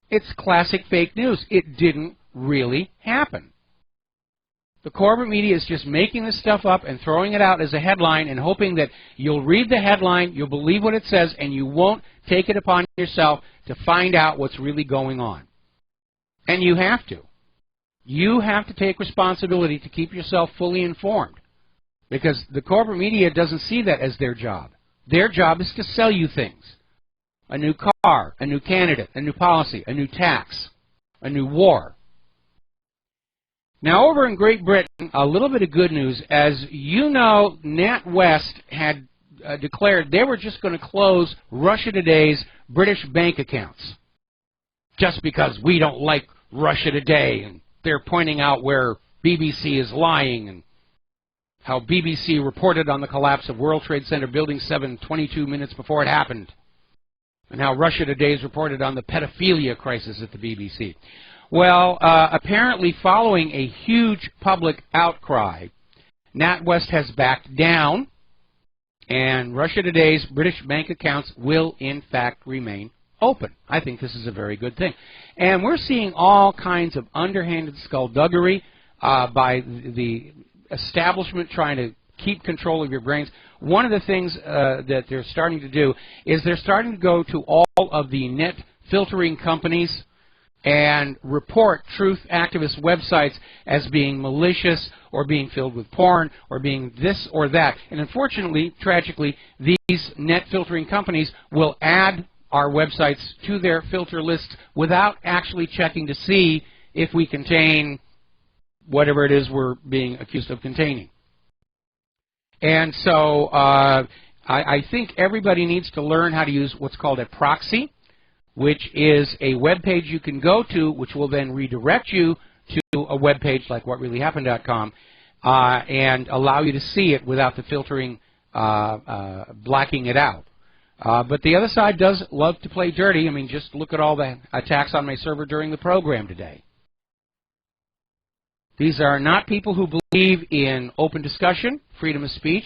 it's classic fake news. It didn't really happen. The corporate media is just making this stuff up and throwing it out as a headline and hoping that you'll read the headline, you'll believe what it says, and you won't take it upon yourself to find out what's really going on. And you have to. You have to take responsibility to keep yourself fully informed, because the corporate media doesn't see that as their job. Their job is to sell you things. A new car, a new candidate, a new policy, a new tax, a new war. Now, over in Great Britain, a little bit of good news. As you know, NatWest had declared they were just going to close Russia Today's British bank accounts just because we don't like Russia Today, and they're pointing out where BBC is lying and how BBC reported on the collapse of World Trade Center Building 7 22 minutes before it happened, and how Russia Today's reported on the pedophilia crisis at the BBC. Well, apparently following a huge public outcry, NatWest has backed down, and Russia Today's British bank accounts will, in fact, remain open. I think this is a very good thing. And we're seeing all kinds of underhanded skullduggery by the establishment trying to keep control of your brains. One of the things that they're starting to do is they're starting to go to all of the net filtering companies and report truth activist websites as being malicious or being filled with porn or being this or that. And unfortunately, tragically, these net filtering companies will add our websites to their filter list without actually checking to see if we contain whatever it is we're being accused of containing. And so I think everybody needs to learn how to use what's called a proxy, which is a web page you can go to, which will then redirect you to a web page like WhatReallyHappened.com and allow you to see it without the filtering blacking it out. But the other side does love to play dirty. I mean, just look at all the attacks on my server during the program today. These are not people who believe in open discussion, freedom of speech,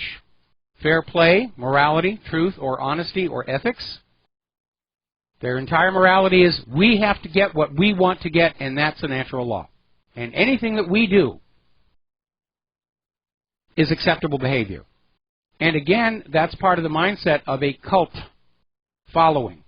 fair play, morality, truth, or honesty, or ethics. Their entire morality is we have to get what we want to get, and that's a natural law. And anything that we do is acceptable behavior. And again, that's part of the mindset of a cult following.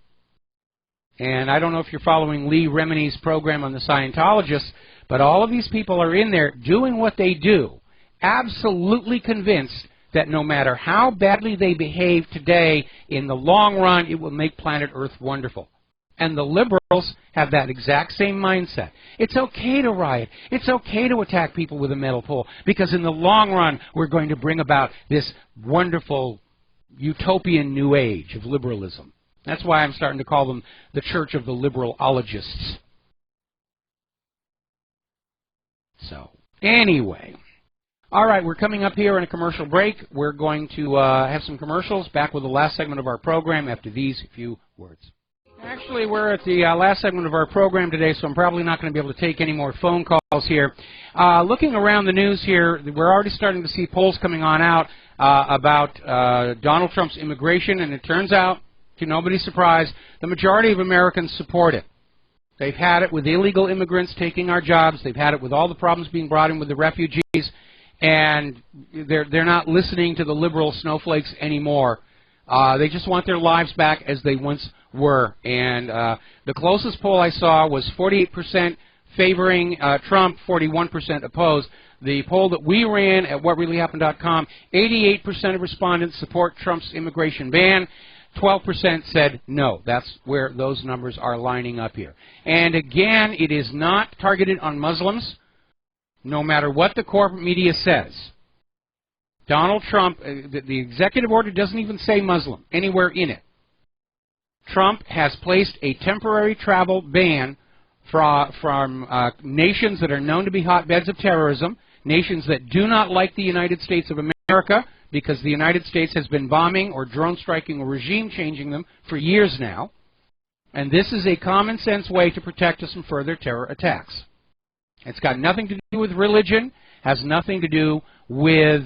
And I don't know if you're following Lee Remini's program on the Scientologists, but all of these people are in there doing what they do, absolutely convinced that no matter how badly they behave today, in the long run, it will make planet Earth wonderful. And the liberals have that exact same mindset. It's okay to riot. It's okay to attack people with a metal pole, because in the long run, we're going to bring about this wonderful utopian new age of liberalism. That's why I'm starting to call them the Church of the Liberalologists. So, anyway. All right, we're coming up here on a commercial break. We're going to have some commercials. Back with the last segment of our program after these few words. Actually, we're at the last segment of our program today, so I'm probably not going to be able to take any more phone calls here. Looking around the news here, we're already starting to see polls coming on out about Donald Trump's immigration, and it turns out, to nobody's surprise, the majority of Americans support it. They've had it with illegal immigrants taking our jobs. They've had it with all the problems being brought in with the refugees, and they're not listening to the liberal snowflakes anymore. They just want their lives back as they once were. And the closest poll I saw was 48% favoring Trump, 41% opposed. The poll that we ran at WhatReallyHappened.com, 88% of respondents support Trump's immigration ban. 12% said no. That's where those numbers are lining up here. And again, it is not targeted on Muslims, no matter what the corporate media says. Donald Trump, the executive order doesn't even say Muslim anywhere in it. Trump has placed a temporary travel ban from nations that are known to be hotbeds of terrorism, nations that do not like the United States of America, because the United States has been bombing or drone striking or regime changing them for years now. And this is a common sense way to protect us from further terror attacks. It's got nothing to do with religion, has nothing to do with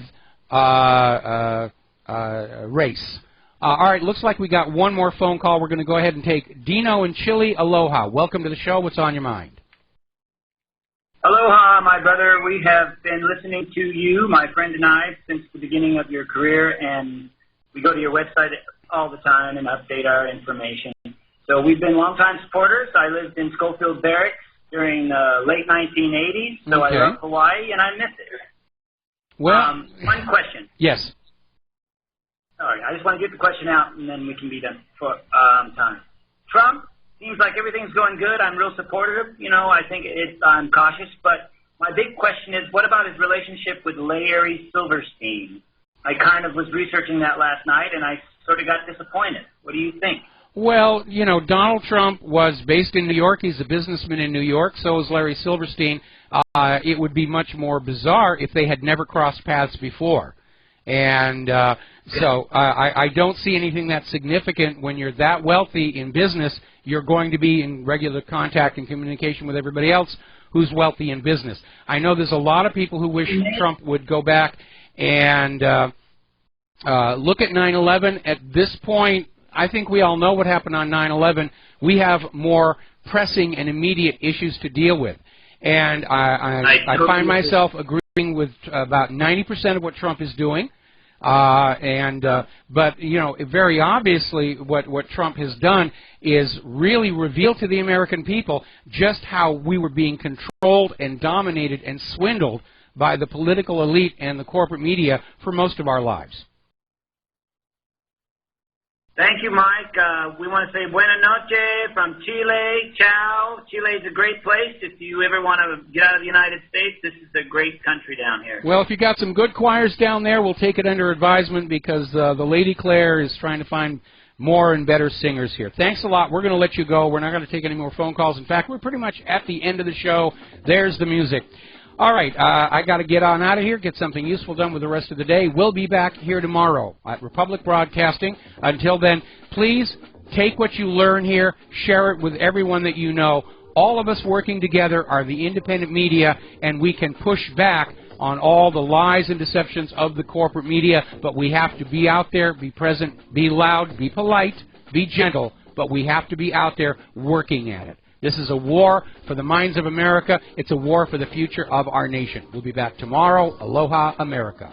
race. All right, looks like we got one more phone call. We're going to go ahead and take Dino in Chile. Aloha. Welcome to the show. What's on your mind? Aloha, my brother. We have been listening to you, my friend and I, since the beginning of your career, and we go to your website all the time and update our information. So we've been longtime supporters. I lived in Schofield Barracks during the late 1980s, so I love Hawaii, and I miss it. Well, one question. Yes. Sorry, I just want to get the question out, and then we can be done for time. Trump, seems like everything's going good. I'm real supportive. You know, I think I'm cautious, but my big question is, what about his relationship with Larry Silverstein? I kind of was researching that last night, and I sort of got disappointed. What do you think? Well, you know, Donald Trump was based in New York. He's a businessman in New York. So is Larry Silverstein. It would be much more bizarre if they had never crossed paths before. And so I don't see anything that significant. When you're that wealthy in business, you're going to be in regular contact and communication with everybody else who's wealthy in business. I know there's a lot of people who wish Trump would go back and look at 9/11. At this point, I think we all know what happened on 9/11. We have more pressing and immediate issues to deal with. And I find myself agreeing with about 90% of what Trump is doing. But, you know, very obviously what Trump has done is really reveal to the American people just how we were being controlled and dominated and swindled by the political elite and the corporate media for most of our lives. Thank you, Mike. We want to say buena noche from Chile. Ciao. Chile is a great place. If you ever want to get out of the United States, this is a great country down here. Well, if you got some good choirs down there, we'll take it under advisement because the Lady Claire is trying to find more and better singers here. Thanks a lot. We're going to let you go. We're not going to take any more phone calls. In fact, we're pretty much at the end of the show. There's the music. All right, I got to get on out of here, get something useful done with the rest of the day. We'll be back here tomorrow at Republic Broadcasting. Until then, please take what you learn here, share it with everyone that you know. All of us working together are the independent media, and we can push back on all the lies and deceptions of the corporate media, but we have to be out there, be present, be loud, be polite, be gentle, but we have to be out there working at it. This is a war for the minds of America. It's a war for the future of our nation. We'll be back tomorrow. Aloha, America.